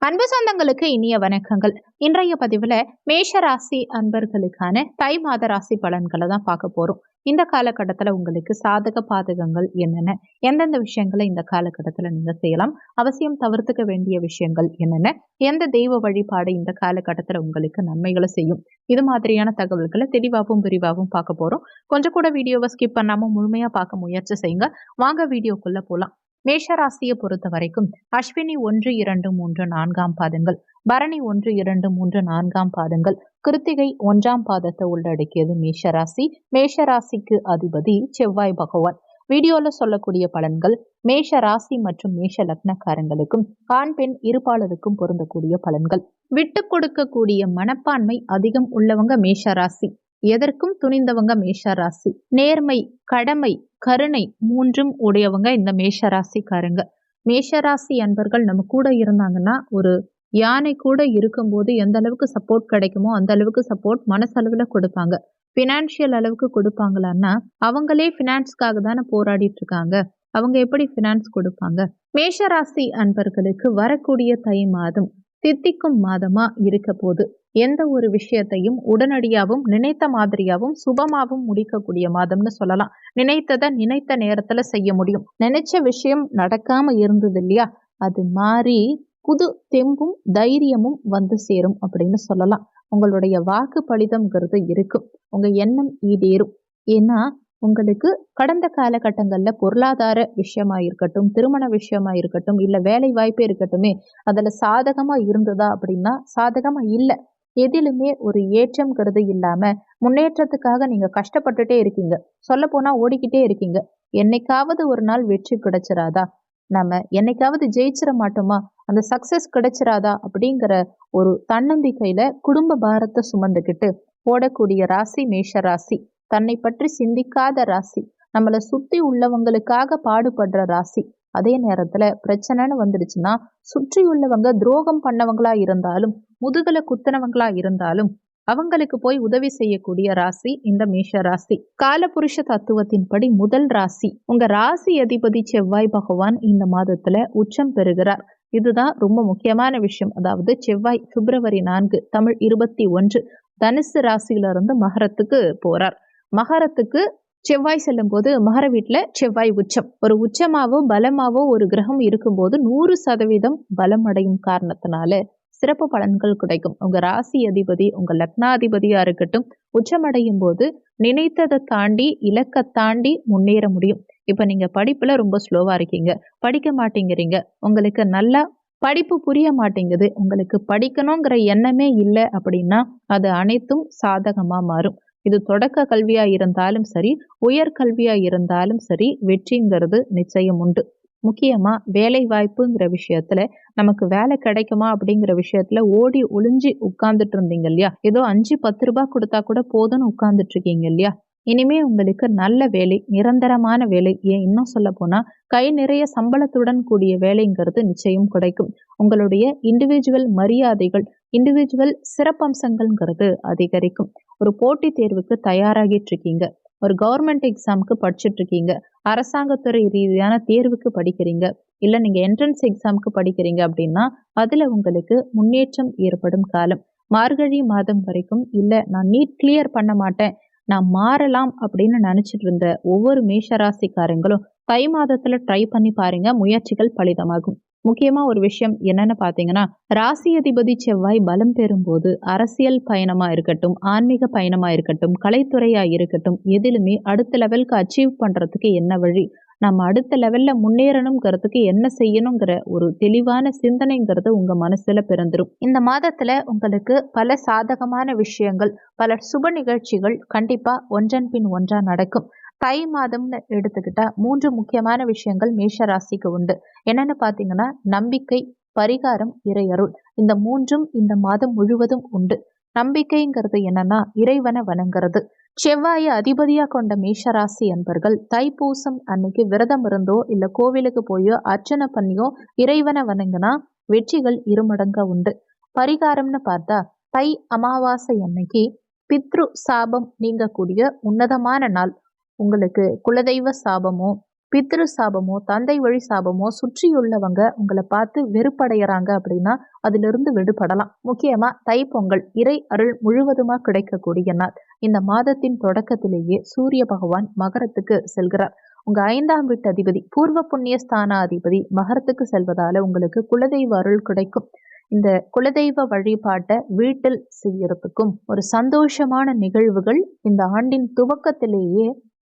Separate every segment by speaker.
Speaker 1: அன்பு சொந்தங்களுக்கு இனிய வணக்கங்கள். இன்றைய பதிவுல மேஷ ராசி அன்பர்களுக்கான தை மாத ராசி பலன்களை தான் பார்க்க போறோம். இந்த காலகட்டத்துல உங்களுக்கு சாதக பாதகங்கள் என்னென்ன, எந்தெந்த விஷயங்களை இந்த காலகட்டத்துல நீங்க செய்யலாம், அவசியம் தவிர்த்துக்க வேண்டிய விஷயங்கள் என்னென்ன, எந்த தெய்வ வழிபாடு இந்த காலகட்டத்துல உங்களுக்கு நன்மைகளை செய்யும், இது மாதிரியான தகவல்களை தெளிவாகவும் விரிவாகவும் பார்க்க போறோம். கொஞ்சம் கூட வீடியோவை ஸ்கிப் பண்ணாம முழுமையா பார்க்க முயற்சி செய்யுங்க. வாங்க வீடியோக்குள்ள போலாம். மேஷ ராசியை பொறுத்த வரைக்கும் அஸ்வினி 1, 2, 3, 4ஆம் பாதங்கள், பரணி 1, 2, 3, 4ஆம் பாதங்கள், கிருத்திகை 1ஆம் பாதத்தை உள்ளடக்கியது மேஷராசி. மேஷராசிக்கு அதிபதி செவ்வாய் பகவான். வீடியோல சொல்லக்கூடிய பலன்கள் மேஷ ராசி மற்றும் மேஷ லக்னக்காரங்களுக்கும் ஆண் பெண் இருபாலருக்கும் பொருந்தக்கூடிய பலன்கள். விட்டு கொடுக்கக்கூடிய மனப்பான்மை அதிகம் உள்ளவங்க மேஷ ராசி. எதற்கும் துணிந்தவங்க மேஷ ராசி. நேர்மை, கடமை, கருணை மூன்றும் உடையவங்க இந்த மேஷராசிக்காரங்க. மேஷராசி அன்பர்கள் நம்ம கூட இருந்தாங்கன்னா, ஒரு யானை கூட இருக்கும்போது எந்த அளவுக்கு சப்போர்ட் கிடைக்குமோ அந்த அளவுக்கு சப்போர்ட் மனசளவுல கொடுப்பாங்க. பினான்சியல் அளவுக்கு கொடுப்பாங்களான்னா, அவங்களே பினான்ஸ்க்காக தானே போராடிட்டு இருக்காங்க. அவங்க எப்படி பினான்ஸ் கொடுப்பாங்க? மேஷராசி அன்பர்களுக்கு வரக்கூடிய தை மாதம் தித்திக்கும் மாதமா இருக்க போது எந்த ஒரு விஷயத்தையும் உடனடியாகவும் நினைத்த மாதிரியாகவும் சுபமாகவும் முடிக்கக்கூடிய மாதம்னு சொல்லலாம். நினைத்ததை நினைத்த நேரத்துல செய்ய முடியும். நினைச்ச விஷயம் நடக்காம இருந்தது இல்லையா, அது மாறி புது தெம்பும் தைரியமும் வந்து சேரும் அப்படின்னு சொல்லலாம். உங்களுடைய வாக்கு பலிதம்ங்கிறது இருக்கும். உங்க எண்ணம் ஈடேறும். ஏன்னா உங்களுக்கு கடந்த காலகட்டங்கள்ல பொருளாதார விஷயமா இருக்கட்டும், திருமண விஷயமா இருக்கட்டும், இல்ல வேலை வாய்ப்பே இருக்கட்டுமே, அதுல சாதகமா இருந்ததா அப்படின்னா சாதகமா இல்ல. எதிலுமே ஒரு ஏற்றம்ங்கிறது இல்லாம முன்னேற்றத்துக்காக நீங்க கஷ்டப்பட்டுட்டே இருக்கீங்க. சொல்ல போனா ஓடிக்கிட்டே இருக்கீங்க. என்னைக்காவது ஒரு நாள் வெற்றி கிடைச்சிராதா, நம்ம என்னைக்காவது ஜெயிச்சிட மாட்டோமா, அந்த சக்சஸ் கிடைச்சிராதா அப்படிங்கிற ஒரு தன்னம்பிக்கையில குடும்ப பாரத்தை சுமந்துக்கிட்டு ஓடக்கூடிய ராசி மேஷ ராசி. தன்னை பற்றி சிந்திக்காத ராசி. நம்மளை சுத்தி உள்ளவங்களுக்காக பாடுபடுற ராசி. அதே நேரத்துல பிரச்சனைன்னு வந்துடுச்சுன்னா சுற்றி உள்ளவங்க துரோகம் பண்ணவங்களா இருந்தாலும், முதுகலை குத்துனவங்களா இருந்தாலும் அவங்களுக்கு போய் உதவி செய்யக்கூடிய ராசி இந்த மேஷ ராசி. காலபுருஷ தத்துவத்தின்படி முதல் ராசி. உங்க ராசி அதிபதி செவ்வாய் பகவான் இந்த மாதத்துல உச்சம் பெறுகிறார். இதுதான் ரொம்ப முக்கியமான விஷயம். அதாவது செவ்வாய் பிப்ரவரி 4 தமிழ் 21 தனுசு ராசியில இருந்து மகரத்துக்கு போறார். மகரத்துக்கு செவ்வாய் செல்லும் போது மகர வீட்டுல செவ்வாய் உச்சம். ஒரு உச்சமாவோ பலமாவோ ஒரு கிரகம் இருக்கும்போது 100% பலம் அடையும் காரணத்தினால சிறப்பு பலன்கள் கிடைக்கும். உங்க ராசி அதிபதி உங்க லக்னாதிபதியா இருக்கட்டும், உச்சமடையும் போது நினைத்ததை தாண்டி இலக்கை தாண்டி முன்னேற முடியும். இப்ப நீங்க படிப்புல ரொம்ப ஸ்லோவா இருக்கீங்க, படிக்க மாட்டேங்கிறீங்க, உங்களுக்கு நல்லா படிப்பு புரிய மாட்டேங்குது, உங்களுக்கு படிக்கணுங்கிற எண்ணமே இல்லை அப்படின்னா அது அனைத்தும் சாதகமா மாறும். இது தொடக்க கல்வியா இருந்தாலும் சரி, உயர்கல்வியா இருந்தாலும் சரி, வெற்றிங்கிறது நிச்சயம் உண்டு. முக்கியமா வேலை வாய்ப்புங்கிற விஷயத்துல நமக்கு வேலை கிடைக்குமா அப்படிங்கிற விஷயத்துல ஓடி ஒளிஞ்சு உட்கார்ந்துட்டு இருந்தீங்க இல்லையா, ஏதோ 5-10 ரூபாய் கொடுத்தா கூட போதும்னு உட்கார்ந்துட்டு இருக்கீங்க இல்லையா, இனிமே உங்களுக்கு நல்ல வேலை, நிரந்தரமான வேலை, ஏன் இன்னும் சொல்ல போனா கை நிறைய சம்பளத்துடன் கூடிய வேலைங்கிறது நிச்சயம் கிடைக்கும். உங்களுடைய இண்டிவிஜுவல் மரியாதைகள், இண்டிவிஜுவல் சிறப்பம்சங்கள்ங்கிறது அதிகரிக்கும். ஒரு போட்டி தேர்வுக்கு தயாராகிட்டு இருக்கீங்க, ஒரு கவர்மெண்ட் எக்ஸாமுக்கு படிச்சுட்டு இருக்கீங்க, அரசாங்கத்துறை ரீதியான தேர்வுக்கு படிக்கிறீங்க, இல்ல நீங்க என்ட்ரன்ஸ் எக்ஸாமுக்கு படிக்கிறீங்க அப்படின்னா அதுல உங்களுக்கு முன்னேற்றம் ஏற்படும் காலம். மார்கழி மாதம் வரைக்கும் இல்ல நான் நீட் கிளியர் பண்ண மாட்டேன், நான் மாறலாம் அப்படின்னு நினைச்சிட்டு இருந்த ஒவ்வொரு மேஷராசிக்காரங்களும் தை மாதத்துல ட்ரை பண்ணி பாருங்க, முயற்சிகள் பலிதமாகும். முக்கியமா ஒரு விஷயம் என்னன்னு பாத்தீங்கன்னா, ராசி அதிபதி செவ்வாய் பலம் பெறும் போது அரசியல் பயணமா இருக்கட்டும், ஆன்மீக பயணமா இருக்கட்டும், கலைத்துறையா இருக்கட்டும், எதிலுமே அடுத்த லெவலுக்கு அச்சீவ் பண்றதுக்கு என்ன வழி, நம்ம அடுத்த லெவல்ல முன்னேறணுங்கிறதுக்கு என்ன செய்யணுங்கிற ஒரு தெளிவான சிந்தனைங்கிறது உங்க மனசுல பிறந்துரும். இந்த மாதத்துல உங்களுக்கு பல சாதகமான விஷயங்கள், பல சுப நிகழ்ச்சிகள் கண்டிப்பா ஒன்றன் பின் ஒன்றா நடக்கும். தை மாதம்னு எடுத்துக்கிட்டா 3 முக்கியமான விஷயங்கள் மேஷ ராசிக்கு உண்டு. என்னன்னு பாத்தீங்கன்னா, நம்பிக்கை, பரிகாரம், இறையருள். இந்த மூன்றும் இந்த மாதம் முழுவதும் உண்டு. நம்பிக்கைங்கிறது என்னன்னா இறைவனை வணங்குறது. செவ்வாயை அதிபதியா கொண்ட மேஷராசி அன்பர்கள் தைப்பூசம் அன்னைக்கு விரதம் இருந்தோ இல்ல கோவிலுக்கு போயோ அர்ச்சனை பண்ணியோ இறைவனை வணங்கினா வெற்றிகள் இருமடங்கா உண்டு. பரிகாரம்னு பார்த்தா தை அமாவாசை அன்னைக்கு பித்ரு சாபம் நீங்கக்கூடிய உன்னதமான நாள். உங்களுக்கு குலதெய்வ சாபமோ பித்ரு சாபமோ தந்தை வழி சாபமோ சுற்றியுள்ளவங்க உங்களை பார்த்து வெறுப்படைகிறாங்க அப்படின்னா அதிலிருந்து விடுபடலாம். முக்கியமா தைப்பொங்கல் இறை அருள் முழுவதுமா கிடைக்கக்கூடிய நாள். இந்த மாதத்தின் தொடக்கத்திலேயே சூரிய பகவான் மகரத்துக்கு செல்கிறார். உங்க 5ஆம் வீட்டு அதிபதி பூர்வ புண்ணிய ஸ்தானாதிபதி மகரத்துக்கு செல்வதால உங்களுக்கு குலதெய்வ அருள் கிடைக்கும். இந்த குலதெய்வ வழிபாட்டை வீட்டில் செய்யறதுக்கும் ஒரு சந்தோஷமான நிகழ்வுகள் இந்த ஆண்டின் துவக்கத்திலேயே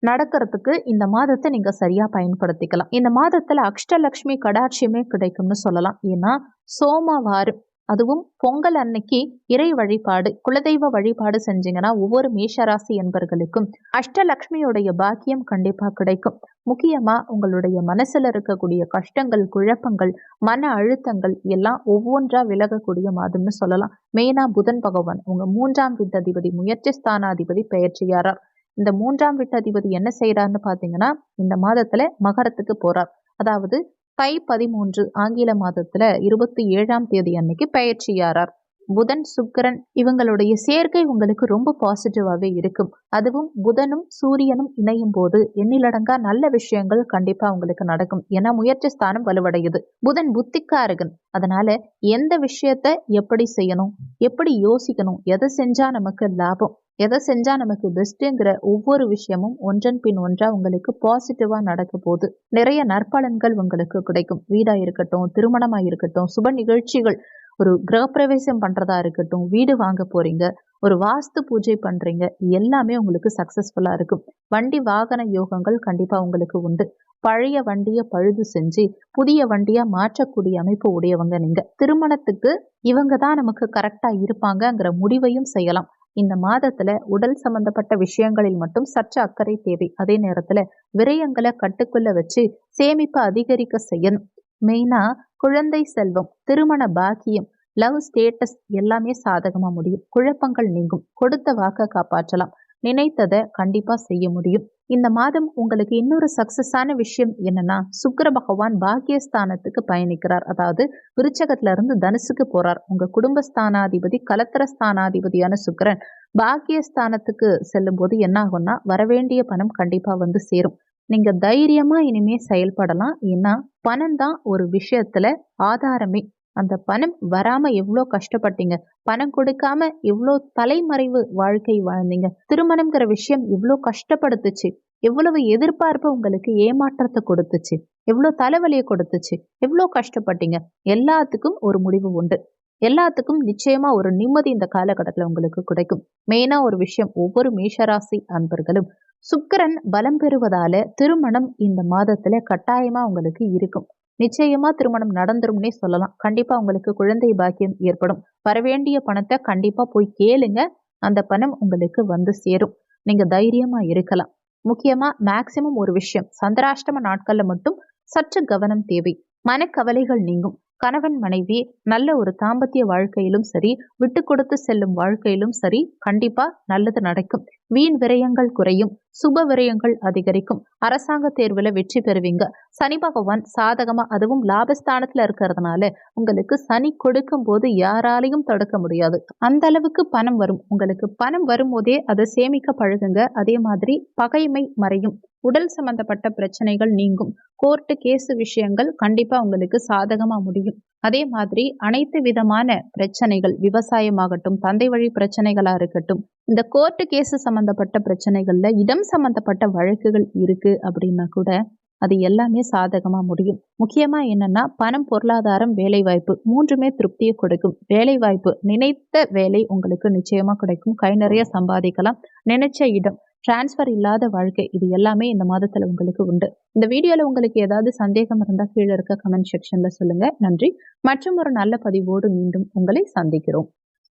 Speaker 1: நடக்கிறதுக்கு இந்த மாதத்தை நீங்க சரியா பயன்படுத்திக்கலாம். இந்த மாதத்துல அஷ்டலட்சுமி கடாட்சியமே கிடைக்கும்னு சொல்லலாம். ஏன்னா சோமவாரம் அதுவும் பொங்கல் அன்னைக்கு இறை வழிபாடு குலதெய்வ வழிபாடு செஞ்சீங்கன்னா ஒவ்வொரு மேஷராசி என்பர்களுக்கும் அஷ்டலட்சுமியுடைய பாக்கியம் கண்டிப்பா கிடைக்கும். முக்கியமா உங்களுடைய மனசுல இருக்கக்கூடிய கஷ்டங்கள் குழப்பங்கள் மன அழுத்தங்கள் எல்லாம் ஒவ்வொன்றா விலகக்கூடிய மாதம்னு சொல்லலாம். மெயினா புதன் பகவான் உங்க 3ஆம் வீட்டதிபதி முயற்சி ஸ்தானாதிபதி பெயர்ச்சியாரார். இந்த 3ஆம் வீட்டதிபதி என்ன செய்யறாருன்னு பாத்தீங்கன்னா இந்த மாதத்துல மகரத்துக்கு போறார். அதாவது தை 13 ஆங்கில மாதத்துல 27ஆம் தேதி அன்னைக்கு பெயர்ச்சியாரார். புதன் சுக்கிரன் இவங்களுடைய சேர்க்கை உங்களுக்கு ரொம்ப பாசிட்டிவாவே இருக்கும். அதுவும் புதனும் சூரியனும் இணையும் போது எண்ணிலடங்கா நல்ல விஷயங்கள் கண்டிப்பா உங்களுக்கு நடக்கும். ஏன்னா முயற்சி ஸ்தானம் வலுவடையுது. புதன் புத்திக்காரகன். அதனால எந்த விஷயத்த எப்படி செய்யணும், எப்படி யோசிக்கணும், எதை செஞ்சா நமக்கு லாபம், எதை செஞ்சா நமக்கு பெஸ்ட்ங்கிற ஒவ்வொரு விஷயமும் ஒன்றன் பின் ஒன்றா உங்களுக்கு பாசிட்டிவா நடக்க போகுது. நிறைய நற்பலன்கள் உங்களுக்கு கிடைக்கும். வீடா இருக்கட்டும், திருமணமா இருக்கட்டும், சுப நிகழ்ச்சிகள், ஒரு கிரகப்பிரவேசம் பண்றதா இருக்கட்டும், வீடு வாங்க போறீங்க, ஒரு வாஸ்து பூஜை பண்றீங்க, எல்லாமே உங்களுக்கு சக்சஸ்ஃபுல்லா இருக்கும். வண்டி வாகன யோகங்கள் கண்டிப்பா உங்களுக்கு உண்டு. பழைய வண்டியை பழுது செஞ்சு புதிய வண்டியா மாற்றக்கூடிய அமைப்பு உடையவங்க நீங்க. திருமணத்துக்கு இவங்க தான் நமக்கு கரெக்டா இருப்பாங்கங்கிற முடிவையும் செய்யலாம். இந்த மாதத்துல உடல் சம்பந்தப்பட்ட விஷயங்களில் மட்டும் சற்று அக்கறை தேவை. அதே நேரத்துல விரயங்களை கட்டுக்குள்ள வச்சு சேமிப்பை அதிகரிக்க செய்யணும். மெயினா குழந்தை செல்வம், திருமண பாக்கியம், லவ் ஸ்டேட்டஸ் எல்லாமே சாதகமா முடியும். குழப்பங்கள் நீங்கும். கொடுத்த வாக்க காப்பாற்றலாம். நினைத்ததை கண்டிப்பா செய்ய முடியும். இந்த மாதம் உங்களுக்கு இன்னொரு சக்சஸான விஷயம் என்னன்னா சுக்கிர பகவான் பாக்கியஸ்தானத்துக்கு பயணிக்கிறார். அதாவது விருச்சகத்துல இருந்து தனுசுக்கு போறார். உங்க குடும்பஸ்தானாதிபதி கலத்திர ஸ்தானாதிபதியான சுக்கிரன் பாக்கியஸ்தானத்துக்கு செல்லும் போது என்ன ஆகும்னா வரவேண்டிய பணம் கண்டிப்பா வந்து சேரும். நீங்க தைரியமா இனிமே செயல்படலாம். ஏன்னா பணம் தான் ஒரு விஷயத்துல ஆதாரமே. அந்த பணம் வராம எவ்வளோ கஷ்டப்பட்டீங்க, பணம் கொடுக்காம எவ்வளோ தலைமறைவு வாழ்க்கை வாழ்ந்தீங்க, திருமணம்ங்கிற விஷயம் எவ்வளோ கஷ்டப்படுத்துச்சு, எவ்வளவு எதிர்பார்ப்பு உங்களுக்கு ஏமாற்றத்தை கொடுத்துச்சு, எவ்வளோ தலைவலியை கொடுத்துச்சு, எவ்வளோ கஷ்டப்பட்டீங்க. எல்லாத்துக்கும் ஒரு முடிவு உண்டு. எல்லாத்துக்கும் நிச்சயமா ஒரு நிம்மதி இந்த காலகட்டத்தில் உங்களுக்கு கிடைக்கும். மெயினா ஒரு விஷயம், ஒவ்வொரு மேஷராசி அன்பர்களும் சுக்கிரன் பலம் பெறுவதால திருமணம் இந்த மாதத்துல கட்டாயமா உங்களுக்கு இருக்கும். நிச்சயமா திருமணம் நடந்துரும்னே சொல்லலாம். கண்டிப்பா உங்களுக்கு குழந்தை பாக்கியம் ஏற்படும். வரவேண்டிய பணத்தை கண்டிப்பா போய் கேளுங்க. அந்த பணம் உங்களுக்கு வந்து சேரும். நீங்க தைரியமா இருக்கலாம். முக்கியமா மேக்சிமம் ஒரு விஷயம், சந்திராஷ்டம நாட்கள்ல மட்டும் சற்று கவனம் தேவை. மனக்கவலைகள் நீங்கும். கணவன் மனைவி நல்ல ஒரு தாம்பத்திய வாழ்க்கையிலும் சரி, விட்டு கொடுத்து செல்லும் வாழ்க்கையிலும் சரி, கண்டிப்பா நல்லது நடக்கும். வீண் விரயங்கள் குறையும். சுப விரயங்கள் அதிகரிக்கும். அரசாங்க தேர்வுல வெற்றி பெறுவீங்க. சனி பகவான் சாதகமா அதுவும் லாபஸ்தானத்துல இருக்கிறதுனால உங்களுக்கு சனி கொடுக்கும் போது யாராலையும் தடுக்க முடியாது. அந்த அளவுக்கு பணம் வரும். உங்களுக்கு பணம் வரும்போதே அதை சேமிக்க பழகுங்க. அதே மாதிரி பகைமை மறையும். உடல் சம்பந்தப்பட்ட பிரச்சனைகள் நீங்கும். கோர்ட்டு கேஸ் விஷயங்கள் கண்டிப்பா உங்களுக்கு சாதகமா முடியும். அதே மாதிரி அனைத்து விதமான பிரச்சனைகள், விவசாயமாகட்டும், தந்தை வழி பிரச்சனைகளா இருக்கட்டும், இந்த கோர்ட்டு கேஸ் சம்பந்தப்பட்ட பிரச்சனைகள்ல இடம் சம்பந்தப்பட்ட வழக்குகள் இருக்கு அப்படின்னா கூட அது எல்லாமே சாதகமா முடியும். முக்கியமா என்னன்னா பணம், பொருளாதாரம், வேலை வாய்ப்பு மூன்றுமே திருப்தியை கொடுக்கும். வேலை வாய்ப்பு, நினைத்த வேலை உங்களுக்கு நிச்சயமா கிடைக்கும். கை நிறைய சம்பாதிக்கலாம். நினைச்ச இடம், டிரான்ஸ்ஃபர் இல்லாத வாழ்க்கை, இது எல்லாமே இந்த மாதத்துல உங்களுக்கு உண்டு. இந்த வீடியோல உங்களுக்கு ஏதாவது சந்தேகம் இருந்தா கீழே இருக்க கமெண்ட் செக்ஷன்ல சொல்லுங்க. நன்றி. மற்றும் ஒரு நல்ல பதிவோடு மீண்டும் உங்களை சந்திக்கிறோம்.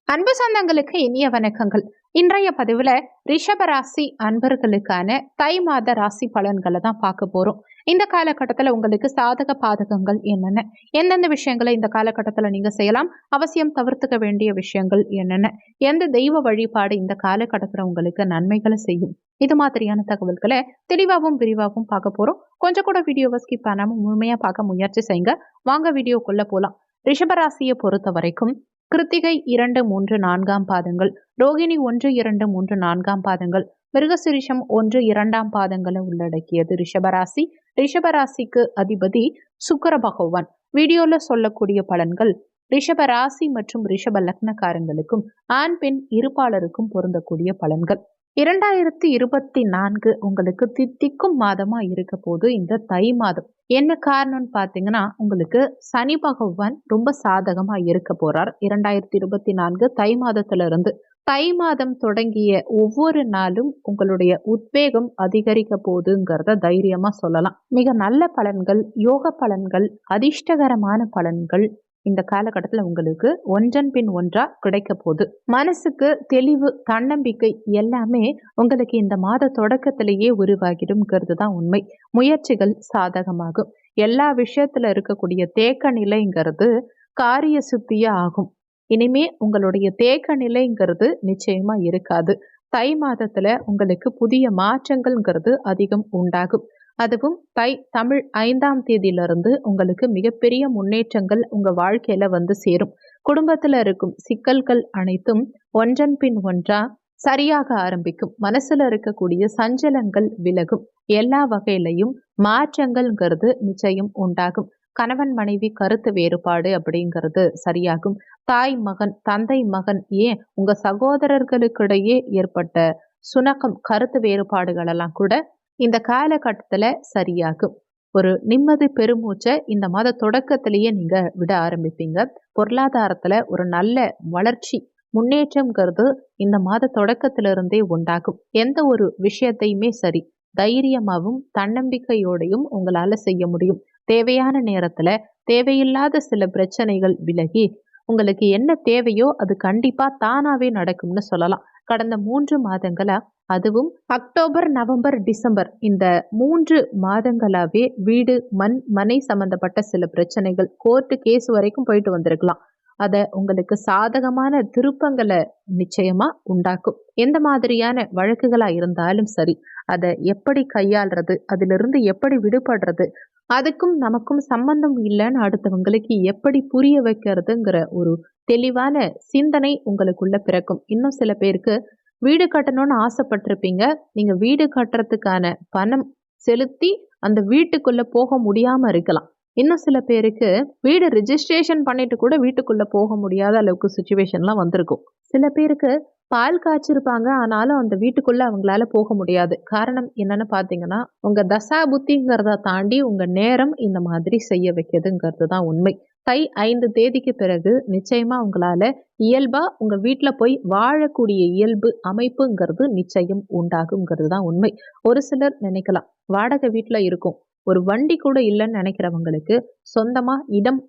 Speaker 1: அன்பு சொந்தங்களுக்கு இனிய வணக்கங்கள். இன்றைய பதிவுல ரிஷபராசி அன்பர்களுக்கான தை மாத ராசி பலன்களை தான் பார்க்க போறோம். இந்த காலகட்டத்தில் உங்களுக்கு சாதக பாதகங்கள் என்னென்ன, எந்தெந்த விஷயங்களை இந்த காலகட்டத்தில் நீங்க செய்யலாம், அவசியம் தவிர்த்துக்க வேண்டிய விஷயங்கள் என்னென்ன, எந்த தெய்வ வழிபாடு இந்த காலகட்டத்தில் உங்களுக்கு நன்மைகளை செய்யும், இது மாதிரியான தகவல்களை தெளிவாகவும் விரிவாகவும் பார்க்க போறோம். கொஞ்சம் கூட வீடியோவை ஸ்கிப் பண்ணாம முழுமையா பார்க்க முயற்சி செய்யுங்க. வாங்க வீடியோக்குள்ள போலாம். ரிஷபராசியை பொறுத்த வரைக்கும் கிருத்திகை 2, 3, 4 பாதங்கள், ரோகிணி 1, 2, 3, 4 பாதங்கள், மிருகசிரிஷம் 1, 2ஆம் பாதங்களை உள்ளடக்கியது ரிஷபராசி. ரிஷபராசிக்கு அதிபதி சுக்கிர பகவான். வீடியோல சொல்லக்கூடிய பலன்கள் ரிஷபராசி மற்றும் ரிஷப லக்னக்காரங்களுக்கும் ஆண் பெண் இருபாலருக்கும் பொருந்தக்கூடிய பலன்கள். 2024 உங்களுக்கு தித்திக்கும் மாதமா இருக்க போது இந்த தை மாதம். என்ன காரணம்னு பாத்தீங்கன்னா, உங்களுக்கு சனி பகவான் ரொம்ப சாதகமா இருக்க போறார் 2024 தை மாதத்துல இருந்து. தை மாதம் தொடங்கிய ஒவ்வொரு நாளும் உங்களுடைய உத்வேகம் அதிகரிக்க போகுதுங்கிறத தைரியமா சொல்லலாம். மிக நல்ல பலன்கள், யோக பலன்கள், அதிர்ஷ்டகரமான பலன்கள் இந்த காலகட்டத்தில் உங்களுக்கு ஒன்றன் பின் ஒன்றா கிடைக்க போகுது. மனசுக்கு தெளிவு, தன்னம்பிக்கை எல்லாமே உங்களுக்கு இந்த மாத தொடக்கத்திலேயே உருவாகிடும்ங்கிறது தான் உண்மை. முயற்சிகள் சாதகமாகும். எல்லா விஷயத்துல இருக்கக்கூடிய தேக்க நிலைங்கிறது காரிய சித்தியா ஆகும். இனிமே உங்களுடைய தேக்க நிலைங்கிறது நிச்சயமா இருக்காது. தை மாதத்துல உங்களுக்கு புதிய மாற்றங்கள்ங்கிறது அதிகம் உண்டாகும். அதுவும் தமிழ் 5ஆம் தேதியிலிருந்து உங்களுக்கு மிகப்பெரிய முன்னேற்றங்கள் உங்க வாழ்க்கையில வந்து சேரும். குடும்பத்துல இருக்கும் சிக்கல்கள் அனைத்தும் ஒன்றன் பின் ஒன்றா சரியாக ஆரம்பிக்கும். மனசுல இருக்கக்கூடிய சஞ்சலங்கள் விலகும். எல்லா வகையிலையும் மாற்றங்கள்ங்கிறது நிச்சயம் உண்டாகும். கணவன் மனைவி கருத்து வேறுபாடு அப்படிங்கிறது சரியாகும். தாய் மகன், தந்தை மகன், ஏன் உங்க சகோதரர்களுக்கிடையே ஏற்பட்ட சுணக்கம், கருத்து வேறுபாடுகள் எல்லாம் கூட இந்த காலகட்டத்துல சரியாகும். ஒரு நிம்மதி பெருமூச்சை இந்த மாத தொடக்கத்திலேயே நீங்க விட ஆரம்பிப்பீங்க. பொருளாதாரத்துல ஒரு நல்ல வளர்ச்சி, முன்னேற்றம்ங்கிறது இந்த மாத தொடக்கத்திலிருந்தே உண்டாகும். எந்த ஒரு விஷயத்தையுமே சரி தைரியமாகவும் தன்னம்பிக்கையோடையும் உங்களால செய்ய முடியும். தேவையான நேரத்துல தேவையில்லாத சில பிரச்சனைகள் விலகி உங்களுக்கு என்ன தேவையோ அது கண்டிப்பா தானாவே நடக்கும்னு சொல்லலாம். கடந்த 3 மாதங்களா, அதுவும் அக்டோபர், நவம்பர், டிசம்பர் இந்த 3 மாதங்களாவே வீடு, மனை சம்பந்தப்பட்ட சில பிரச்சனைகள், கோர்ட்டு கேஸ் வரைக்கும் போயிட்டு வந்திருக்கலாம். அதை உங்களுக்கு சாதகமான திருப்பங்களை நிச்சயமா உண்டாக்கும். எந்த மாதிரியான வழக்குகளா இருந்தாலும் சரி, அதை எப்படி கையாள்றது, அதிலிருந்து எப்படி விடுபடுறது, அதுக்கும் நமக்கும் சம்பந்தம் இல்லைன்னு அடுத்தவங்களுக்கு எப்படி புரிய வைக்கிறதுங்கிற ஒரு தெளிவான சிந்தனை உங்களுக்குள்ள பிறக்கும். இன்னும் சில பேருக்கு வீடு கட்டணும்னு ஆசைப்பட்டிருப்பீங்க. நீங்க வீடு கட்டுறதுக்கான பணம் செலுத்தி அந்த வீட்டுக்குள்ள போக முடியாம இருக்கலாம். இன்னும் சில பேருக்கு வீடு ரிஜிஸ்ட்ரேஷன் பண்ணிட்டு கூட வீட்டுக்குள்ள போக முடியாத அளவுக்கு சுச்சுவேஷன்லாம் வந்திருக்கும். சில பேருக்கு பால் காய்ச்சிருப்பாங்க, ஆனாலும் அந்த வீட்டுக்குள்ள அவங்களால போக முடியாது. காரணம் என்னன்னு பாத்தீங்கன்னா, உங்க தசா புத்திங்கிறத தாண்டி உங்க நேரம் இந்த மாதிரி செய்ய வைக்கிறதுங்கிறது தான் உண்மை. தை 5 தேதிக்கு பிறகு நிச்சயமா உங்களால இயல்பா உங்க வீட்டுல போய் வாழக்கூடிய இயல்பு அமைப்புங்கிறது நிச்சயம் உண்டாகுங்கிறது தான் உண்மை. ஒரு சிலர் நினைக்கலாம், வாடகை வீட்டுல இருக்கும், ஒரு வண்டி கூட இல்லைன்னு நினைக்கிறவங்களுக்கு சொந்தமா இடம்,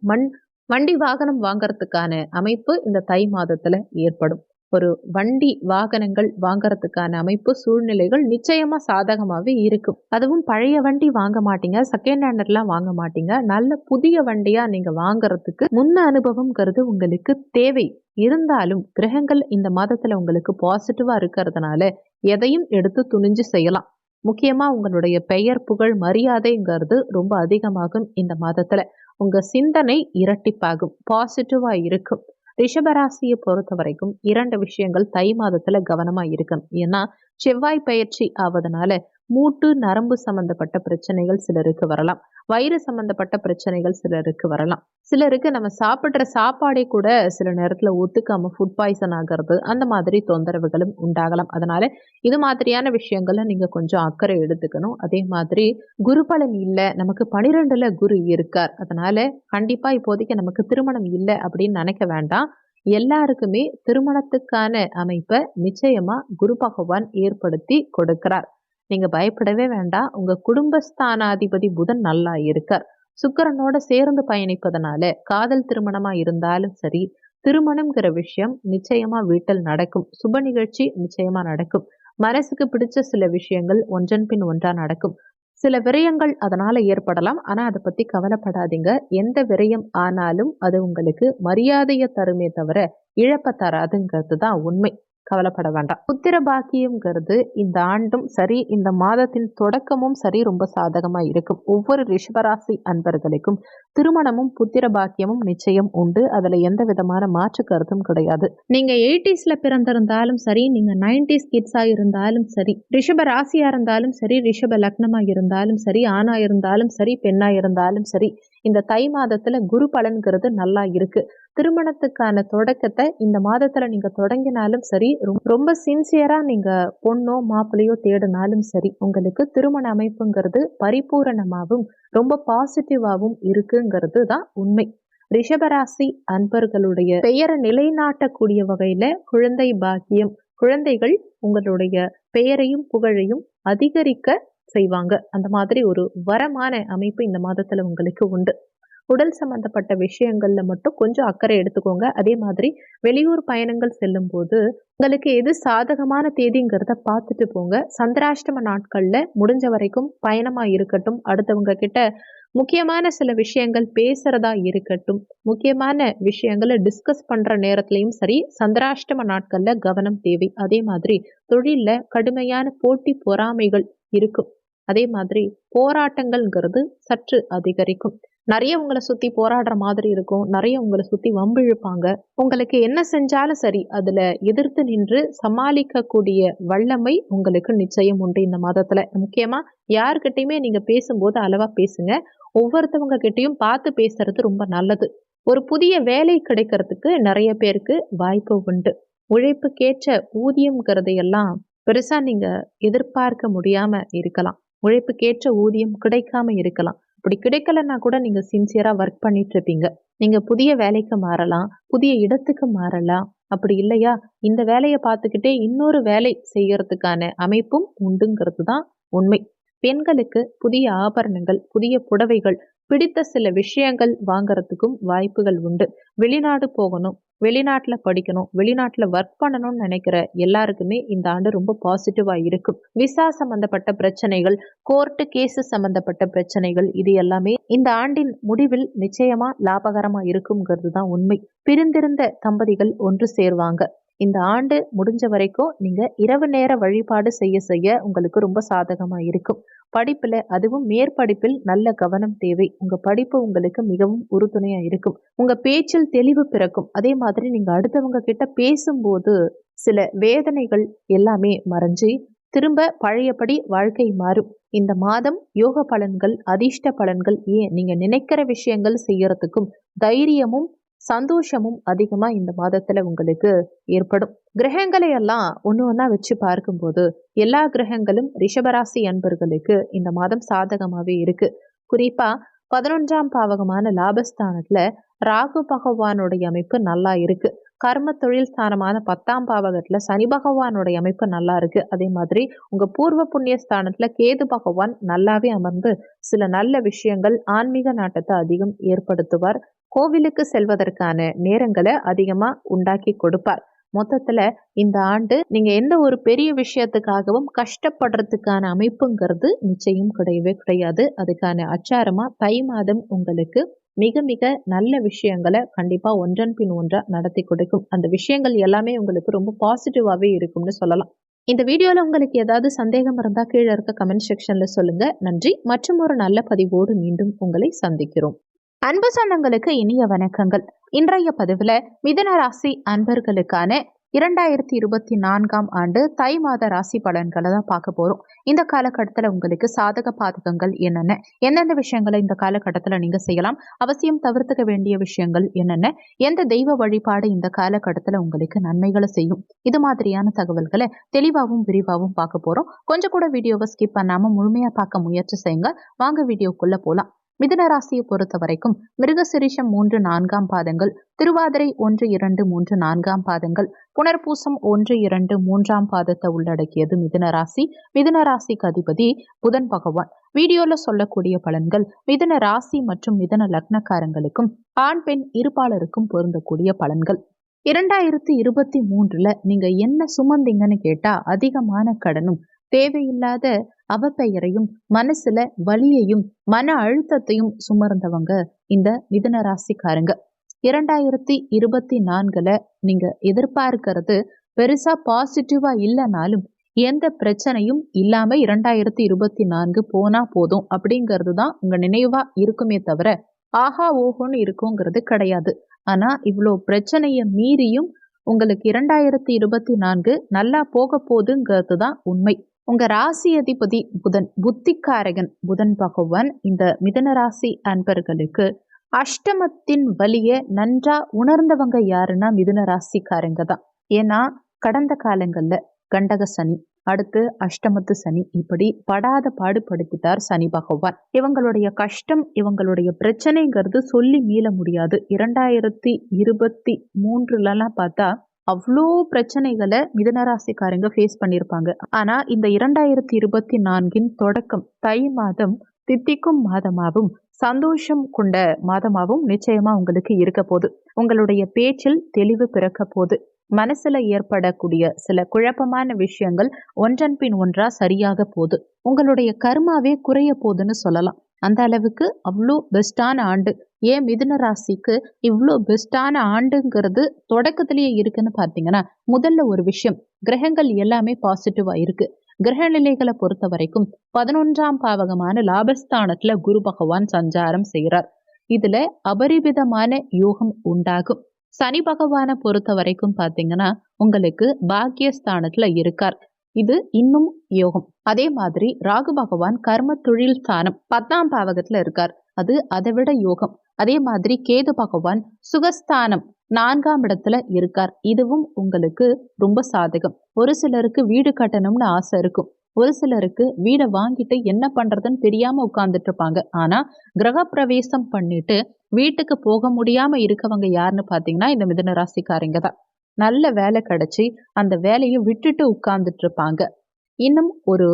Speaker 1: வண்டி வாகனம் வாங்கறதுக்கான அமைப்பு இந்த தை மாதத்துல ஏற்படும். ஒரு வண்டி வாகனங்கள் வாங்கறதுக்கான அமைப்பு, சூழ்நிலைகள் நிச்சயமா சாதகமாவே இருக்கும். அதுவும் பழைய வண்டி வாங்க மாட்டீங்க, செகண்ட் ஹேண்டர்லாம் வாங்க மாட்டீங்க. நல்ல புதிய வண்டியா நீங்க வாங்குறதுக்கு முன்ன அனுபவம்ங்கிறது உங்களுக்கு தேவை. இருந்தாலும் கிரகங்கள் இந்த மாதத்துல உங்களுக்கு பாசிட்டிவா இருக்கிறதுனால எதையும் எடுத்து துணிஞ்சு செய்யலாம். முக்கியமா உங்களுடைய பெயர், புகழ், மரியாதைங்கிறது ரொம்ப அதிகமாகும். இந்த மாதத்துல உங்க சிந்தனை இரட்டிப்பாகும், பாசிட்டிவா இருக்கும். ரிஷபராசியை பொறுத்த வரைக்கும் 2 விஷயங்கள் தை மாதத்துல கவனமா இருக்கணும். ஏன்னா செவ்வாய் பயிற்சி ஆவதனால மூட்டு, நரம்பு சம்பந்தப்பட்ட பிரச்சனைகள் சிலருக்கு வரலாம். வயிறு சம்பந்தப்பட்ட பிரச்சனைகள் சிலருக்கு வரலாம். சிலருக்கு நம்ம சாப்பிடுற சாப்பாடே கூட சில நேரத்துல ஒத்துக்காம ஃபுட் பாய்சன் ஆகிறது, அந்த மாதிரி தொந்தரவுகளும் உண்டாகலாம். அதனால இது மாதிரியான விஷயங்களை நீங்க கொஞ்சம் அக்கறை எடுத்துக்கணும். அதே மாதிரி குரு பலன் இல்ல, நமக்கு 12ல குரு இருக்கார், அதனால கண்டிப்பா இப்போதைக்கு நமக்கு திருமணம் இல்லை அப்படின்னு நினைக்க வேண்டாம். எல்லாருக்குமே திருமணத்துக்கான அமைப்பை நிச்சயமா குரு பகவான் ஏற்படுத்தி கொடுக்கிறார். நீங்க பயப்படவே வேண்டாம். உங்க குடும்பஸ்தானாதிபதி புதன் நல்லா இருக்கார். சுக்கிரனோட சேர்ந்து பயணிப்பதனால காதல் திருமணமா இருந்தாலும் சரி, திருமணம்ங்கிற விஷயம் நிச்சயமா வீட்டில் நடக்கும். சுப நிகழ்ச்சி நிச்சயமா நடக்கும். மனசுக்கு பிடிச்ச சில விஷயங்கள் ஒன்றன் பின் ஒன்றா நடக்கும். சில விரயங்கள் அதனால ஏற்படலாம். ஆனா அதை பத்தி கவலைப்படாதீங்க. எந்த விரயம் ஆனாலும் அது உங்களுக்கு மரியாதையை தருமே தவிர இழப்ப தராதுங்கிறது தான் உண்மை. கவலைப்பட வேண்டாம். புத்திர பாக்கியம்ங்கிறது இந்த ஆண்டும் சரி, இந்த மாதத்தின் தொடக்கமும் சரி ரொம்ப சாதகமா இருக்கும். ஒவ்வொரு ரிஷபராசி அன்பர்களுக்கும் திருமணமும் புத்திர பாக்கியமும் நிச்சயம் உண்டு. அதுல எந்த விதமான மாற்று கருத்தும் கிடையாது. நீங்க 80ஸ்ல பிறந்திருந்தாலும் சரி, நீங்க 90s கிட்ஸா இருந்தாலும் சரி, ரிஷப ராசியா இருந்தாலும் சரி, ரிஷப லக்னமா இருந்தாலும் சரி, ஆணா இருந்தாலும் சரி, பெண்ணா இருந்தாலும் சரி, இந்த தை மாதத்துல குரு பலன்கிறது நல்லா இருக்கு. திருமணத்துக்கான தொடக்கத்தை இந்த மாதத்துல நீங்க தொடங்கினாலும் சரி, ரொம்ப சின்சியரா நீங்க பொண்ணோ மாப்பிள்ளையோ தேடினாலும் சரி, உங்களுக்கு திருமண அமைப்புங்கிறது பரிபூரணமாகவும் ரொம்ப பாசிட்டிவாகவும் இருக்குங்கிறது தான் உண்மை. ரிஷபராசி அன்பர்களுடைய பெயரை நிலைநாட்டக்கூடிய வகையில குழந்தை பாக்கியம், குழந்தைகள் உங்களுடைய பெயரையும் புகழையும் அதிகரிக்க செய்வாங்க. அந்த மாதிரி ஒரு வரமான அமைப்பு இந்த மாதத்துல உங்களுக்கு உண்டு. உடல் சம்பந்தப்பட்ட விஷயங்கள்ல மட்டும் கொஞ்சம் அக்கறை எடுத்துக்கோங்க. அதே மாதிரி வெளியூர் பயணங்கள் செல்லும் போது உங்களுக்கு எது சாதகமான தேதிங்கிறத பார்த்துட்டு போங்க. சந்திராஷ்டம நாட்கள்ல முடிஞ்ச வரைக்கும் பயணமா இருக்கட்டும், அடுத்தவங்க கிட்ட முக்கியமான சில விஷயங்கள் பேசுறதா இருக்கட்டும், முக்கியமான விஷயங்களை டிஸ்கஸ் பண்ற நேரத்திலையும் சரி, சந்திராஷ்டம நாட்கள்ல கவனம் தேவை. அதே மாதிரி தொழில்ல கடுமையான போட்டி பொறாமைகள் இருக்கும். அதே மாதிரி போராட்டங்கள்ங்கிறது சற்று அதிகரிக்கும். நிறைய உங்களை சுத்தி போராடுற மாதிரி இருக்கும். நிறைய உங்களை சுத்தி வம்பு இழுப்பாங்க. உங்களுக்கு என்ன செஞ்சாலும் சரி, அதுல எதிர்த்து நின்று சமாளிக்கக்கூடிய வல்லமை உங்களுக்கு நிச்சயம் உண்டு இந்த மாதத்துல. முக்கியமா யாருக்கிட்டையுமே நீங்க பேசும்போது அளவா பேசுங்க. ஒவ்வொருத்தவங்க கிட்டையும் பார்த்து பேசுறது ரொம்ப நல்லது. ஒரு புதிய வேலை கிடைக்கிறதுக்கு நிறைய பேருக்கு வாய்ப்பு உண்டு. உழைப்புக்கேற்ற ஊதியம்ங்கிறதையெல்லாம் பெருசா நீங்க எதிர்பார்க்க முடியாம இருக்கலாம். உழைப்புக்கேற்ற ஊதியம் கிடைக்காம இருக்கலாம். அப்படி கிடைக்கலன்னா கூட நீங்க சின்சியரா ஒர்க் பண்ணிட்டு இருப்பீங்க. நீங்க புதிய வேலைக்கு மாறலாம், புதிய இடத்துக்கு மாறலாம். அப்படி இல்லையா, இந்த வேலையை பார்த்துக்கிட்டே இன்னொரு வேலை செய்யறதுக்கான அமைப்பும் உண்டுங்கிறது தான் உண்மை. பெண்களுக்கு புதிய ஆபரணங்கள், புதிய புடவைகள், பிடித்த சில விஷயங்கள் வாங்கறதுக்கும் வாய்ப்புகள் உண்டு. வெளிநாடு போகணும், வெளிநாட்டுல படிக்கணும், வெளிநாட்டுல ஒர்க் பண்ணணும்னு நினைக்கிற எல்லாருக்குமே இந்த ஆண்டு ரொம்ப பாசிட்டிவா இருக்கும். விசா சம்பந்தப்பட்ட பிரச்சனைகள், கோர்ட்டு கேஸ் சம்பந்தப்பட்ட பிரச்சனைகள், இது எல்லாமே இந்த ஆண்டின் முடிவில் நிச்சயமா லாபகரமா இருக்குங்கிறது தான் உண்மை. பிரிந்திருந்த தம்பதிகள் ஒன்று சேர்வாங்க. இந்த ஆண்டு முடிஞ்ச வரைக்கும் நீங்க இரவு நேர வழிபாடு செய்ய செய்ய உங்களுக்கு ரொம்ப சாதகமா இருக்கும். படிப்புல, அதுவும் மேற்படிப்பில் நல்ல கவனம் தேவை. உங்க படிப்பு உங்களுக்கு மிகவும் உறுதுணையா இருக்கும். உங்க பேச்சில் தெளிவு பிறக்கும். அதே மாதிரி நீங்க அடுத்தவங்க கிட்ட பேசும்போது சில வேதனைகள் எல்லாமே மறைஞ்சு திரும்ப பழையபடி வாழ்க்கை மாறும். இந்த மாதம் யோக பலன்கள், அதிர்ஷ்ட பலன்கள், ஏன் நீங்க நினைக்கிற விஷயங்கள் செய்யறதுக்கும் தைரியமும் சந்தோஷமும் அதிகமா இந்த மாதத்துல உங்களுக்கு ஏற்படும். கிரகங்களை எல்லாம் ஒண்ணு ஒண்ணா வச்சு பார்க்கும்போது எல்லா கிரகங்களும் ரிஷபராசி அன்பர்களுக்கு இந்த மாதம் சாதகமாவே இருக்கு. குறிப்பா 11ஆம் பாவகமான லாபஸ்தானத்துல ராகு பகவானுடைய அமைப்பு நல்லா இருக்கு. கர்ம தொழில் ஸ்தானமான 10ஆம் பாவகத்துல சனி பகவானுடைய அமைப்பு நல்லா இருக்கு. அதே மாதிரி உங்க பூர்வ புண்ணிய ஸ்தானத்துல கேது பகவான் நல்லாவே அமர்ந்து சில நல்ல விஷயங்கள், ஆன்மீக நாட்டத்தை அதிகம் ஏற்படுத்துவார். கோவிலுக்கு செல்வதற்கான நேரங்களை அதிகமா உண்டாக்கி கொடுப்பார். மொத்தத்துல இந்த ஆண்டு நீங்க எந்த ஒரு பெரிய விஷயத்துக்காகவும் கஷ்டப்படுறதுக்கான அமைப்புங்கிறது நிச்சயம் கிடையவே கிடையாது. அதுக்கான அச்சாரமா தை மாதம் உங்களுக்கு மிக மிக நல்ல விஷயங்களை கண்டிப்பா ஒன்றன் பின் ஒன்றா நடத்தி கொடுக்கும். அந்த விஷயங்கள் எல்லாமே உங்களுக்கு ரொம்ப பாசிட்டிவாவே இருக்கும்னு சொல்லலாம். இந்த வீடியோல உங்களுக்கு ஏதாவது சந்தேகம் இருந்தா கீழே இருக்க கமெண்ட் செக்ஷன்ல சொல்லுங்க. நன்றி. மற்றும் ஒரு நல்ல பதிவோடு மீண்டும் உங்களை சந்திக்கிறோம். அன்பு சொந்தங்களுக்கு இனிய வணக்கங்கள். இன்றைய பதிவுல மிதுன ராசி அன்பர்களுக்கான 2024ஆம் ஆண்டு தை மாத ராசி பலன்களை தான் பார்க்க போறோம். இந்த காலகட்டத்தில் உங்களுக்கு சாதக பாதகங்கள் என்னென்ன, எந்தெந்த விஷயங்களை இந்த காலகட்டத்தில் நீங்க செய்யலாம், அவசியம் தவிர்த்துக்க வேண்டிய விஷயங்கள் என்னென்ன, எந்த தெய்வ வழிபாடு இந்த காலகட்டத்தில் உங்களுக்கு நன்மைகளை செய்யும், இது மாதிரியான தகவல்களை தெளிவாகவும் விரிவாகவும் பார்க்க போறோம். கொஞ்சம் கூட வீடியோவை ஸ்கிப் பண்ணாம முழுமையா பார்க்க முயற்சி செய்யுங்க. வாங்க வீடியோக்குள்ள போலாம். மிதுன ராசியை பொறுத்த வரைக்கும் மிருகசிரிஷம் 3, 4ஆம் பாதங்கள், திருவாதிரை 1, 2, 3, 4ஆம் பாதங்கள், புனர்பூசம் 1, 2, 3ஆம் பாதத்தை உள்ளடக்கியது மிதுன ராசி. மிதுன ராசிக்கு அதிபதி புதன் பகவான். வீடியோல சொல்லக்கூடிய பலன்கள் மிதுன ராசி மற்றும் மிதுன லக்னக்காரங்களுக்கும் ஆண் பெண் இருபாலருக்கும் பொருந்தக்கூடிய பலன்கள். 2023ல நீங்க என்ன சுமந்தீங்கன்னு கேட்டா அதிகமான கடனும், தேவையில்லாத அவப்பெயரையும், மனசுல வலியையும், மன அழுத்தத்தையும் சுமர்ந்தவங்க இந்த மிதுன ராசிக்காரங்க. 2024ல நீங்க எதிர்பார்க்கிறது பெருசா பாசிட்டிவா இல்லைனாலும் எந்த பிரச்சனையும் இல்லாம 2024 போனா போதும் அப்படிங்கிறது தான் உங்க நினைவா இருக்குமே தவிர ஆஹா ஓஹோன்னு இருக்குங்கிறது கிடையாது. ஆனா இவ்வளோ பிரச்சனைய மீறியும் உங்களுக்கு 2024 நல்லா போக போகுதுங்கிறது தான் உண்மை. உங்க ராசி அதிபதி புதன், புத்திக்காரகன் புதன் பகவான் இந்த மிதுன ராசி அன்பர்களுக்கு அஷ்டமத்தின் வலிய நன்றா உணர்ந்தவங்க யாருன்னா மிதுன ராசிக்காரங்க தான். ஏன்னா கடந்த காலங்கள்ல கண்டக சனி, அடுத்து அஷ்டமத்து சனி, இப்படி படாத பாடுபடுத்திட்டார் சனி பகவான். இவங்களுடைய கஷ்டம், இவங்களுடைய பிரச்சனைங்கிறது சொல்லி மீள முடியாது. 2023 பார்த்தா அவ்வளோ பிரச்சனைகளை மிதுனராசிக்காரங்க ஃபேஸ் பண்ணியிருப்பாங்க. ஆனா இந்த 2024 தொடக்கம் தை மாதம் தித்திக்கும் மாதமாகவும் சந்தோஷம் கொண்ட மாதமாகவும் நிச்சயமா உங்களுக்கு இருக்க போகுது. உங்களுடைய பேச்சில் தெளிவு பிறக்க போகுது. மனசுல ஏற்படக்கூடிய சில குழப்பமான விஷயங்கள் ஒன்றன் பின் ஒன்றா சரியாக போகுது. உங்களுடைய கர்மாவே குறைய போகுதுன்னு சொல்லலாம். அந்த அளவுக்கு அவ்வளோ பெஸ்டான ஆண்டு. ஏன் மிதுன ராசிக்கு இவ்வளோ பெஸ்டான ஆண்டுங்கிறது தொடக்கத்திலேயே இருக்குன்னு பார்த்தீங்கன்னா, முதல்ல ஒரு விஷயம், கிரகங்கள் எல்லாமே பாசிட்டிவா இருக்கு. கிரக நிலைகளை பொறுத்த வரைக்கும் 11ஆம் பாவகமான லாபஸ்தானத்துல குரு பகவான் சஞ்சாரம் செய்கிறார். இதுல அபரிவிதமான யோகம் உண்டாகும். சனி பகவானை பொறுத்த வரைக்கும் பார்த்தீங்கன்னா உங்களுக்கு பாக்கியஸ்தானத்துல இருக்கார். இது இன்னும் யோகம். அதே மாதிரி ராகு பகவான் கர்ம தொழில் ஸ்தானம் 10ஆம் பாவகத்துல இருக்கார். அது அதை விட யோகம். அதே மாதிரி கேது பகவான் சுகஸ்தானம் 4ஆம் இடத்துல இருக்கார். இதுவும் உங்களுக்கு ரொம்ப சாதகம். ஒரு சிலருக்கு வீடு கட்டணும்னு ஆசை இருக்கும். ஒரு சிலருக்கு வீடை வாங்கிட்டு என்ன பண்றதுன்னு தெரியாம உட்கார்ந்துட்டு இருப்பாங்க. ஆனா கிரக பிரவேசம் பண்ணிட்டு வீட்டுக்கு போக முடியாம இருக்கவங்க யாருன்னு பாத்தீங்கன்னா இந்த மிதுன ராசிக்காரங்க தான். நல்ல வேலை கிடைச்சி அந்த வேலையை விட்டுட்டு உட்கார்ந்துட்டு இருப்பாங்க. இன்னும் ஒரு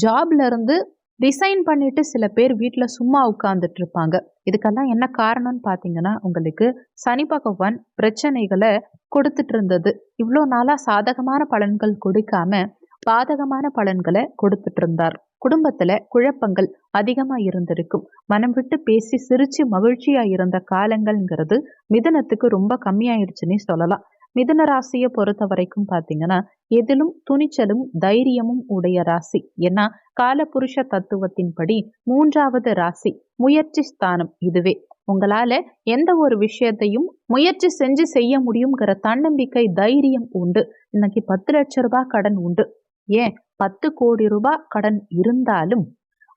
Speaker 1: ஜாப்ல இருந்து ரிசைன் பண்ணிட்டு சில பேர் வீட்டுல சும்மா உட்கார்ந்துட்டு இருப்பாங்க. இதுக்கெல்லாம் என்ன காரணம்னு பாத்தீங்கன்னா உங்களுக்கு சனி பகவான் பிரச்சனைகளை கொடுத்துட்டு இருந்தது. இவ்வளோ நாளா சாதகமான பலன்கள் கொடுக்காம பாதகமான பலன்களை கொடுத்துட்டு இருந்தார். குடும்பத்துல குழப்பங்கள் அதிகமா இருந்திருக்கும். மனம் விட்டு பேசி சிரிச்சு மகிழ்ச்சியா இருந்த காலங்கள்ங்கிறது மிதுனத்துக்கு ரொம்ப கம்மியாயிடுச்சுன்னே சொல்லலாம். மிதுன ராசியை பொறுத்த வரைக்கும் பாத்தீங்கன்னா எதிலும் துணிச்சலும் தைரியமும் உடைய ராசி. ஏன்னா காலபுருஷ தத்துவத்தின்படி 3வது ராசி முயற்சி ஸ்தானம். இதுவே உங்களால எந்த ஒரு விஷயத்தையும் முயற்சி செஞ்சு செய்ய முடியுங்கிற தன்னம்பிக்கை தைரியம் உண்டு. இன்னைக்கு 10 லட்சம் ரூபாய் கடன் உண்டு. ஏன் 10 கோடி ரூபாய் கடன் இருந்தாலும்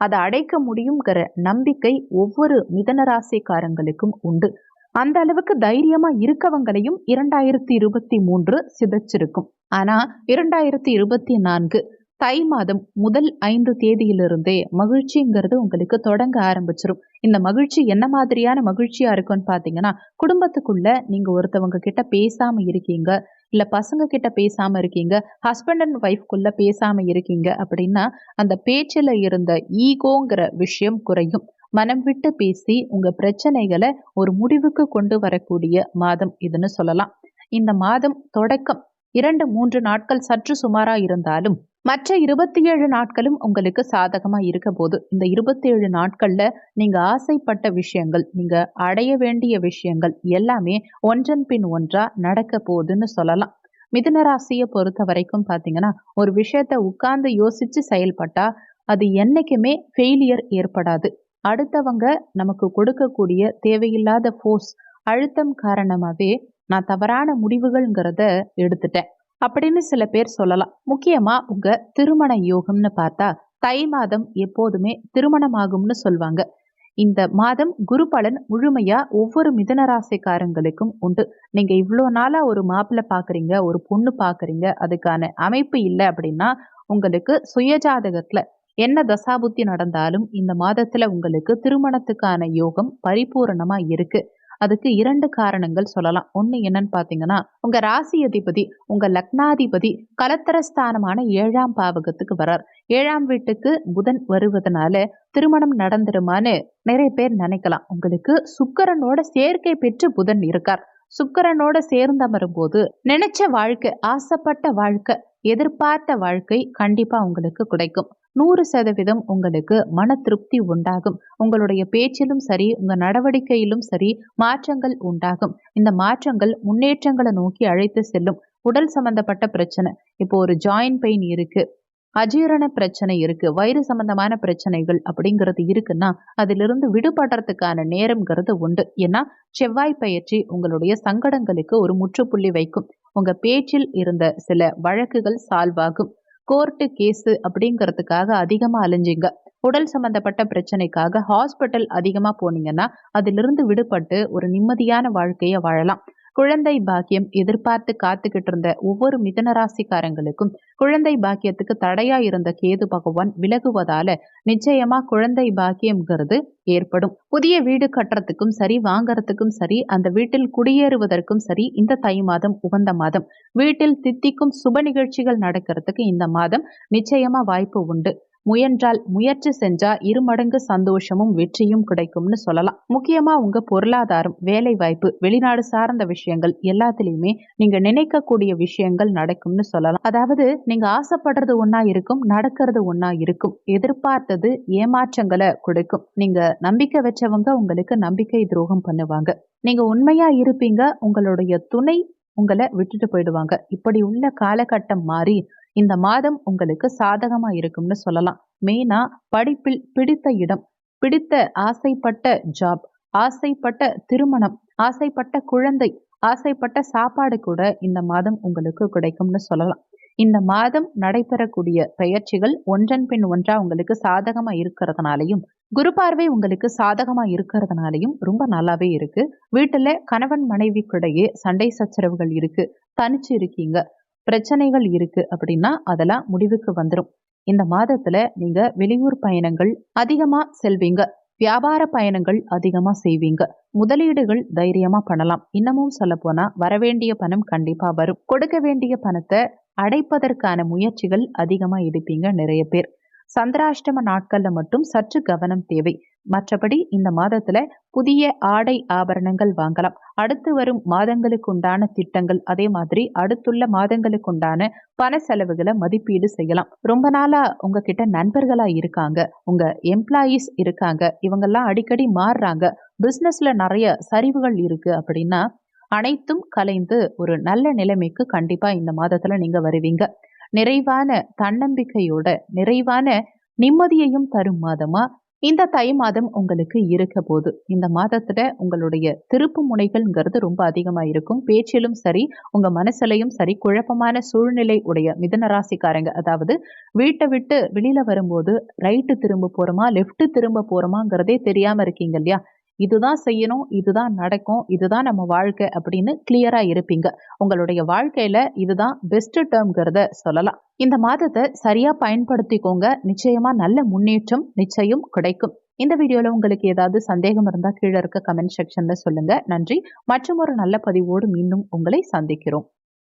Speaker 1: அதை அடைக்க முடியுங்கிற நம்பிக்கை ஒவ்வொரு மிதுன ராசிக்காரங்களுக்கும் உண்டு. அந்த அளவுக்கு தைரியமா இருக்கவங்களையும் 2023 சிதைச்சிருக்கும். ஆனா 2024 தை மாதம் முதல் 5 தேதியிலிருந்தே மகிழ்ச்சிங்கிறது உங்களுக்கு தொடங்க ஆரம்பிச்சிடும். இந்த மகிழ்ச்சி என்ன மாதிரியான மகிழ்ச்சியா இருக்கும்னு பாத்தீங்கன்னா, குடும்பத்துக்குள்ள நீங்க ஒருத்தவங்க கிட்ட பேசாம இருக்கீங்க, இல்ல பசங்க கிட்ட பேசாம இருக்கீங்க, ஹஸ்பண்ட் அண்ட் ஒய்ஃப்குள்ள பேசாம இருக்கீங்க அப்படின்னா அந்த பேச்சுல இருந்த ஈகோங்கிற விஷயம் குறையும். மனம் விட்டு பேசி உங்க பிரச்சனைகளை ஒரு முடிவுக்கு கொண்டு வரக்கூடிய மாதம் இதுன்னு சொல்லலாம். இந்த மாதம் தொடக்கம் 2-3 நாட்கள் சற்று சுமாரா இருந்தாலும் மற்ற 27 நாட்களும் உங்களுக்கு சாதகமா இருக்க போது. இந்த 27 நாட்கள்ல நீங்க ஆசைப்பட்ட விஷயங்கள், நீங்க அடைய வேண்டிய விஷயங்கள் எல்லாமே ஒன்றன் பின் ஒன்றா நடக்க போகுதுன்னு சொல்லலாம். மிதுன ராசியை பொறுத்த வரைக்கும் பாத்தீங்கன்னா ஒரு விஷயத்த உட்கார்ந்து யோசிச்சு செயல்பட்டா அது என்னைக்குமே ஃபெயிலியர் ஏற்படாது. அடுத்தவங்க நமக்கு கொடுக்கக்கூடிய தேவையில்லாத ஃபோர்ஸ் அழுத்தம் காரணமாவே நான் தவறான முடிவுகள்ங்கிறத எடுத்துட்டேன் அப்படின்னு சில பேர் சொல்லலாம். முக்கியமா உங்க திருமண யோகம்னு பார்த்தா தை மாதம் எப்போதுமே திருமணமாகும்னு சொல்வாங்க. இந்த மாதம் குரு பலன் முழுமையா ஒவ்வொரு மிதுன ராசிக்காரங்களுக்கும் உண்டு. நீங்க இவ்வளோ நாளா ஒரு மாப்பிள்ளை பாக்குறீங்க, ஒரு பொண்ணு பாக்குறீங்க, அதுக்கான அமைப்பு இல்லை அப்படின்னா உங்களுக்கு சுயஜாதகத்துல என்ன தசாபுத்தி நடந்தாலும் இந்த மாதத்துல உங்களுக்கு திருமணத்துக்கான யோகம் பரிபூரணமா இருக்கு. அதுக்கு 2 காரணங்கள் சொல்லலாம். ஒண்ணு என்னன்னு பாத்தீங்கன்னா உங்க ராசி அதிபதி உங்க லக்னாதிபதி கலத்தரஸ்தானமான 7ஆம் பாவகத்துக்கு வரார். 7ஆம் வீட்டுக்கு புதன் வருவதனால திருமணம் நடந்துருமான்னு நிறைய பேர் நினைக்கலாம். உங்களுக்கு சுக்கிரனோட சேர்க்கை பெற்று புதன் இருக்கார். சுக்கிரனோட சேர்ந்தமரும் போது நினைச்ச வாழ்க்கை, ஆசைப்பட்ட வாழ்க்கை, எதிர்பார்த்த வாழ்க்கை கண்டிப்பா உங்களுக்கு கிடைக்கும். 100% உங்களுக்கு மன திருப்தி உண்டாகும். உங்களுடைய பேச்சிலும் சரி, உங்க நடவடிக்கையிலும் சரி மாற்றங்கள் உண்டாகும். இந்த மாற்றங்கள் முன்னேற்றங்களை நோக்கி அழைத்து செல்லும். உடல் சம்பந்தப்பட்ட பிரச்சனை, இப்போ ஒரு ஜாயிண்ட் பெயின் இருக்கு, அஜீரண பிரச்சனை இருக்கு, வயிறு சம்பந்தமான பிரச்சனைகள் அப்படிங்கிறது இருக்குன்னா அதிலிருந்து விடுபடுறதுக்கான நேரம்ங்கிறது உண்டு. ஏன்னா செவ்வாய் பயிற்சி உங்களுடைய சங்கடங்களுக்கு ஒரு முற்றுப்புள்ளி வைக்கும். உங்க பேச்சில் இருந்த சில வழக்குகள் சால்வ் ஆகும். கோர்ட்டு கேஸு அப்படிங்கிறதுக்காக அதிகமா அலைஞ்சிங்க, உடல் சம்பந்தப்பட்ட பிரச்சனைக்காக ஹாஸ்பிட்டல் அதிகமா போனீங்கன்னா அதிலிருந்து விடுபட்டு ஒரு நிம்மதியான வாழ்க்கையை வாழலாம். குழந்தை பாக்கியம் எதிர்பார்த்து காத்துக்கிட்டு இருந்த ஒவ்வொரு மிதுன ராசிக்காரங்களுக்கும் குழந்தை பாக்கியத்துக்கு தடையா இருந்த கேது பகவான் விலகுவதால நிச்சயமா குழந்தை பாக்கியம்ங்கிறது ஏற்படும். புதிய வீடு கட்டுறதுக்கும் சரி, வாங்கறதுக்கும் சரி, அந்த வீட்டில் குடியேறுவதற்கும் சரி இந்த தை மாதம் உகந்த மாதம். வீட்டில் தித்திக்கும் சுப நிகழ்ச்சிகள் நடக்கிறதுக்கு இந்த மாதம் நிச்சயமா வாய்ப்பு உண்டு. முயன்றால், முயற்சி செஞ்சா இருமடங்கு சந்தோஷமும் வெற்றியும் கிடைக்கும்னு சொல்லலாம். முக்கியமா உங்க பொருளாதாரம், வேலை வாய்ப்பு, வெளிநாடு சார்ந்த விஷயங்கள் எல்லாத்துலயுமே நீங்க நினைக்கக்கூடிய விஷயங்கள் நடக்கும்னு சொல்லலாம். அதாவது நீங்க ஆசைப்படுறது ஒன்னா இருக்கும், நடக்கிறது ஒன்னா இருக்கும். எதிர்பார்த்தது ஏமாற்றங்களை கொடுக்கும். நீங்க நம்பிக்கை வச்சவங்க உங்களுக்கு நம்பிக்கை துரோகம் பண்ணுவாங்க. நீங்க உண்மையா இருப்பீங்க, உங்களுடைய துணை உங்களை விட்டுட்டு போயிடுவாங்க. இப்படி உள்ள காலகட்டம் மாறி இந்த மாதம் உங்களுக்கு சாதகமா இருக்கும்னு சொல்லலாம். மெயினா படிப்பில் பிடித்த இடம், பிடித்த ஆசைப்பட்ட ஜாப், ஆசைப்பட்ட திருமணம், ஆசைப்பட்ட குழந்தை, ஆசைப்பட்ட சாப்பாடு கூட இந்த மாதம் உங்களுக்கு கிடைக்கும்னு சொல்லலாம். இந்த மாதம் நடைபெறக்கூடிய பயிற்சிகள் ஒன்றன் பின் ஒன்றா உங்களுக்கு சாதகமா இருக்கிறதுனாலையும், குரு பார்வை உங்களுக்கு சாதகமா இருக்கிறதுனாலையும் ரொம்ப நல்லாவே இருக்கு. வீட்டுல கணவன் மனைவிக்கிடையே சண்டை சச்சரவுகள் இருக்கு, தனிச்சு இருக்கீங்க, பிரச்சனைகள் இருக்கு அப்படின்னா அதெல்லாம் முடிவுக்கு வந்துடும். இந்த மாதத்துல நீங்க வெளியூர் பயணங்கள் அதிகமா செல்வீங்க, வியாபார பயணங்கள் அதிகமா செய்வீங்க, முதலீடுகள் தைரியமா பண்ணலாம். இன்னமும் சொல்ல போனா வரவேண்டிய பணம் கண்டிப்பா வரும். கொடுக்க வேண்டிய பணத்தை அடைப்பதற்கான முயற்சிகள் அதிகமா எடுப்பீங்க நிறைய பேர். சந்திராஷ்டம நாட்கள்ல மட்டும் சற்று கவனம் தேவை. மற்றபடி இந்த மாதத்துல புதிய ஆடை ஆபரணங்கள் வாங்கலாம். அடுத்து வரும் மாதங்களுக்கு உண்டான திட்டங்கள், அதே மாதிரி அடுத்துள்ள மாதங்களுக்கு உண்டான பண செலவுகளை மதிப்பீடு செய்யலாம். ரொம்ப நாளா உங்ககிட்ட நண்பர்களா இருக்காங்க, உங்க எம்ப்ளாயீஸ் இருக்காங்க, இவங்கெல்லாம் அடிக்கடி மாறுறாங்க, பிசினஸ்ல நிறைய சரிவுகள் இருக்கு அப்படின்னா அனைத்தும் கலைந்து ஒரு நல்ல நிலைமைக்கு கண்டிப்பா இந்த மாதத்துல நீங்க வருவீங்க. நிறைவான தன்னம்பிக்கையோட, நிறைவான நிம்மதியையும் தரும் மாதமா இந்த தை மாதம் உங்களுக்கு இருக்க போது. இந்த மாதத்துல உங்களுடைய திருப்பு முனைகள்ங்கிறது ரொம்ப அதிகமா இருக்கும். பேச்சிலும் சரி, உங்க மனசுலையும் சரி, குழப்பமான சூழ்நிலை உடைய மிதுன ராசிக்காரங்க, அதாவது வீட்டை விட்டு வெளியில வரும்போது ரைட்டு திரும்ப போறோமா, லெஃப்ட் திரும்ப போறோமாங்கிறதே தெரியாம இருக்கீங்க இல்லையா? இதுதான் செய்யணும், இதுதான் நடக்கும், இதுதான் நம்ம வாழ்க்கை அப்படின்னு கிளியரா இருப்பீங்க. உங்களுடைய வாழ்க்கையில இதுதான் பெஸ்ட் டேர்ம்ங்கிறத சொல்லலாம். இந்த மாதத்தை சரியா பயன்படுத்திக்கோங்க. நிச்சயமா நல்ல முன்னேற்றம் நிச்சயம் கிடைக்கும். இந்த வீடியோல உங்களுக்கு ஏதாவது சந்தேகம் இருந்தா கீழே இருக்க கமெண்ட் செக்ஷன்ல சொல்லுங்க. நன்றி. மற்றும் ஒரு நல்ல பதிவோடு மீண்டும் உங்களை சந்திக்கிறோம்.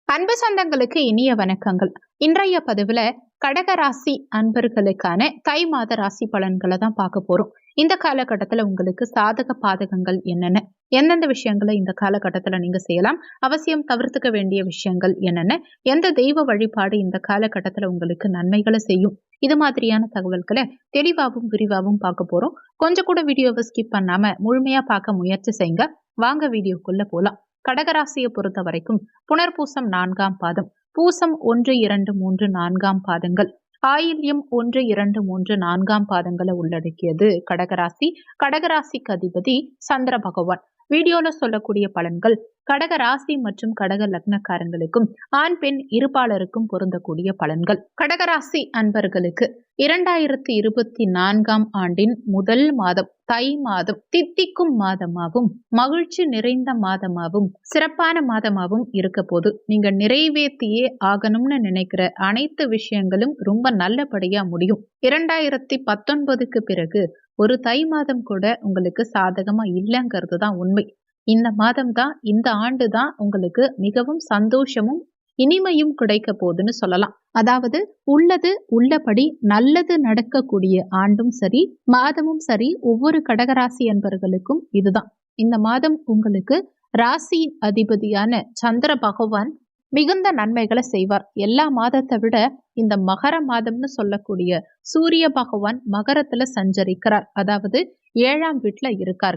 Speaker 1: அன்பு சொந்தங்களுக்கு இனிய வணக்கங்கள். இன்றைய பதிவுல கடகராசி அன்பர்களுக்கான தை மாத ராசி பலன்களை தான் பார்க்க போறோம். இந்த காலகட்டத்துல உங்களுக்கு சாதக பாதகங்கள் என்னென்ன, எந்தெந்த விஷயங்களை இந்த காலகட்டத்துல நீங்க செய்யலாம், அவசியம் தவிர்த்துக்க வேண்டிய விஷயங்கள் என்னென்ன, எந்த தெய்வ வழிபாடு இந்த காலகட்டத்துல உங்களுக்கு நன்மைகளை செய்யும், இது மாதிரியான தகவல்களை தெளிவாகவும் விரிவாகவும் பார்க்க போறோம். கொஞ்சம் கூட வீடியோவை ஸ்கிப் பண்ணாம முழுமையா பார்க்க முயற்சி செய்யுங்க. வாங்க வீடியோக்குள்ள போலாம். கடகராசியை பொறுத்த வரைக்கும் புனர்பூசம் 4ஆம் பாதம், பூசம் 1, 2, 3, 4ஆம் பாதங்கள், ஆயில்யம் 1, 2, 3, 4ஆம் பாதங்களை உள்ளடக்கியது கடகராசி. கடகராசிக்கு அதிபதி சந்திர பகவான். வீடியோல சொல்லக்கூடிய பலன்கள் கடக ராசி மற்றும் கடக லக்னக்காரங்களுக்கும் ஆண் பெண் இருபாலருக்கும் பொருந்தக்கூடிய பலன்கள். கடகராசி அன்பர்களுக்கு 2024ஆம் ஆண்டின் முதல் மாதம் தை மாதம் தித்திக்கும் மாதமாகவும் மகிழ்ச்சி நிறைந்த மாதமாகவும் சிறப்பான மாதமாகவும் இருக்க போது. நீங்க நிறைவேற்றியே ஆகணும்னு நினைக்கிற அனைத்து விஷயங்களும் ரொம்ப நல்லபடியா முடியும். 2019க்கு பிறகு ஒரு தை மாதம் கூட உங்களுக்கு சாதகமா இல்லைங்கிறது தான் உண்மை. இந்த மாதம் தான், இந்த ஆண்டு தான் உங்களுக்கு மிகவும் சந்தோஷமும் இனிமையும் கிடைக்க போகுதுன்னு சொல்லலாம். அதாவது உள்ளது உள்ளபடி நல்லது நடக்கக்கூடிய ஆண்டும் சரி, மாதமும் சரி, ஒவ்வொரு கடகராசி அன்பர்களுக்கும் இதுதான். இந்த மாதம் உங்களுக்கு ராசி அதிபதியான சந்திர பகவான் மிகுந்த நன்மைகளை செய்வார். எல்லா மாதத்தை விட இந்த மகர மாதம்னு சொல்லக்கூடிய சூரிய பகவான் மகரத்துல சஞ்சரிக்கிறார். அதாவது 7ஆம் வீட்டுல இருக்கார்,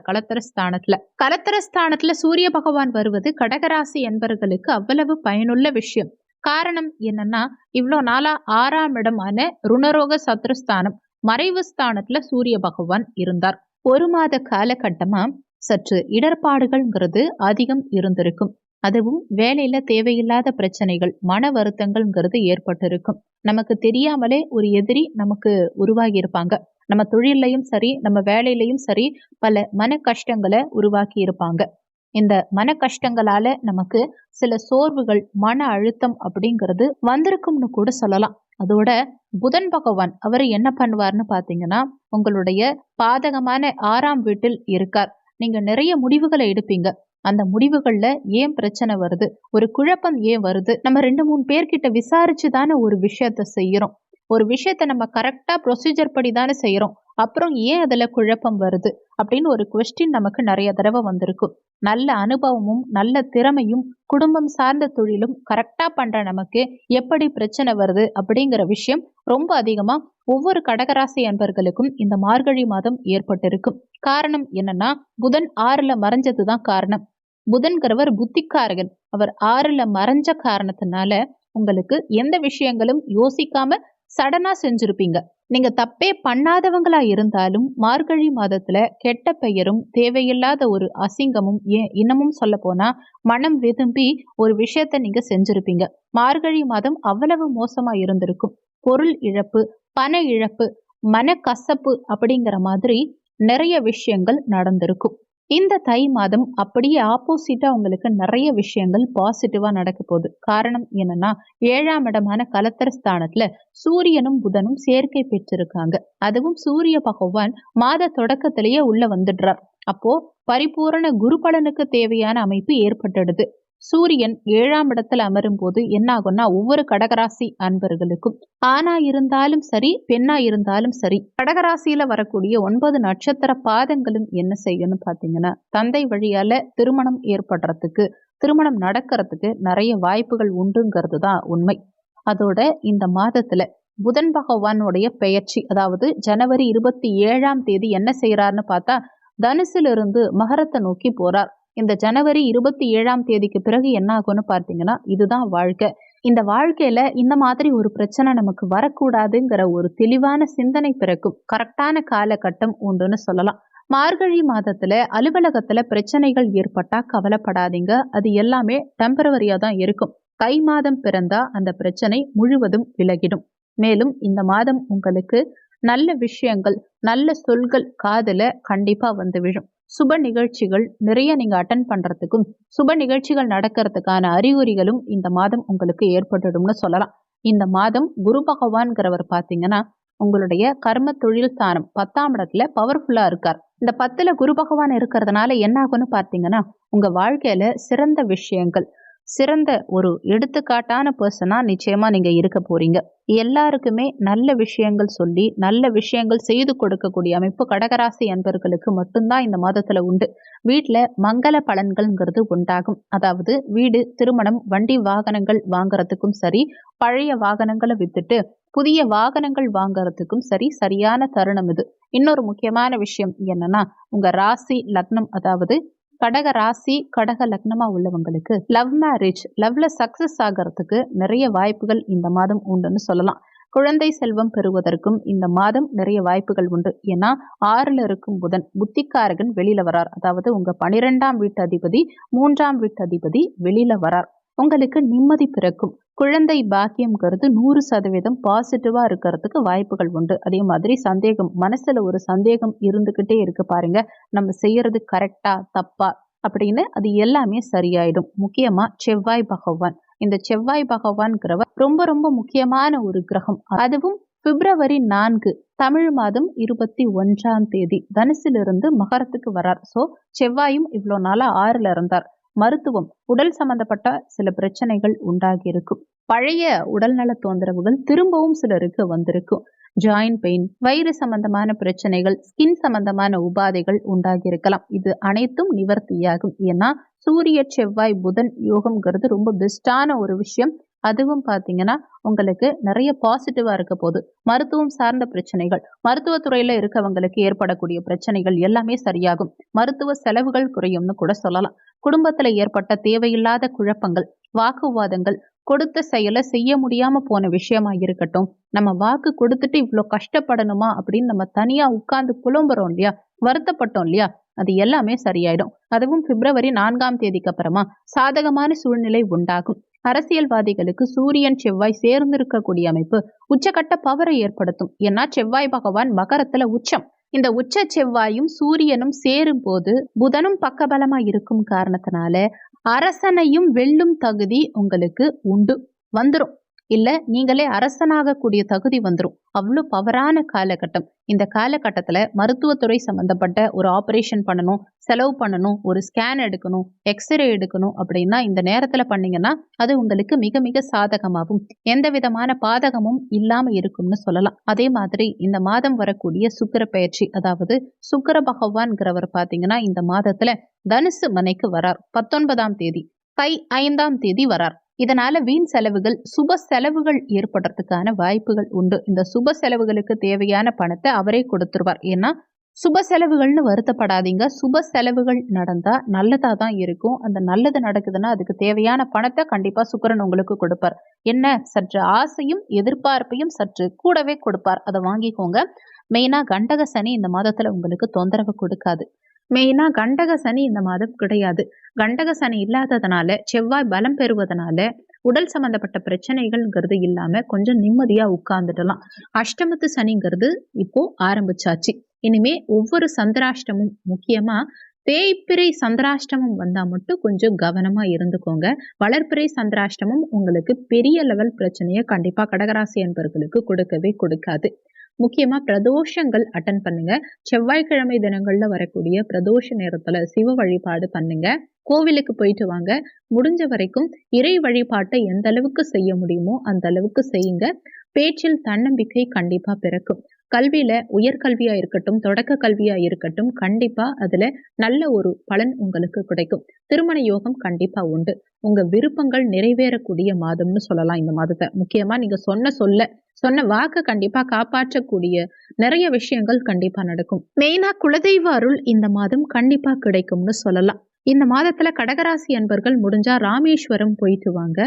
Speaker 1: கலத்திரஸ்தானத்துல சூரிய பகவான் வருவது கடகராசி என்பர்களுக்கு அவ்வளவு பயனுள்ள விஷயம். காரணம் என்னன்னா, இவ்வளோ நாளா 6ஆம் இடமான ருணரோக சத்ருஸ்தானம் மறைவு ஸ்தானத்துல சூரிய பகவான் இருந்தார். 1 மாத காலகட்டமா சற்று இடர்பாடுகள்ங்கிறது அதிகம் இருந்திருக்கும். அதுவும் வேலையில தேவையில்லாத பிரச்சனைகள், மன வருத்தங்கள்ங்கிறது ஏற்பட்டிருக்கும். நமக்கு தெரியாமலே ஒரு எதிரி நமக்கு உருவாகி இருப்பாங்க. நம்ம தொழிலையும் சரி, நம்ம வேலையிலையும் சரி, பல மன கஷ்டங்களை உருவாக்கி இருப்பாங்க. இந்த மன கஷ்டங்களால நமக்கு சில சோர்வுகள், மன அழுத்தம் அப்படிங்கிறது வந்திருக்கும்னு கூட சொல்லலாம். அதோட புதன் பகவான் அவர் என்ன பண்ணுவார்னு பாத்தீங்கன்னா, உங்களுடைய பாதகமான 6ஆம் வீட்டில் இருக்கார். நீங்க நிறைய முடிவுகளை எடுப்பீங்க. அந்த முடிவுகள்ல ஏன் பிரச்சனை வருது, ஒரு குழப்பம் ஏன் வருது, நம்ம 2-3 பேர்கிட்ட விசாரிச்சு தானே ஒரு விஷயத்த செய்யறோம். ஒரு விஷயத்த நம்ம கரெக்டா ப்ரொசீஜர் படி தானே செய்யறோம். அப்புறம் ஏன் அதுல குழப்பம் வருது அப்படின்னு ஒரு கொஸ்டின் நமக்கு நிறைய தடவை வந்திருக்கும். நல்ல அனுபவமும் நல்ல திறமையும் குடும்பம் சார்ந்த தொழிலும் கரெக்டா பண்ற நமக்கு எப்படி பிரச்சனை வருது அப்படிங்கிற விஷயம் ரொம்ப அதிகமா ஒவ்வொரு கடகராசி அன்பர்களுக்கும் இந்த மார்கழி மாதம் ஏற்பட்டிருக்கும். காரணம் என்னன்னா, புதன் 6ல மறைஞ்சதுதான் காரணம். புதன்கிறவர் புத்திக்காரகன். அவர் 6ல மறைஞ்ச காரணத்தினால உங்களுக்கு எந்த விஷயங்களும் யோசிக்காம சடனா செஞ்சிருப்பீங்க. நீங்க தப்பே பண்ணாதவங்களா இருந்தாலும் மார்கழி மாதத்துல கெட்ட பெயரும் தேவையில்லாத ஒரு அசிங்கமும், ஏன் இன்னமும் சொல்ல போனா மனம் விரும்பி ஒரு விஷயத்த நீங்க செஞ்சிருப்பீங்க. மார்கழி மாதம் அவ்வளவு மோசமா இருந்திருக்கும். பொருள் இழப்பு, பண இழப்பு, மனக்கசப்பு அப்படிங்கிற மாதிரி நிறைய விஷயங்கள் நடந்திருக்கும். இந்த தை மாதம் அப்படியே ஆப்போசிட்டா உங்களுக்கு நிறைய விஷயங்கள் பாசிட்டிவா நடக்க போகுது. காரணம் என்னன்னா, 7ஆம் இடமான கலத்திரஸ்தானத்துல சூரியனும் புதனும் சேர்க்கை பெற்றிருக்காங்க. அதுவும் சூரிய பகவான் மாத தொடக்கத்திலேயே உள்ள வந்துடுறார். அப்போ பரிபூரண குரு பலனுக்கு தேவையான அமைப்பு ஏற்பட்டுடுது. சூரியன் 7ஆம் இடத்துல அமரும் போது என்ன ஆகும்னா, ஒவ்வொரு கடகராசி அன்பர்களுக்கும் ஆணா இருந்தாலும் சரி, பெண்ணா இருந்தாலும் சரி, கடகராசியில வரக்கூடிய 9 நட்சத்திர பாதங்களும் என்ன செய்யணும்னு பாத்தீங்கன்னா, தந்தை வழியால திருமணம் ஏற்படுறதுக்கு, திருமணம் நடக்கிறதுக்கு நிறைய வாய்ப்புகள் உண்டுங்கிறது தான் உண்மை. அதோட இந்த மாதத்துல புதன் பகவானுடைய பெயர்ச்சி, அதாவது ஜனவரி 27ஆம் தேதி என்ன செய்யறாருன்னு பார்த்தா, தனுசிலிருந்து மகரத்தை நோக்கி போறார். இந்த ஜனவரி 27ஆம் தேதிக்கு பிறகு என்ன ஆகும்னு பார்த்தீங்கன்னா, இதுதான் வாழ்க்கை. இந்த வாழ்க்கையில இந்த மாதிரி ஒரு பிரச்சனை நமக்கு வரக்கூடாதுங்கிற ஒரு தெளிவான சிந்தனை பிறக்கும் கரெக்டான காலகட்டம் உண்டுன்னு சொல்லலாம். மார்கழி மாதத்துல அலுவலகத்துல பிரச்சனைகள் ஏற்பட்டா கவலைப்படாதீங்க. அது எல்லாமே டெம்பரவரியா தான் இருக்கும். தை மாதம் பிறந்தா அந்த பிரச்சனை முழுவதும் விலகிடும். மேலும் இந்த மாதம் உங்களுக்கு நல்ல விஷயங்கள், நல்ல சொல்கள் காதுல கண்டிப்பா வந்து விழும். சுப நிகழ்ச்சிகள் நிறைய நீங்க அட்டன் பண்றதுக்கும், சுப நிகழ்ச்சிகள் நடக்கிறதுக்கான அறிகுறிகளும் இந்த மாதம் உங்களுக்கு ஏற்பட்டுடும்னு சொல்லலாம். இந்த மாதம் குரு பகவான்கிறவர் பாத்தீங்கன்னா, உங்களுடைய கர்ம தொழில் ஸ்தானம் 10ஆம் இடத்துல பவர்ஃபுல்லா இருக்கார். இந்த 10ல குரு பகவான் இருக்கிறதுனால என்ன ஆகும்னு பார்த்தீங்கன்னா, உங்க வாழ்க்கையில சிறந்த விஷயங்கள், சிறந்த ஒரு எடுத்துக்காட்டான பர்சனா நிச்சயமா நீங்க இருக்க போறீங்க. எல்லாருக்குமே நல்ல விஷயங்கள் சொல்லி, நல்ல விஷயங்கள் செய்து கொடுக்கக்கூடிய அமைப்பு கடகராசி அன்பர்களுக்கு மட்டும்தான் இந்த மாதத்துல உண்டு. வீட்டுல மங்கள பலன்கள்ங்கிறது உண்டாகும். அதாவது வீடு, திருமணம், வண்டி வாகனங்கள் வாங்குறதுக்கும் சரி, பழைய வாகனங்களை வித்துட்டு புதிய வாகனங்கள் வாங்குறதுக்கும் சரி, சரியான தருணம் இது. இன்னொரு முக்கியமான விஷயம் என்னன்னா, உங்க ராசி லக்னம், அதாவது கடக ராசி கடக லக்னமா உள்ளவங்களுக்கு லவ் மேரேஜ், லவ்ல சக்சஸ் ஆகிறதுக்கு நிறைய வாய்ப்புகள் இந்த மாதம் உண்டுன்னு சொல்லலாம். குழந்தை செல்வம் பெறுவதற்கும் இந்த மாதம் நிறைய வாய்ப்புகள் உண்டு. ஏன்னா 6ல இருக்கும் புதன் புத்திக்காரகன் வெளியில வரார். அதாவது உங்க 12ஆம் வீட்டு அதிபதி, 3ஆம் வீட்டு அதிபதி வெளியில வரார். உங்களுக்கு நிம்மதி பிறக்கும். குழந்தை பாக்கியம்ங்கிறது 100% பாசிட்டிவா இருக்கிறதுக்கு வாய்ப்புகள் உண்டு. அதே மாதிரி சந்தேகம், மனசுல ஒரு சந்தேகம் இருந்துகிட்டே இருக்கு பாருங்க, நம்ம செய்யறது கரெக்டா தப்பா அப்படின்னு, அது எல்லாமே சரியாயிடும். முக்கியமா செவ்வாய் பகவான், இந்த செவ்வாய் பகவான்கிறவர் ரொம்ப ரொம்ப முக்கியமான ஒரு கிரகம். அதுவும் பிப்ரவரி 4 தமிழ் மாதம் 21ஆம் தேதி தனுசிலிருந்து மகரத்துக்கு வரார். சோ செவ்வாயும் இவ்வளோ நாளா 6ல இருந்தார். மருத்துவம், உடல் சம்பந்தப்பட்ட சில பிரச்சனைகள் உண்டாகி இருக்கும். பழைய உடல்நல தொந்தரவுகள் திரும்பவும் சிலருக்கு வந்திருக்கும். ஜாயிண்ட் பெயின், வயிறு சம்பந்தமான பிரச்சனைகள், ஸ்கின் சம்பந்தமான உபாதைகள் உண்டாகி இருக்கலாம். இது அனைத்தும் நிவர்த்தியாகும். ஏன்னா சூரிய செவ்வாய் புதன் யோகம்ங்கிறது ரொம்ப பெஸ்டான ஒரு விஷயம். அதுவும் பார்த்தீங்கன்னா உங்களுக்கு நிறைய பாசிட்டிவா இருக்க போகுது. மருத்துவம் சார்ந்த பிரச்சனைகள், மருத்துவத்துறையில இருக்கவங்களுக்கு ஏற்படக்கூடிய பிரச்சனைகள் எல்லாமே சரியாகும். மருத்துவ செலவுகள் குறையும்னு கூட சொல்லலாம். குடும்பத்துல ஏற்பட்ட தேவையில்லாத குழப்பங்கள், வாக்குவாதங்கள், கொடுத்த செயலை செய்ய முடியாம போன விஷயமா இருக்கட்டும், நம்ம வாக்கு கொடுத்துட்டு இவ்வளோ கஷ்டப்படணுமா அப்படின்னு நம்ம தனியா உட்கார்ந்து புலம்புறோம் இல்லையா, வருத்தப்பட்டோம் இல்லையா, அது எல்லாமே சரியாயிடும். அதுவும் பிப்ரவரி 4ஆம் தேதிக்கு அப்புறமா சாதகமான சூழ்நிலை உண்டாகும். அரசியல்வாதிகளுக்கு சூரியன் செவ்வாய் சேர்ந்திருக்கக்கூடிய அமைப்பு உச்சகட்ட பவரை ஏற்படுத்தும். ஏன்னா செவ்வாய் பகவான் மகரத்துல உச்சம். இந்த உச்ச செவ்வாயும் சூரியனும் சேரும் போது புதனும் பக்கபலமா இருக்கும் காரணத்தினால அரசனையும் வெல்லும் தகுதி உங்களுக்கு உண்டு, வந்துரும். இல்ல நீங்களே அரசனாகக்கூடிய தகுதி வந்துரும். அவ்வளோ பவரான காலகட்டம். இந்த காலகட்டத்துல மருத்துவத்துறை சம்பந்தப்பட்ட ஒரு ஆபரேஷன் பண்ணணும், செலவு பண்ணணும், ஒரு ஸ்கேன் எடுக்கணும், எக்ஸ்ரே எடுக்கணும் அப்படின்னா இந்த நேரத்துல பண்ணீங்கன்னா அது உங்களுக்கு மிக மிக சாதகமாகும். எந்த விதமான பாதகமும் இல்லாம இருக்கும்னு சொல்லலாம். அதே மாதிரி இந்த மாதம் வரக்கூடிய சுக்கிர பெயர்ச்சி, அதாவது சுக்கிர பகவான்கிறவர் பாத்தீங்கன்னா இந்த மாதத்துல தனுசு மனைக்கு வரார். 19ஆம் தேதி தை 5ஆம் தேதி வரார். இதனால வீண் செலவுகள், சுப செலவுகள் ஏற்படுறதுக்கான வாய்ப்புகள் உண்டு. இந்த சுப செலவுகளுக்கு தேவையான பணத்தை அவரே கொடுத்துருவார். ஏன்னா சுப செலவுகள்னு வருத்தப்படாதீங்க. சுப செலவுகள் நடந்தா நல்லதா தான் இருக்கும். அந்த நல்லது நடக்குதுன்னா அதுக்கு தேவையான பணத்தை கண்டிப்பா சுக்கிரன் உங்களுக்கு கொடுப்பார். என்ன, சற்று ஆசையும் எதிர்பார்ப்பையும் சற்று கூடவே கொடுப்பார். அதை வாங்கிக்கோங்க. மெயினா கண்டக சனி இந்த மாதத்துல உங்களுக்கு தொந்தரவு கொடுக்காது. மெயினா கண்டக சனி இந்த மாதம் கிடையாது. கண்டக சனி இல்லாததுனால, செவ்வாய் பலம் பெறுவதனால உடல் சம்பந்தப்பட்ட பிரச்சனைகள்ங்கிறது இல்லாம கொஞ்சம் நிம்மதியா உட்கார்ந்துடலாம். அஷ்டமத்து சனிங்கிறது இப்போ ஆரம்பிச்சாச்சு. இனிமே ஒவ்வொரு சந்திராஷ்டமும், முக்கியமா தேய்பிறை சந்திராஷ்டமம் வந்தா மட்டும் கொஞ்சம் கவனமா இருந்துக்கோங்க. வளர்பிறை சந்திராஷ்டமம் உங்களுக்கு பெரிய லெவல் பிரச்சனையை கண்டிப்பா கடகராசி அன்பர்களுக்கு கொடுக்கவே கொடுக்காது. முக்கியமா பிரதோஷங்கள் அட்டன் பண்ணுங்க. செவ்வாய்க்கிழமை தினங்கள்ல வரக்கூடிய பிரதோஷ நேரத்துல சிவ வழிபாடு பண்ணுங்க. கோவிலுக்கு போயிட்டு வாங்க. முடிஞ்ச வரைக்கும் இறை வழிபாட்டை எந்த அளவுக்கு செய்ய முடியுமோ அந்த அளவுக்கு செய்யுங்க. பேச்சில் தன்னம்பிக்கை கண்டிப்பா பிறக்கும். கல்வியில உயர்கல்வியா இருக்கட்டும், தொடக்க கல்வியா இருக்கட்டும், கண்டிப்பா அதுல நல்ல ஒரு பலன் உங்களுக்கு கிடைக்கும். திருமண யோகம் கண்டிப்பா உண்டு. உங்க விருப்பங்கள் நிறைவேறக்கூடிய மாதம்னு சொல்லலாம் இந்த மாதத்தை. முக்கியமா நீங்க சொன்ன வாக்கு கண்டிப்பா காப்பாற்றக்கூடிய நிறைய விஷயங்கள் கண்டிப்பா நடக்கும். மெயினா குலதெய்வ அருள் இந்த மாதம் கண்டிப்பா கிடைக்கும்னு சொல்லலாம். இந்த மாதத்துல கடகராசி அன்பர்கள் முடிஞ்சா ராமேஸ்வரம் போயிட்டு வாங்க.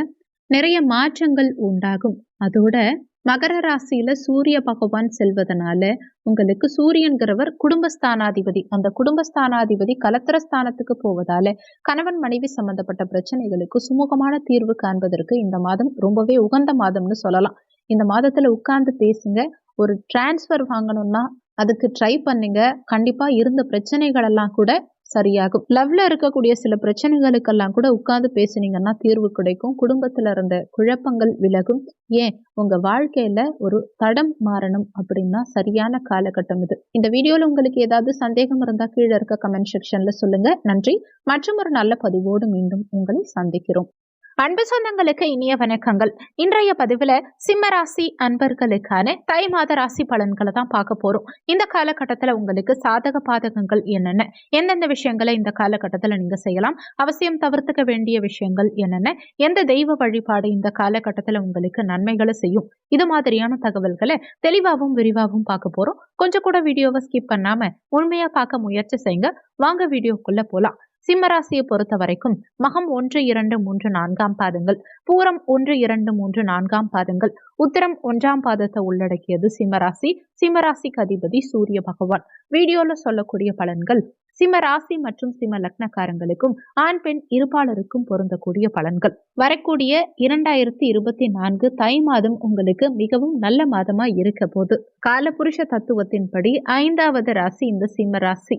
Speaker 1: நிறைய மாற்றங்கள் உண்டாகும். அதோட மகர ராசியில சூரிய பகவான் செல்வதனால உங்களுக்கு சூரியன்கிறவர் குடும்பஸ்தானாதிபதி. அந்த குடும்பஸ்தானாதிபதி கலத்திரஸ்தானத்துக்கு போவதால கணவன் மனைவி சம்பந்தப்பட்ட பிரச்சனைகளுக்கு சுமூகமான தீர்வு காண்பதற்கு இந்த மாதம் ரொம்பவே உகந்த மாதம்னு சொல்லலாம். இந்த மாதத்துல உட்கார்ந்து பேசுங்க. ஒரு டிரான்ஸ்ஃபர் வாங்கணும்னா அதுக்கு ட்ரை பண்ணுங்க. கண்டிப்பா இருந்த பிரச்சனைகள் எல்லாம் கூட சரியாகும். லவ்ல இருக்கக்கூடிய சில பிரச்சனைகளுக்கெல்லாம் கூட உட்கார்ந்து பேசுனீங்கன்னா தீர்வு கிடைக்கும். குடும்பத்துல இருந்த குழப்பங்கள் விலகும். ஏன் உங்க வாழ்க்கையில ஒரு தடம் மாறணும் அப்படின்னா சரியான காலகட்டம் இது. இந்த வீடியோல உங்களுக்கு ஏதாவது சந்தேகம் இருந்தா கீழே இருக்க கமெண்ட் செக்ஷன்ல சொல்லுங்க. நன்றி. மற்றும் ஒரு நல்ல பதிவோடு மீண்டும் உங்களை சந்திக்கிறோம். அன்பு சொந்தங்களுக்கு இனிய வணக்கங்கள். இன்றைய பதிவுல சிம்மராசி அன்பர்களுக்கான தை மாத ராசி பலன்களை தான் பார்க்க போறோம். இந்த காலகட்டத்துல உங்களுக்கு சாதக பாதகங்கள் என்னென்ன, எந்தெந்த விஷயங்களை இந்த காலகட்டத்துல நீங்க செய்யலாம், அவசியம் தவிர்த்துக்க வேண்டிய விஷயங்கள் என்னென்ன, எந்த தெய்வ வழிபாடு இந்த காலகட்டத்துல உங்களுக்கு நன்மைகளை செய்யும், இது மாதிரியான தகவல்களை தெளிவாகவும் விரிவாகவும் பார்க்க போறோம். கொஞ்சம் கூட வீடியோவை ஸ்கிப் பண்ணாம உண்மையா பார்க்க முயற்சி செய்யுங்க. வாங்க வீடியோக்குள்ள போலாம். சிம்மராசியை பொறுத்த வரைக்கும் மகம் 1, 2, 3, 4ஆம் பாதங்கள், பூரம் 1, 2, 3, 4ஆம் பாதங்கள், உத்திரம் 1ஆம் பாதத்தை உள்ளடக்கியது சிம்மராசி. சிம்மராசிக்கு அதிபதி சூரிய பகவான். வீடியோல சொல்லக்கூடிய பலன்கள் சிம்ம ராசி மற்றும் சிம்ம லக்னக்காரங்களுக்கும் ஆண் பெண் இருபாலருக்கும் பொருந்தக்கூடிய பலன்கள். வரக்கூடிய 2024 தை மாதம் உங்களுக்கு மிகவும் நல்ல மாதமா இருக்க போது. காலபுருஷ தத்துவத்தின்படி 5வது ராசி இந்த சிம்ம ராசி.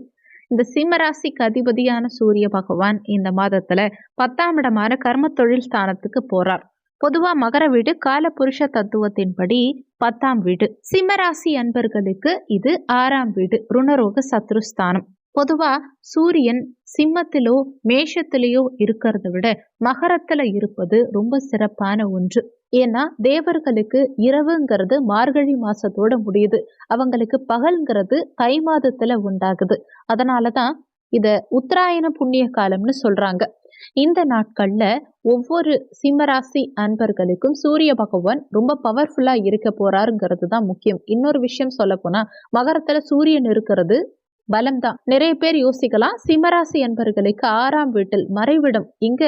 Speaker 1: இந்த சிம்ம ராசிக்கு அதிபதியான சூரிய பகவான் இந்த மாதத்துல 10ஆம் இடமான கர்ம தொழில் ஸ்தானத்துக்கு போறார். பொதுவா மகர வீடு காலபுருஷ தத்துவத்தின்படி 10ஆம் வீடு. சிம்ம ராசி அன்பர்களுக்கு இது 6ஆம் வீடு, ருணரோக சத்ருஸ்தானம். பொதுவா சூரியன் சிம்மத்திலோ மேஷத்திலேயோ இருக்கிறத விட மகரத்துல இருப்பது ரொம்ப சிறப்பான ஒன்று. ஏன்னா தேவர்களுக்கு இரவுங்கிறது மார்கழி மாசத்தோட முடியுது, அவங்களுக்கு பகல்ங்கிறது தை மாதத்துல உண்டாகுது. அதனாலதான் இத உத்தராயண புண்ணிய காலம்னு சொல்றாங்க. இந்த நாட்கள்ல ஒவ்வொரு சிம்மராசி அன்பர்களுக்கும் சூரிய பகவான் ரொம்ப பவர்ஃபுல்லா இருக்க போறாருங்கிறது தான் முக்கியம். இன்னொரு விஷயம் சொல்ல போனா, மகரத்துல சூரியன் இருக்கிறது பலம் தான். நிறைய பேர் யோசிக்கலாம், சிம்மராசி அன்பர்களுக்கு 6ஆம் வீட்டில் மறைவிடம், இங்க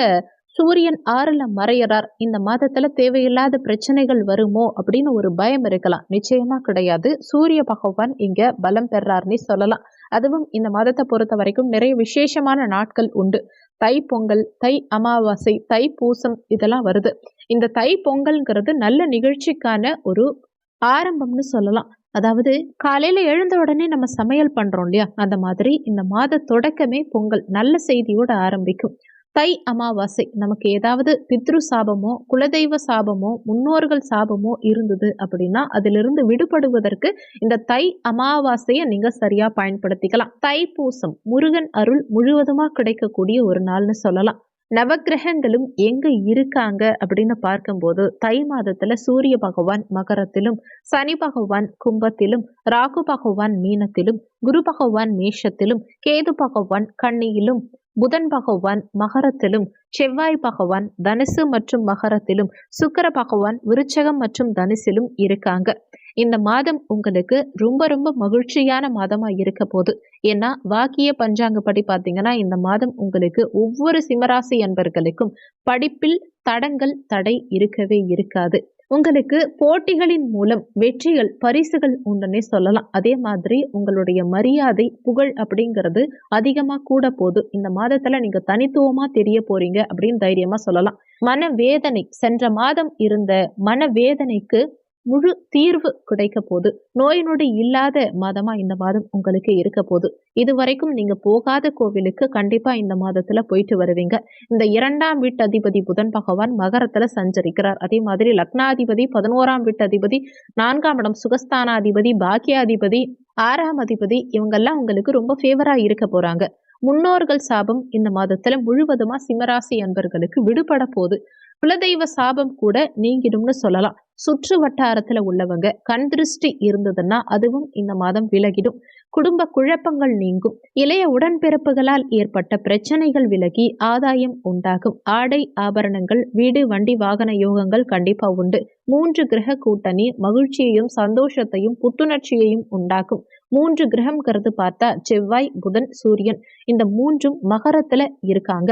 Speaker 1: சூரியன் 6ல மறையறார், இந்த மாதத்துல தேவையில்லாத பிரச்சனைகள் வருமோ அப்படின்னு ஒரு பயம் இருக்கலாம். நிச்சயமா கிடையாது. சூரிய பகவான் இங்க பலம் பெறார்னே சொல்லலாம். அதுவும் இந்த மாதத்தை பொறுத்த வரைக்கும் நிறைய விசேஷமான நாட்கள் உண்டு. தை பொங்கல், தை அமாவாசை, தை பூசம் இதெல்லாம் வருது. இந்த தை பொங்கல்ங்கிறது நல்ல நிகழ்ச்சிக்கான ஒரு ஆரம்பம்னு சொல்லலாம். அதாவது காலையில எழுந்த உடனே நம்ம சமையல் பண்றோம் இல்லையா, அந்த மாதிரி இந்த மாத தொடக்கமே பொங்கல் நல்ல செய்தியோட ஆரம்பிக்கும். தை அமாவாசை நமக்கு ஏதாவது பித்ரு சாபமோ, குலதெய்வ சாபமோ, முன்னோர்கள் சாபமோ இருந்தது அப்படின்னா அதிலிருந்து விடுபடுவதற்கு இந்த தை அமாவாசையை நீங்க சரியா பயன்படுத்திக்கலாம். தைப்பூசம் முருகன் அருள் முழுவதுமா கிடைக்கக்கூடிய ஒரு நாள்னு சொல்லலாம். நவக்கிரகங்களும் எங்க இருக்காங்க அப்படின்னு பார்க்கும்போது, தை மாதத்துல சூரிய பகவான் மகரத்திலும், சனி பகவான் கும்பத்திலும், ராகு பகவான் மீனத்திலும், குரு பகவான் மேஷத்திலும், கேது பகவான் கன்னியிலும், புதன் பகவான் மகரத்திலும், செவ்வாய் பகவான் தனுசு மற்றும் மகரத்திலும், சுக்கிர பகவான் விருச்சகம் மற்றும் தனுசிலும் இருக்காங்க. இந்த மாதம் உங்களுக்கு ரொம்ப ரொம்ப மகிழ்ச்சியான மாதமா இருக்க போகுது. ஏன்னா வாக்கிய பஞ்சாங்கப்படி பார்த்தீங்கன்னா இந்த மாதம் உங்களுக்கு ஒவ்வொரு சிம்மராசி அன்பர்களுக்கும் படிப்பில் தடை இருக்கவே இருக்காது. உங்களுக்கு போட்டிகளின் மூலம் வெற்றிகள், பரிசுகள் உண்டுன்னே சொல்லலாம். அதே மாதிரி உங்களுடைய மரியாதை, புகழ் அப்படிங்கிறது அதிகமா கூட போகுது. இந்த மாதத்துல நீங்க தனித்துவமா தெரிய போறீங்க அப்படின்னு தைரியமா சொல்லலாம். மனவேதனை, சென்ற மாதம் இருந்த மனவேதனைக்கு முழு தீர்வு கிடைக்க போகுது. நோய் நொடி இல்லாத மாதமா இந்த மாதம் உங்களுக்கு இருக்க போகுது. இதுவரைக்கும் நீங்க போகாத கோவிலுக்கு கண்டிப்பா இந்த மாதத்துல போயிட்டு வருவீங்க. இந்த 2ஆம் வீட்டு அதிபதி புதன் பகவான் மகரத்துல சஞ்சரிக்கிறார். அதே மாதிரி லக்னாதிபதி, 11ஆம் வீட்டு அதிபதி, 4ஆம் இடம் சுகஸ்தானாதிபதி, பாக்கியாதிபதி, 6ஆம் அதிபதி இவங்கெல்லாம் உங்களுக்கு ரொம்ப ஃபேவரா இருக்க போறாங்க. முன்னோர்கள் சாபம் இந்த மாதத்துல முழுவதுமா சிம்மராசி அன்பர்களுக்கு விடுபட போகுது. குலதெய்வ சாபம் கூட நீங்கிடும்னு சொல்லலாம். சுற்று வட்டாரத்துல உள்ளவங்க கண் திருஷ்டி இருந்ததுன்னா அதுவும் இந்த மாதம் விலகிடும். குடும்ப குழப்பங்கள் நீங்கும். இளைய உடன்பிறப்புகளால் ஏற்பட்ட பிரச்சனைகள் விலகி ஆதாயம் உண்டாகும். ஆடை ஆபரணங்கள், வீடு, வண்டி, வாகன யோகங்கள் கண்டிப்பா உண்டு. 3 கிரக கூட்டணி மகிழ்ச்சியையும் சந்தோஷத்தையும் புத்துணர்ச்சியையும் உண்டாக்கும். 3 கிரகம்ங்கிறது பார்த்தா செவ்வாய், புதன், சூரியன் இந்த 3ம் மகரத்துல இருக்காங்க.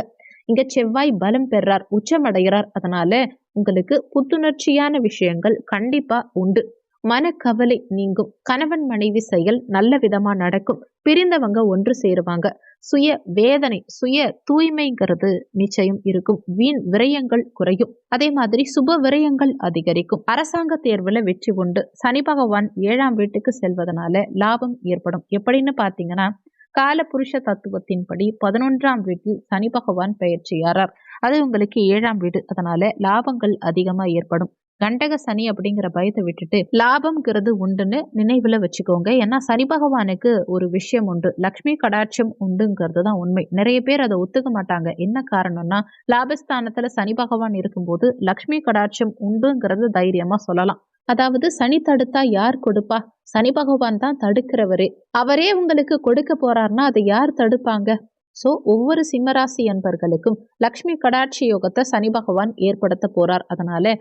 Speaker 1: இங்க செவ்வாய் பலம் பெறார், உச்சமடைகிறார். அதனால உங்களுக்கு புத்துணர்ச்சியான விஷயங்கள் கண்டிப்பா உண்டு. மனக்கவலை நீங்கும். கணவன் மனைவி செயல் நல்ல விதமா நடக்கும். பிரிந்தவங்க ஒன்று சேருவாங்க. சுய வேதனை, சுய தூய்மைங்கிறது நிச்சயம் இருக்கும். வீண் விரயங்கள் குறையும். அதே மாதிரி சுப விரயங்கள் அதிகரிக்கும். அரசாங்க தேர்வுல வெற்றி உண்டு. சனி பகவான் 7ஆம் வீட்டுக்கு செல்வதனால லாபம் ஏற்படும். எப்படின்னு பாத்தீங்கன்னா, கால புருஷ தத்துவத்தின்படி 11ஆம் வீட்டில் சனி பகவான் பயிற்சியாரார். அது உங்களுக்கு 7ஆம் வீடு. அதனால லாபங்கள் அதிகமா ஏற்படும். கண்டக சனி அப்படிங்கிற பயத்தை விட்டுட்டு லாபம்ங்கிறது உண்டுன்னு நினைவுல வச்சுக்கோங்க. ஏன்னா சனி பகவானுக்கு ஒரு விஷயம் உண்டு, லக்ஷ்மி கடாட்சம் உண்டுங்கிறது தான் உண்மை. நிறைய பேர் அதை ஒத்துக்க மாட்டாங்க. என்ன காரணம்னா, லாபஸ்தானத்துல சனி பகவான் இருக்கும்போது லக்ஷ்மி கடாட்சம் உண்டுங்கிறது தைரியமா சொல்லலாம். அதாவது சனி தடுத்தா யார் கொடுப்பா? சனி பகவான் தான் தடுக்கிறவரே. அவரே உங்களுக்கு கொடுக்க போறார்னா அதை யார் தடுப்பாங்க? சோ ஒவ்வொரு சிம்மராசி அன்பர்களுக்கும் லக்ஷ்மி கடாட்சி யோகத்தை சனி பகவான் ஏற்படுத்த போறார். அதனால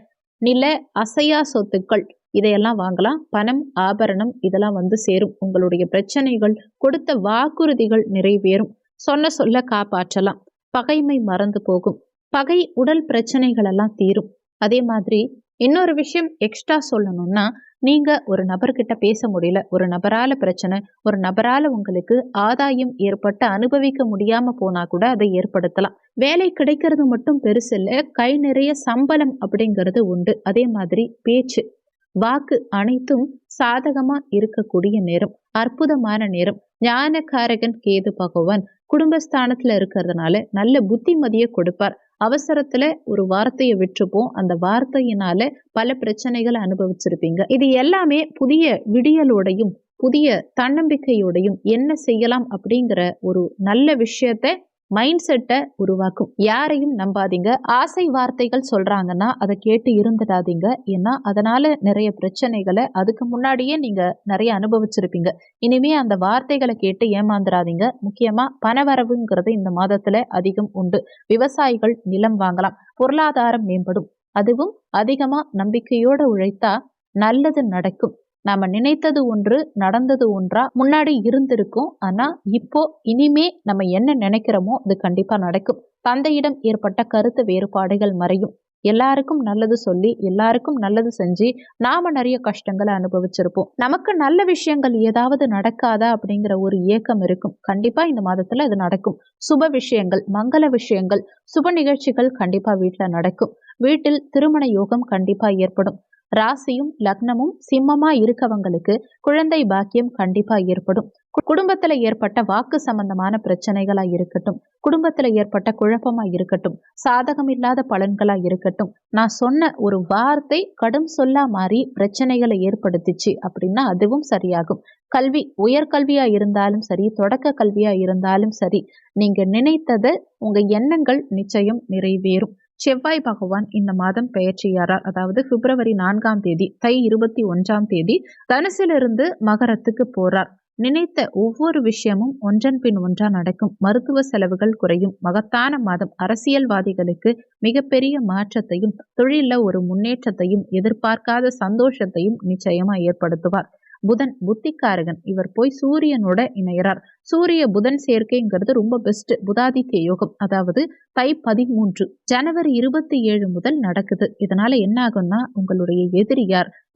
Speaker 1: நில, அசையா சொத்துக்கள் இதையெல்லாம் வாங்கலாம். பணம், ஆபரணம் இதெல்லாம் வந்து சேரும். உங்களுடைய பிரச்சனைகள், கொடுத்த வாக்குறுதிகள் நிறைவேறும். சொன்ன சொல்ல காப்பாற்றலாம். பகைமை மறந்து போகும். பகை உடல் பிரச்சனைகள் எல்லாம் தீரும். அதே மாதிரி இன்னொரு விஷயம் எக்ஸ்ட்ரா சொல்லணும்னா, நீங்க ஒரு நபர்கிட்ட பேச முடியல, ஒரு நபரால பிரச்சனை, ஒரு நபரால உங்களுக்கு ஆதாயம் ஏற்பட்டு அனுபவிக்க முடியாம போனா கூட அதை ஏற்படுத்தலாம். வேலை கிடைக்கிறது மட்டும் பெருசு இல்ல, கை நிறைய சம்பளம் அப்படிங்கிறது உண்டு. அதே மாதிரி பேச்சு, வாக்கு அனைத்தும் சாதகமா இருக்கக்கூடிய நேரம், அற்புதமான நேரம். ஞானகாரகன் கேது பகவான் குடும்பஸ்தானத்துல இருக்கிறதுனால நல்ல புத்திமதியை கொடுப்பார். அவசரத்துல ஒரு வார்த்தையை விட்டுருப்போம், அந்த வார்த்தையினால பல பிரச்சனைகளை அனுபவிச்சிருப்பீங்க. இது எல்லாமே புதிய விடியலோடையும் புதிய தன்னம்பிக்கையோடையும் என்ன செய்யலாம் அப்படிங்கிற ஒரு நல்ல விஷயத்த மைண்ட் செட்டை உருவாக்கும். யாரையும் நம்பாதீங்க. ஆசை வார்த்தைகள் சொல்றாங்கன்னா அதை கேட்டு இருந்துடாதீங்க. ஏன்னா அதனால நிறைய பிரச்சனைகளை அதுக்கு முன்னாடியே நீங்க நிறைய அனுபவிச்சிருப்பீங்க. இனிமே அந்த வார்த்தைகளை கேட்டு ஏமாந்துடாதீங்க. முக்கியமா பணவரவுங்கிறது இந்த மாதத்துல அதிகம் உண்டு. விவசாயிகள் நிலம் வாங்கலாம். பொருளாதாரம் மேம்படும். அதுவும் அதிகமா நம்பிக்கையோட உழைத்தா நல்லது நடக்கும். நாம நினைத்தது ஒன்று, நடந்தது ஒன்றா முன்னாடி இருந்திருக்கும். ஆனா இப்போ இனிமே நம்ம என்ன நினைக்கிறோமோ அது கண்டிப்பா நடக்கும். தந்தையிடம் ஏற்பட்ட கருத்து வேறுபாடுகள் மறையும். எல்லாருக்கும் நல்லது சொல்லி எல்லாருக்கும் நல்லது செஞ்சு நாம நிறைய கஷ்டங்களை அனுபவிச்சிருப்போம். நமக்கு நல்ல விஷயங்கள் ஏதாவது நடக்காதா அப்படிங்கிற ஒரு ஏக்கம் இருக்கும். கண்டிப்பா இந்த மாதத்துல அது நடக்கும். சுப விஷயங்கள், மங்கள விஷயங்கள், சுப நிகழ்ச்சிகள் கண்டிப்பா வீட்டுல நடக்கும். வீட்டில் திருமண யோகம் கண்டிப்பா ஏற்படும். ராசியும் லக்னமும் சிம்மமா இருக்கவங்களுக்கு குழந்தை பாக்கியம் கண்டிப்பா ஏற்படும். குடும்பத்துல ஏற்பட்ட வாக்கு சம்பந்தமான பிரச்சனைகளா இருக்கட்டும், குடும்பத்துல ஏற்பட்ட குழப்பமா இருக்கட்டும், சாதகம் இல்லாத பலன்களா இருக்கட்டும், நான் சொன்ன ஒரு வார்த்தை கடும் சொல்லா மாறி பிரச்சனைகளை ஏற்படுத்திச்சு அப்படின்னா அதுவும் சரியாகும். கல்வி, உயர்கல்வியா இருந்தாலும் சரி, தொடக்க கல்வியா இருந்தாலும் சரி, நீங்க நினைத்தது உங்க எண்ணங்கள் நிச்சயம் நிறைவேறும். செவ்வாய் பகவான் இந்த மாதம் பெயர்ச்சியாரார். அதாவது பிப்ரவரி 4ஆம் தேதி, தை 21ஆம் தேதி தனுசிலிருந்து மகரத்துக்கு போறார். நினைத்த ஒவ்வொரு விஷயமும் ஒன்றன் பின் ஒன்றா நடக்கும். மருத்துவ செலவுகள் குறையும். மகத்தான மாதம். அரசியல்வாதிகளுக்கு மிகப்பெரிய மாற்றத்தையும் தொழில ஒரு முன்னேற்றத்தையும் எதிர்பார்க்காத சந்தோஷத்தையும் நிச்சயமா ஏற்படுத்துவார். புதன் புத்திக்காரகன். இவர் போய் சூரியனோட இணையறார். சூரிய புதன் சேர்க்கைங்கிறது ரொம்ப பெஸ்ட். புதாதித்ய யோகம். அதாவது தை 13 ஜனவரி 27 முதல் நடக்குது. இதனால என்ன ஆகும்னா உங்களுடைய எதிரி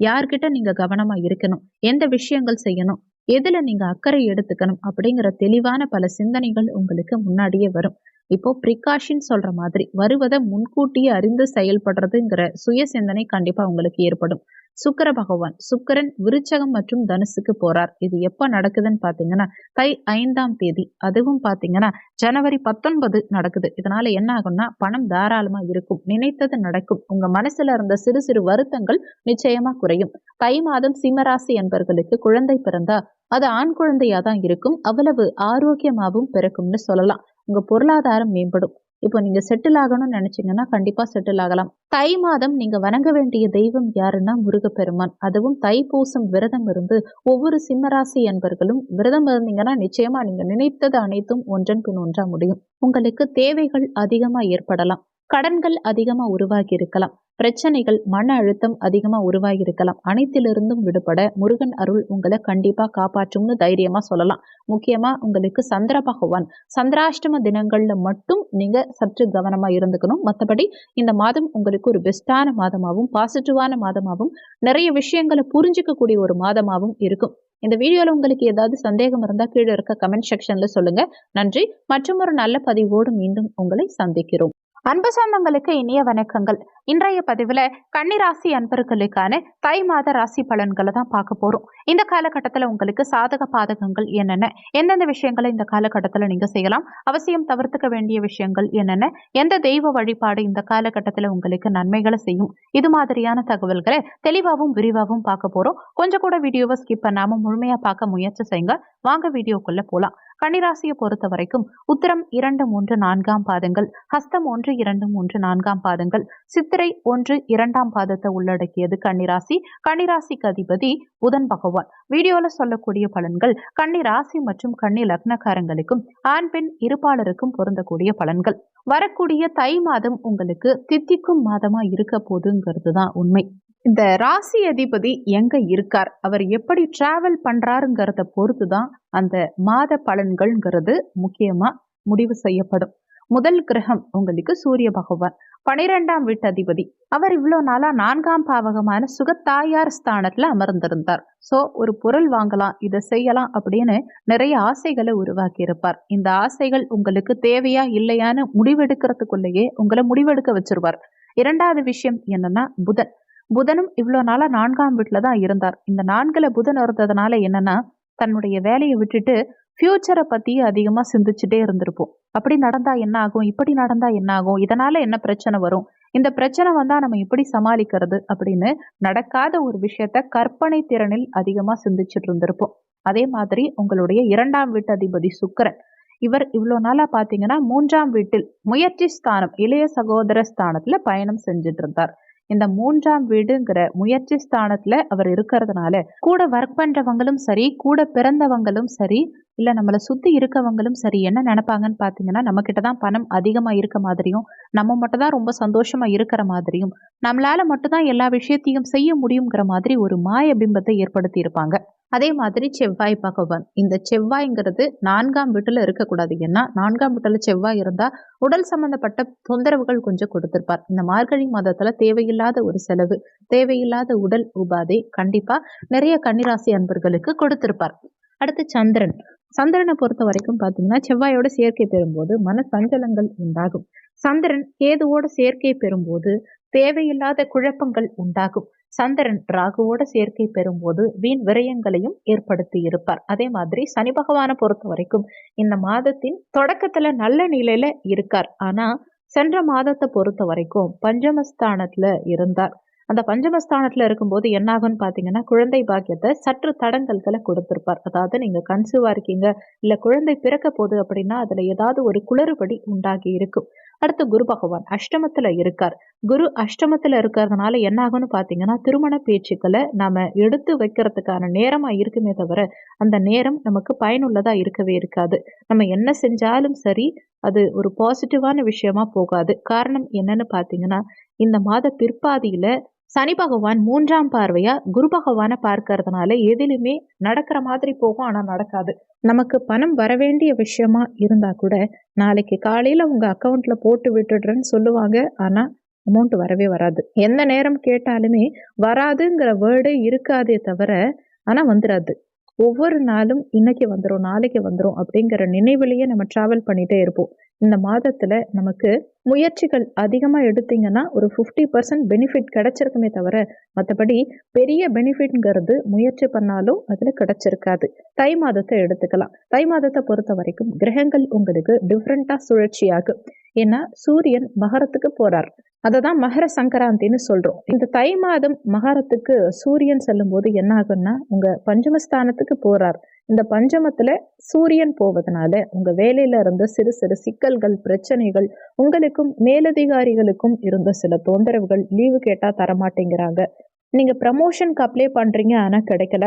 Speaker 1: யார்கிட்ட நீங்க கவனமா இருக்கணும், எந்த விஷயங்கள் செய்யணும், எதுல நீங்க அக்கறை எடுத்துக்கணும் அப்படிங்கிற தெளிவான பல சிந்தனைகள் உங்களுக்கு முன்னாடியே வரும். இப்போ பிரிகாஷன் சொல்ற மாதிரி வருவதை முன்கூட்டியே அறிந்து செயல்படுறதுங்கிற சுய சிந்தனை கண்டிப்பா உங்களுக்கு ஏற்படும். சுக்கிர பகவான், சுக்கிரன் விருச்சகம் மற்றும் தனுசுக்கு போறார். இது எப்ப நடக்குதுன்னு பாத்தீங்கன்னா தை 5ஆம் தேதி, அதுவும் பாத்தீங்கன்னா ஜனவரி 19 நடக்குது. இதனால என்ன ஆகும்னா பணம் தாராளமா இருக்கும், நினைத்தது நடக்கும். உங்க மனசுல இருந்த சிறு சிறு வருத்தங்கள் நிச்சயமா குறையும். தை மாதம் சிம்மராசி என்பவர்களுக்கு குழந்தை பிறந்தா அது ஆண் குழந்தையா தான் இருக்கும். அவ்வளவு ஆரோக்கியமாகவும் பிறக்கும்னு சொல்லலாம். உங்க பொருளாதாரம் மேம்படும். இப்போ நீங்க செட்டில் ஆகணும்னு நினைச்சீங்கன்னா கண்டிப்பா செட்டில் ஆகலாம். தை மாதம் நீங்க வணங்க வேண்டிய தெய்வம் யாருன்னா முருகப்பெருமான். அதுவும் தைப்பூசம் விரதம் இருந்து ஒவ்வொரு சிம்மராசி என்பர்களும் விரதம் இருந்தீங்கன்னா நிச்சயமா நீங்க நினைத்தது அனைத்தும் ஒன்றன் பின் ஒன்றா முடியும். உங்களுக்கு தேவைகள் அதிகமா ஏற்படலாம். கடன்கள் அதிகமா உருவாகி இருக்கலாம். பிரச்சனைகள், மன அழுத்தம் அதிகமா உருவாகி இருக்கலாம். அனைத்திலிருந்தும் விடுபட முருகன் அருள் உங்களை கண்டிப்பா காப்பாற்றும்னு தைரியமா சொல்லலாம். முக்கியமா உங்களுக்கு சந்திர பகவான் சந்திராஷ்டம தினங்கள்ல மட்டும் நீங்க சற்று கவனமா இருந்துக்கணும். மற்றபடி இந்த மாதம் உங்களுக்கு ஒரு பெஸ்டான மாதமாகவும் பாசிட்டிவான மாதமாகவும் நிறைய விஷயங்களை புரிஞ்சுக்கக்கூடிய ஒரு மாதமாகவும் இருக்கும். இந்த வீடியோல உங்களுக்கு ஏதாவது சந்தேகம் இருந்தா கீழே இருக்க கமெண்ட் செக்ஷன்ல சொல்லுங்க. நன்றி. மற்றும் ஒரு நல்ல பதிவோடு மீண்டும் உங்களை சந்திக்கிறோம். அன்பு சொந்தங்களுக்கு இனிய வணக்கங்கள். இன்றைய பதிவுல கன்னிராசி அன்பர்களுக்கான தை மாத ராசி பலன்களை தான் பார்க்க போறோம். இந்த காலகட்டத்தில் உங்களுக்கு சாதக பாதகங்கள் என்னென்ன, எந்தெந்த விஷயங்களை இந்த காலகட்டத்தில் நீங்க செய்யலாம், அவசியம் தவிர்த்துக்க வேண்டிய விஷயங்கள் என்னென்ன, எந்த தெய்வ வழிபாடு இந்த காலகட்டத்தில் உங்களுக்கு நன்மைகளை செய்யும், இது மாதிரியான தகவல்களை தெளிவாகவும் விரிவாகவும் பார்க்க போறோம். கொஞ்சம் கூட வீடியோவை ஸ்கிப் பண்ணாம முழுமையா பார்க்க முயற்சி செய்யுங்க. வாங்க வீடியோக்குள்ள போலாம். கன்னிராசியை பொறுத்த வரைக்கும் உத்திரம் 2, 3, 4ஆம் பாதங்கள், ஹஸ்தம் 1, 2, 3, 4ஆம் பாதங்கள், சித்திரை 1, 2ஆம் பாதத்தை உள்ளடக்கியது கன்னிராசி. கன்னிராசிக்கு அதிபதி புதன் பகவான். வீடியோல சொல்லக்கூடிய பலன்கள் கன்னிராசி மற்றும் கன்னி லக்னக்காரங்களுக்கும் ஆண் பெண் இருபாலருக்கும் பொருந்தக்கூடிய பலன்கள். வரக்கூடிய தை மாதம் உங்களுக்கு தித்திக்கும் மாதமா இருக்க போதுங்கிறது தான் உண்மை. இந்த ராசி அதிபதி எங்க இருக்கார், அவர் எப்படி டிராவல் பண்றாருங்கிறத பொறுத்து தான் அந்த மாத பலன்கள்ங்கிறது முக்கியமா முடிவு செய்யப்படும். முதல் கிரகம் உங்களுக்கு சூரிய பகவான், 12ஆம் வீட்டு அதிபதி. அவர் இவ்வளவு நாளா 4ஆம் பாவகமான சுகத்தாயார் ஸ்தானத்துல அமர்ந்திருந்தார். சோ ஒரு பொருள் வாங்கலாம், இதை செய்யலாம் அப்படின்னு நிறைய ஆசைகளை உருவாக்கி இருப்பார். இந்த ஆசைகள் உங்களுக்கு தேவையா இல்லையான்னு முடிவெடுக்கிறதுக்குள்ளேயே உங்களை முடிவெடுக்க வச்சிருவார். இரண்டாவது விஷயம் என்னன்னா புதனும் இவ்வளவு நாளா 4ஆம் வீட்டுல தான் இருந்தார். இந்த 4ல புதன் இருந்ததுனால என்னன்னா தன்னுடைய வேலையை விட்டுட்டு ஃபியூச்சரை பத்தி அதிகமா சிந்திச்சுட்டே இருந்திருப்போம். அப்படி நடந்தா என்ன ஆகும், இப்படி நடந்தா என்ன ஆகும், இதனால என்ன பிரச்சனை வரும், இந்த பிரச்சனை வந்தா நம்ம எப்படி சமாளிக்கிறது அப்படின்னு நடக்காத ஒரு விஷயத்த கற்பனை திறனில் அதிகமா சிந்திச்சுட்டு இருந்திருப்போம். அதே மாதிரி உங்களுடைய 2ஆம் வீட்டு அதிபதி சுக்கிரன், இவர் இவ்வளோ நாளா பார்த்தீங்கன்னா 3ஆம் வீட்டில் முயற்சி ஸ்தானம், இளைய சகோதர ஸ்தானத்துல பயணம் செஞ்சுட்டு இருந்தார். இந்த 3ஆம் வீடுங்கிற முயற்சி ஸ்தானத்துல அவர் இருக்கிறதுனால கூட ஒர்க் பண்றவங்களும் சரி, கூட பிறந்தவங்களும் சரி, இல்ல நம்மள சுத்தி இருக்கவங்களும் சரி என்ன நினைப்பாங்கன்னு பார்த்தீங்கன்னா, நம்ம கிட்ட தான் பணம் அதிகமா இருக்க மாதிரியும், நம்ம மட்டும் தான் ரொம்ப சந்தோஷமா இருக்கிற மாதிரியும், நம்மளால மட்டும் தான் எல்லா விஷயத்தையும் செய்ய முடியுங்கிற மாதிரி ஒரு மாய பிம்பத்தை ஏற்படுத்தி இருப்பாங்க. அதே மாதிரி செவ்வாய் பகவான். இந்த செவ்வாய்ங்கிறது 4ஆம் வீட்டுல இருக்கக்கூடாது. ஏன்னா 4ஆம் வீட்டுல செவ்வாய் இருந்தா உடல் சம்பந்தப்பட்ட தொந்தரவுகள் கொஞ்சம் கொடுத்திருப்பார். இந்த மார்கழி மாதத்துல தேவையில்லாத ஒரு செலவு, தேவையில்லாத உடல் உபாதை கண்டிப்பா நிறைய கன்னிராசி அன்பர்களுக்கு கொடுத்திருப்பார். அடுத்து சந்திரன். சந்திரனை பொறுத்த வரைக்கும் பாத்தீங்கன்னா செவ்வாயோட சேர்க்கை பெறும்போது மன சஞ்சலங்கள் உண்டாகும். சந்திரன் கேதுவோட சேர்க்கை பெறும்போது தேவையில்லாத குழப்பங்கள் உண்டாகும். சந்திரன் ராகுவோட சேர்க்கை பெறும்போது வீண் விரயங்களையும் ஏற்படுத்தி இருப்பார். அதே மாதிரி சனி பகவானை பொறுத்த வரைக்கும் இந்த மாதத்தின் தொடக்கத்துல நல்ல நிலையில இருக்கார். ஆனா சென்ற மாதத்தை பொறுத்த வரைக்கும் பஞ்சமஸ்தானத்துல இருந்தார். அந்த பஞ்சமஸ்தானத்துல இருக்கும்போது என்ன ஆகும்னு பாத்தீங்கன்னா குழந்தை பாக்கியத்தை சற்று தடங்கல்களை கொடுத்திருப்பார். அதாவது நீங்க கன்சீவா இருக்கீங்க, இல்ல குழந்தை பிறக்க போகுது அப்படின்னா அதுல ஏதாவது ஒரு குளறுபடி உண்டாகி இருக்கும். அடுத்து குரு பகவான் அஷ்டமத்துல இருக்கார். குரு அஷ்டமத்துல இருக்கிறதுனால என்ன ஆகும்னு பாத்தீங்கன்னா திருமண பேச்சுக்களை நாம எடுத்து வைக்கிறதுக்கான நேரமா இருக்குமே தவிர அந்த நேரம் நமக்கு பயனுள்ளதா இருக்கவே இருக்காது. நம்ம என்ன செஞ்சாலும் சரி அது ஒரு பாசிட்டிவான விஷயமா போகாது. காரணம் என்னன்னு பாத்தீங்கன்னா இந்த மாத பிற்பாதியில சனி பகவான் 3ஆம் பார்வையா குரு பகவானை பார்க்கறதுனால எதிலுமே நடக்கிற மாதிரி போகும், ஆனா நடக்காது. நமக்கு பணம் வரவேண்டிய விஷயமா இருந்தா கூட நாளைக்கு காலையில உங்க அக்கவுண்ட்ல போட்டு விட்டுடுறேன்னு சொல்லுவாங்க. ஆனா அமௌண்ட் வரவே வராது. எந்த நேரம் கேட்டாலுமே வராதுங்கிற வேர்டே இருக்காதே தவிர ஆனா வந்துடாது. ஒவ்வொரு நாளும் இன்னைக்கு வந்துரும், நாளைக்கு வந்துரும் அப்படிங்கிற நினைவிலேயே நம்ம டிராவல் பண்ணிட்டே இருப்போம். இந்த மாதத்துல நமக்கு முயற்சிகள் அதிகமா எடுத்தீங்கன்னா ஒரு 50% பெனிஃபிட் கிடைச்சிருக்குமே தவிர மற்றபடி பெரிய பெனிஃபிட்ங்கிறது முயற்சி பண்ணாலும் அதுல கிடைச்சிருக்காது. தை மாதத்தை எடுத்துக்கலாம். தை மாதத்தை பொறுத்த வரைக்கும் கிரகங்கள் உங்களுக்கு டிஃப்ரெண்டா சுழற்சியாகும். ஏன்னா சூரியன் மகரத்துக்கு போறார். அததான் மகர சங்கராந்தின்னு சொல்றோம். இந்த தை மாதம் மகரத்துக்கு சூரியன் செல்லும் போது என்ன ஆகும்னா உங்க பஞ்சமஸ்தானத்துக்கு போறார். இந்த பஞ்சமத்துல சூரியன் போவதனால உங்க வேலையில இருந்த சிறு சிறு சிக்கல்கள், பிரச்சனைகள், உங்களுக்கும் மேலதிகாரிகளுக்கும் இருந்த சில தொந்தரவுகள், லீவு கேட்டா தரமாட்டேங்கிறாங்க, நீங்க ப்ரமோஷனுக்கு அப்ளை பண்றீங்க ஆனா கிடைக்கல,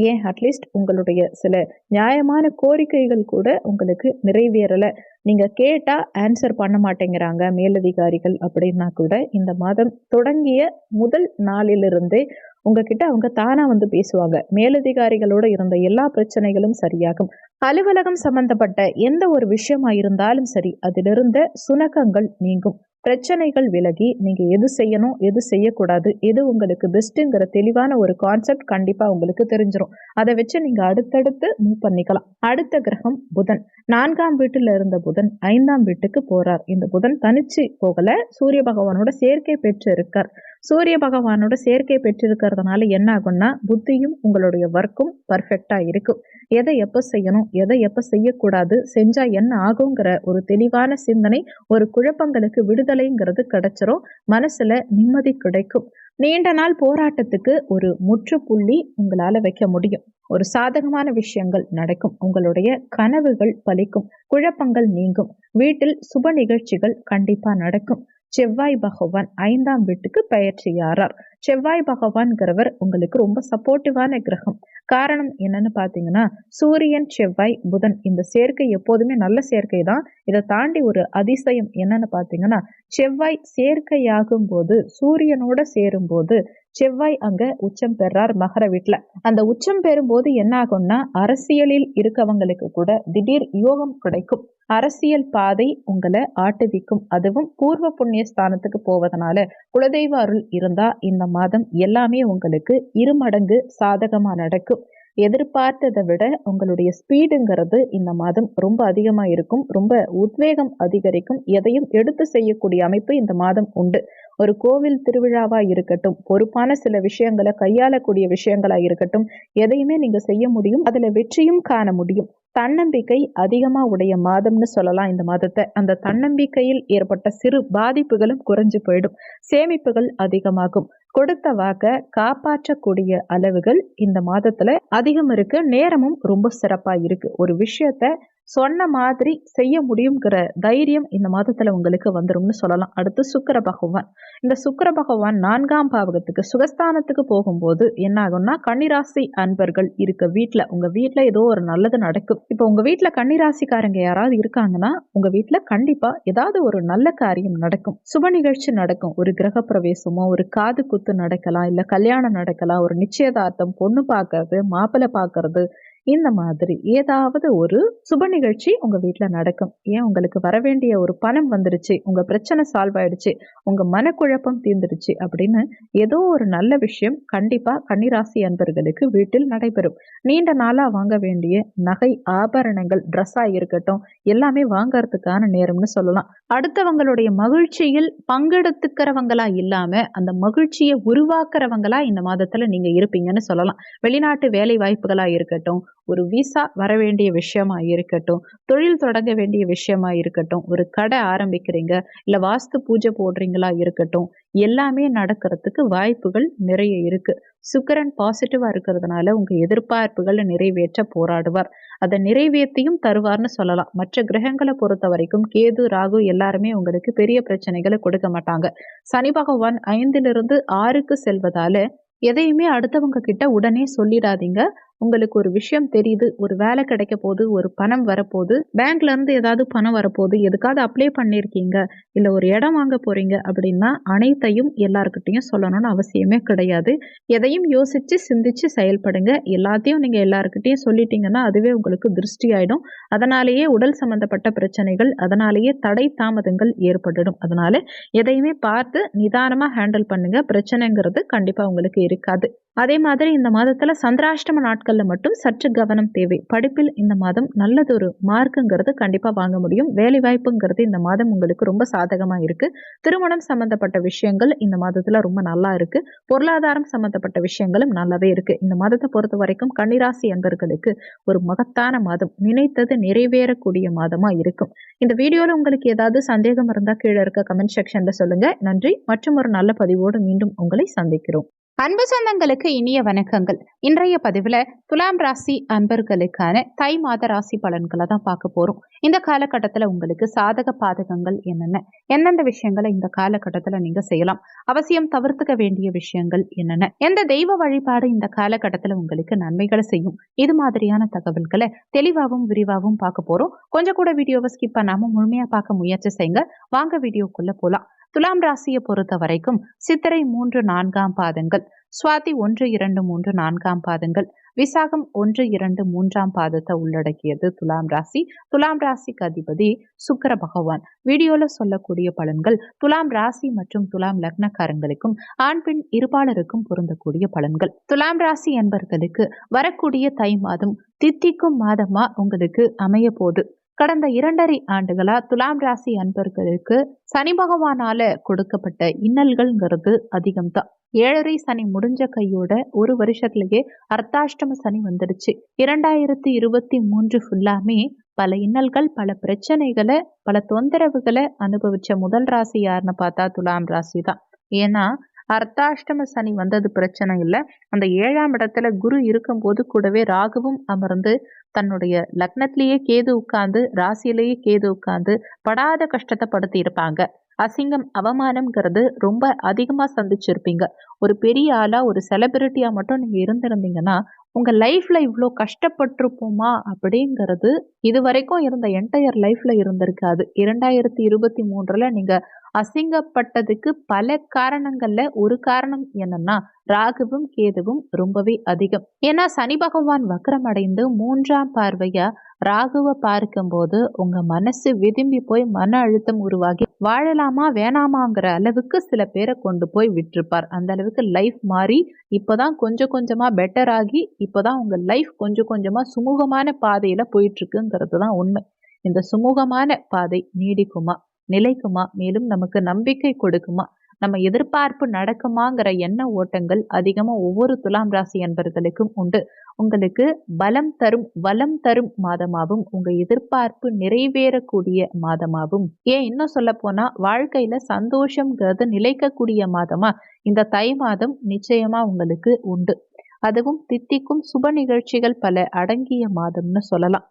Speaker 1: ஏன் அட்லீஸ்ட் உங்களுடைய சில நியாயமான கோரிக்கைகள் கூட உங்களுக்கு நிறைவேறல, நீங்க கேட்டா ஆன்சர் பண்ண மாட்டேங்கிறாங்க மேலதிகாரிகள் அப்படின்னா கூட இந்த மாதம் தொடங்கிய முதல் நாளிலிருந்தே உங்ககிட்ட அவங்க தானா வந்து பேசுவாங்க. மேலதிகாரிகளோட இருந்த எல்லா பிரச்சனைகளும் சரியாகும். அலுவலகம் சம்பந்தப்பட்ட எந்த ஒரு விஷயமா இருந்தாலும் சரி அதிலிருந்த சுணக்கங்கள் நீங்கும். பிரச்சனைகள் விலகி நீங்க எது செய்யணும், எது செய்யக்கூடாது, எது உங்களுக்கு பெஸ்ட்டுங்கிற தெளிவான ஒரு கான்செப்ட் கண்டிப்பா உங்களுக்கு தெரிஞ்சிடும். அதை வச்சு நீங்க அடுத்தடுத்து மூவ் பண்ணிக்கலாம். அடுத்த கிரகம் புதன். 4ஆம் வீட்டுல இருந்த புதன் 5ஆம் வீட்டுக்கு போறார். இந்த புதன் தனிச்சு போகல, சூரிய பகவானோட சேர்க்கை பெற்று இருக்கார். சூரிய பகவானோட சேர்க்கை பெற்றிருக்கிறதுனால என்ன ஆகும்னா புத்தியும் உங்களுடைய ஒர்க்கும் பர்ஃபெக்டா இருக்கும். எதை எப்ப செய்யணும், எதை எப்ப செய்யக்கூடாது, செஞ்சா என்ன ஆகுங்கிற ஒரு தெளிவான சிந்தனை, ஒரு குழப்பங்களுக்கு விடுதலைங்கிறது கிடைச்சிரும். மனசுல நிம்மதி கிடைக்கும். நீண்ட நாள் போராட்டத்துக்கு ஒரு முற்றுப்புள்ளி உங்களால வைக்க முடியும். ஒரு சாதகமான விஷயங்கள் நடக்கும். உங்களுடைய கனவுகள் பலிக்கும். குழப்பங்கள் நீங்கும். வீட்டில் சுப நிகழ்ச்சிகள் கண்டிப்பா நடக்கும். செவ்வாய் பகவான் 5ஆம் வீட்டுக்கு பெயர்ச்சியாரார். செவ்வாய் பகவான்கிறவர் உங்களுக்கு ரொம்ப சப்போர்ட்டிவான கிரகம். காரணம் என்னன்னு பாத்தீங்கன்னா சூரியன், செவ்வாய், புதன் இந்த சேர்க்கை எப்போதுமே நல்ல சேர்க்கை தான். இதை தாண்டி ஒரு அதிசயம் என்னன்னு பாத்தீங்கன்னா செவ்வாய் சேர்க்கையாகும் போது சூரியனோட சேரும் போது செவ்வாய் அங்க உச்சம் பெறார் மகர வீட்டுல. அந்த உச்சம் பெறும்போது என்ன ஆகும்னா அரசியலில் இருக்கவங்களுக்கு கூட திடீர் யோகம் கிடைக்கும். அரசியல் பாதை உங்களை ஆட்டுவிக்கும். அதுவும் பூர்வ புண்ணிய ஸ்தானத்துக்கு போவதனால குலதெய்வ அருள் இருந்தா இந்த மாதம் எல்லாமே உங்களுக்கு இருமடங்கு சாதகமா நடக்கும். எதிர்பார்த்ததை விட உங்களுடைய ஸ்பீடுங்கிறது இந்த மாதம் ரொம்ப அதிகமா இருக்கும். ரொம்ப உத்வேகம் அதிகரிக்கும். எதையும் எடுத்து செய்யக்கூடிய அமைப்பு இந்த மாதம் உண்டு. ஒரு கோவில் திருவிழாவா இருக்கட்டும், பொறுப்பான சில விஷயங்களை கையாளக்கூடிய விஷயங்களா இருக்கட்டும், எதையுமே நீங்க செய்ய முடியும். அதுல வெற்றியும் காண முடியும். தன்னம்பிக்கை அதிகமா உடைய மாதம்னு சொல்லலாம் இந்த மாதத்தை. அந்த தன்னம்பிக்கையில் ஏற்பட்ட சிறு பாதிப்புகளும் குறைஞ்சு போயிடும். சேமிப்புகள் அதிகமாகும். கொடுத்த வாக்க காப்பாற்றக்கூடிய அளவுகள் இந்த மாதத்துல அதிகம் இருக்கு. நேரமும் ரொம்ப சிறப்பா இருக்கு. ஒரு விஷயத்த சொன்ன மாதிரி செய்ய முடியுங்கிற தைரியம் இந்த மாதத்துல உங்களுக்கு வந்துரும்னு சொல்லலாம். அடுத்து சுக்கிர பகவான். இந்த சுக்கிர பகவான் 4ஆம் பாவகத்துக்கு சுகஸ்தானத்துக்கு போகும்போது என்ன ஆகும்னா, கன்னிராசி அன்பர்கள் இருக்க வீட்ல, உங்க வீட்ல ஏதோ ஒரு நல்லது நடக்கும். இப்போ உங்க வீட்ல கன்னிராசிக்காரங்க யாராவது இருக்காங்கன்னா, உங்க வீட்ல கண்டிப்பா ஏதாவது ஒரு நல்ல காரியம் நடக்கும். சுப நிகழ்ச்சி நடக்கும். ஒரு கிரக பிரவேசமோ, ஒரு காது குத்து நடக்கலாம், இல்ல கல்யாணம் நடக்கலாம், ஒரு நிச்சயதார்த்தம், பொண்ணு பார்க்கறது, மாப்பிள்ளை பார்க்கறது, இந்த மாதிரி ஏதாவது ஒரு சுப நிகழ்ச்சி உங்க வீட்ல நடக்கும். ஏன் உங்களுக்கு வரவேண்டிய ஒரு பணம் வந்துருச்சு, உங்க பிரச்சனை சால்வ் ஆயிடுச்சு, உங்க மனக்குழப்பம் தீர்ந்துடுச்சு அப்படின்னு ஏதோ ஒரு நல்ல விஷயம் கண்டிப்பா கன்னிராசி அன்பர்களுக்கு வீட்டில் நடைபெறும். நீண்ட நாளா வாங்க வேண்டிய நகை, ஆபரணங்கள், ட்ரெஸ்ஸா இருக்கட்டும், எல்லாமே வாங்கறதுக்கான நேரம்னு சொல்லலாம். அடுத்தவங்களுடைய மகிழ்ச்சியில் பங்கெடுத்துக்கிறவங்களா இல்லாம அந்த மகிழ்ச்சியை உருவாக்குறவங்களா இந்த மாதத்துல நீங்க இருப்பீங்கன்னு சொல்லலாம். வெளிநாட்டு வேலை வாய்ப்புகளா இருக்கட்டும், ஒரு விசா வர வேண்டிய விஷயமா இருக்கட்டும், தொழில் தொடங்க வேண்டிய விஷயமா இருக்கட்டும், ஒரு கடை ஆரம்பிக்கிறீங்க, இல்ல வாஸ்து பூஜை போடுறீங்களா இருக்கட்டும், எல்லாமே நடக்கிறதுக்கு வாய்ப்புகள் நிறைய இருக்கு. சுக்கிரன் பாசிட்டிவா இருக்கிறதுனால உங்க எதிர்பார்ப்புகளை நிறைவேற்ற போராடுவார். அதை நிறைவேற்றியும் தருவார்னு சொல்லலாம். மற்ற கிரகங்களை பொறுத்த வரைக்கும் கேது, ராகு எல்லாருமே உங்களுக்கு பெரிய பிரச்சனைகளை கொடுக்க மாட்டாங்க. சனி பகவான் 5லிருந்து 6க்கு செல்வதால எதையுமே அடுத்தவங்க கிட்ட உடனே சொல்லிடாதீங்க. உங்களுக்கு ஒரு விஷயம் தெரியுது, ஒரு வேலை கிடைக்க போகுது, ஒரு பணம் வரப்போகுது, பேங்க்ல இருந்து ஏதாவது பணம் வரப்போகுது, எதுக்காவது அப்ளை பண்ணியிருக்கீங்க, இல்லை ஒரு இடம் வாங்க போறீங்க அப்படின்னா அனைத்தையும் எல்லாருக்கிட்டையும் சொல்லணும்னு அவசியமே கிடையாது. எதையும் யோசிச்சு சிந்திச்சு செயல்படுங்க. எல்லாத்தையும் நீங்க எல்லாருக்கிட்டையும் சொல்லிட்டீங்கன்னா அதுவே உங்களுக்கு திருஷ்டி ஆயிடும். அதனாலேயே உடல் சம்பந்தப்பட்ட பிரச்சனைகள், அதனாலேயே தடை தாமதங்கள் ஏற்பட்டுடும். அதனால எதையுமே பார்த்து நிதானமா ஹேண்டில் பண்ணுங்க. பிரச்சனைங்கிறது கண்டிப்பா உங்களுக்கு இருக்காது. அதே மாதிரி இந்த மாதத்துல சந்திராஷ்டம நாட்கள்ல மட்டும் சற்று கவனம் தேவை. படிப்பில் இந்த மாதம் நல்லதொரு மார்க்குங்கிறது கண்டிப்பா வாங்க முடியும். வேலை வாய்ப்புங்கிறது இந்த மாதம் உங்களுக்கு ரொம்ப சாதகமா இருக்கு. திருமணம் சம்பந்தப்பட்ட விஷயங்கள் இந்த மாதத்துல ரொம்ப நல்லா இருக்கு. பொருளாதாரம் சம்பந்தப்பட்ட விஷயங்களும் நல்லாவே இருக்கு. இந்த மாதத்தை பொறுத்த வரைக்கும் கன்னிராசி என்பர்களுக்கு ஒரு மகத்தான மாதம், நினைத்தது நிறைவேறக்கூடிய மாதமா இருக்கும். இந்த வீடியோல உங்களுக்கு ஏதாவது சந்தேகம் இருந்தா கீழே இருக்க கமெண்ட் செக்ஷன்ல சொல்லுங்க. நன்றி. மற்றும் ஒரு நல்ல பதிவோடு மீண்டும் உங்களை சந்திக்கிறோம். அன்பு சொந்தங்களுக்கு இனிய வணக்கங்கள். இன்றைய பதிவுல துலாம் ராசி அன்பர்களுக்கான தை மாத ராசி பலன்களை தான் பார்க்க போறோம். இந்த காலகட்டத்துல உங்களுக்கு சாதக பாதகங்கள் என்னென்ன, எந்தெந்த விஷயங்களை இந்த காலகட்டத்துல நீங்க செய்யலாம், அவசியம் தவிர்த்துக்க வேண்டிய விஷயங்கள் என்னென்ன, எந்த தெய்வ வழிபாடு இந்த காலகட்டத்துல உங்களுக்கு நன்மைகளை செய்யும், இது மாதிரியான தகவல்களை தெளிவாகவும் விரிவாகவும் பார்க்க போறோம். கொஞ்சம் கூட வீடியோவை ஸ்கிப் பண்ணாம முழுமையா பார்க்க முயற்சி செய்யுங்க. வாங்க வீடியோக்குள்ள போலாம். துலாம் ராசியை பொறுத்த வரைக்கும் சித்திரை 3, 4ஆம் பாதங்கள், சுவாதி 1, 2, 3, 4ஆம் பாதங்கள், விசாகம் 1, 2, 3ஆம் பாதத்தை உள்ளடக்கியது துலாம் ராசி. துலாம் ராசிக்கு அதிபதி சுக்கிர பகவான். வீடியோல சொல்லக்கூடிய பலன்கள் துலாம் ராசி மற்றும் துலாம் லக்னக்காரங்களுக்கும் ஆண் பெண் இருபாலருக்கும் பொருந்தக்கூடிய பலன்கள். துலாம் ராசி என்பர்களுக்கு வரக்கூடிய தை மாதம் தித்திக்கும் மாதமா உங்களுக்கு அமைய போகுது. கடந்த 2.5 ஆண்டுகளா துலாம் ராசி அன்பர்களுக்கு சனி பகவானால கொடுக்கப்பட்ட இன்னல்கள்ங்கிறது அதிகம்தான். 7.5 சனி முடிஞ்ச கையோட ஒரு வருஷத்துலயே அர்த்தாஷ்டம சனி வந்துடுச்சு. 2023 ஃபுல்லாமே பல இன்னல்கள், பல பிரச்சனைகளை, பல தொந்தரவுகளை அனுபவிச்ச முதல் ராசி யாருன்னு பார்த்தா துலாம் ராசி தான். ஏன்னா அர்த்தாஷ்டம சனி வந்தது பிரச்சனை இல்லை. அந்த 7ஆம் இடத்துல குரு இருக்கும்போது கூடவே ராகுவும் அமர்ந்து தன்னுடைய லக்னத்திலேயே கேது உட்கார்ந்து, ராசியிலேயே கேது உட்கார்ந்து படாத கஷ்டத்தை படுத்தி இருப்பாங்க. அசிங்கம், அவமானம்ங்கிறது ரொம்ப அதிகமா சந்திச்சிருப்பீங்க. ஒரு பெரிய ஆளா, ஒரு செலிபிரிட்டியா மட்டும் நீங்க இருந்திருந்தீங்கன்னா உங்க லைஃப்ல இவ்வளோ கஷ்டப்பட்டிருப்போமா அப்படிங்கிறது இது வரைக்கும் இருந்த என்டையர் லைஃப்ல இருந்திருக்காது. 2023ல நீங்க அசிங்கப்பட்டதுக்கு பல காரணங்கள்ல ஒரு காரணம் என்னன்னா ராகுவும் கேதுவும் ரொம்பவே அதிகம். ஏன்னா சனி பகவான் வக்ரமடைந்து 3ஆம் பார்வையா ராகுவை பார்க்கும்போது உங்க மனசு விரும்பி போய் மன அழுத்தம் உருவாகி வாழலாமா வேணாமாங்கிற அளவுக்கு சில பேரை கொண்டு போய் விட்டுருப்பார். அந்த அளவுக்கு லைஃப் மாறி இப்போதான் கொஞ்சம் கொஞ்சமா பெட்டர் ஆகி இப்போதான் உங்க லைஃப் கொஞ்சம் கொஞ்சமா சுமூகமான பாதையில போயிட்டு இருக்குங்கிறது தான் உண்மை. இந்த சுமூகமான பாதை நீடிக்குமா, நிலைக்குமா, மேலும் நமக்கு நம்பிக்கை கொடுக்குமா, நம்ம எதிர்பார்ப்பு நடக்குமாங்கிற எண்ண ஓட்டங்கள் அதிகமா ஒவ்வொரு துலாம் ராசி அன்பர்களுக்கும் உண்டு. உங்களுக்கு பலம் தரும், வளம் தரும் மாதமாகவும், உங்க எதிர்பார்ப்பு நிறைவேறக்கூடிய மாதமாகவும், ஏன் இன்னும் சொல்ல போனா வாழ்க்கையில சந்தோஷம்ங்கிறது நிலைக்கக்கூடிய மாதமா இந்த தை மாதம் நிச்சயமா உங்களுக்கு உண்டு. அதுவும் தித்திக்கும் சுப நிகழ்ச்சிகள் பல அடங்கிய மாதம்னு சொல்லலாம்.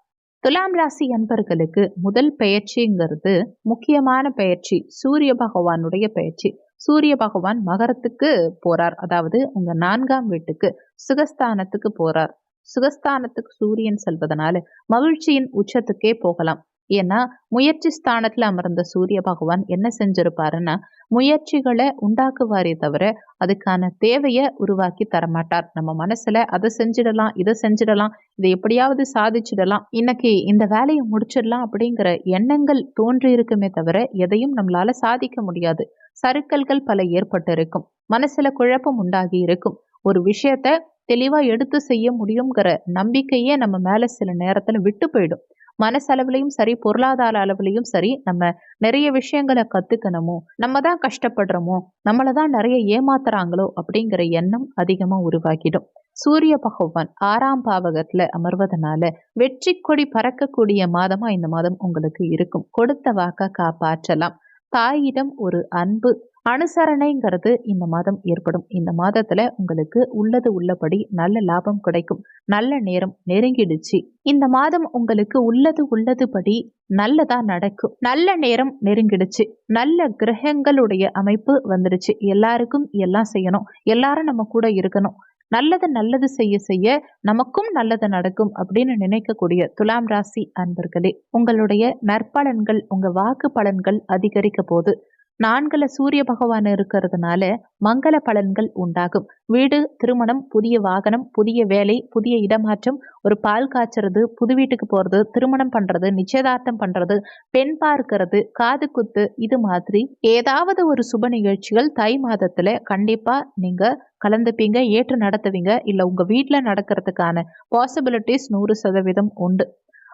Speaker 1: துலாம் ராசி அன்பர்களுக்கு முதல் பெயர்ச்சிங்கிறது முக்கியமான பெயர்ச்சி, சூரிய பகவானுடைய பெயர்ச்சி. சூரிய பகவான் மகரத்துக்கு போறார், அதாவது உங்க 4ஆம் வீட்டுக்கு சுகஸ்தானத்துக்கு போறார். சுகஸ்தானத்துக்கு சூரியன் செல்வதனால மகிழ்ச்சியின் உச்சத்துக்கே போகலாம். ஏன்னா முயற்சி ஸ்தானத்துல அமர்ந்த சூரிய பகவான் என்ன செஞ்சிருப்பாருன்னா, முயற்சிகளை உண்டாக்குவாரே தவிர அதுக்கான தேவையை உருவாக்கி தரமாட்டார். நம்ம மனசுல அதை செஞ்சிடலாம், இதை செஞ்சிடலாம், இதை எப்படியாவது சாதிச்சிடலாம், இன்னைக்கு இந்த வேலையை முடிச்சிடலாம் அப்படிங்கிற எண்ணங்கள் தோன்றி இருக்குமே தவிர எதையும் நம்மளால சாதிக்க முடியாது. சறுக்கல்கள் பல ஏற்பட்டு இருக்கும், மனசுல குழப்பம் உண்டாகி இருக்கும். ஒரு விஷயத்த தெளிவா எடுத்து செய்ய முடியுங்கிற நம்பிக்கையே நம்ம மேல சில நேரத்துல விட்டு போயிடும். மனசளவுலையும் சரி, பொருளாதார அளவுலையும் சரி, நம்ம நிறைய விஷயங்களை கத்துக்கணுமோ, நம்ம தான் கஷ்டப்படுறோமோ, நம்மளை தான் நிறைய ஏமாத்துறாங்களோ அப்படிங்கிற எண்ணம் அதிகமா உருவாக்கிடும். சூரிய பகவான் 6ஆம் பாவகத்துல அமர்வதனால வெற்றி கொடி பறக்கக்கூடிய மாதமா இந்த மாதம் உங்களுக்கு இருக்கும். கொடுத்த வாக்க காப்பாற்றலாம். தாயிடம் ஒரு அன்பு அனுசரணைங்கிறது இந்த மாதம் ஏற்படும். இந்த மாதத்துல உங்களுக்கு உள்ளது உள்ளபடி நல்ல லாபம் கிடைக்கும். நல்ல நேரம் நெருங்கிடுச்சு. இந்த மாதம் உங்களுக்கு உள்ளதுபடி நல்லதா நடக்கும். நல்ல நேரம் நெருங்கிடுச்சு. நல்ல கிரகங்களுடைய அமைப்பு வந்துடுச்சு. எல்லாருக்கும் எல்லாம் செய்யணும், எல்லாரும் நம்ம கூட இருக்கணும், நல்லது செய்ய செய்ய நமக்கும் நல்லது நடக்கும் அப்படின்னு நினைக்கக்கூடிய துலாம் ராசி அன்பர்களே, உங்களுடைய நற்பலன்கள், உங்க வாக்கு பலன்கள் அதிகரிக்க போது. 4ல சூரிய பகவான் இருக்கிறதுனால மங்கள பலன்கள் உண்டாகும். வீடு, திருமணம், புதிய வாகனம், புதிய வேலை, புதிய இடமாற்றம், ஒரு பால் காய்ச்சறது, புது வீட்டுக்கு போறது, திருமணம் பண்றது, நிச்சயதார்த்தம் பண்றது, பெண் பார்க்கிறது, காது குத்து, இது மாதிரி ஏதாவது ஒரு சுப நிகழ்ச்சிகள் தை மாதத்துல கண்டிப்பா நீங்க கலந்துப்பீங்க, ஏற்று நடத்துவீங்க. இல்ல உங்க வீட்டுல நடக்கிறதுக்கான பாசிபிலிட்டிஸ் 100% உண்டு.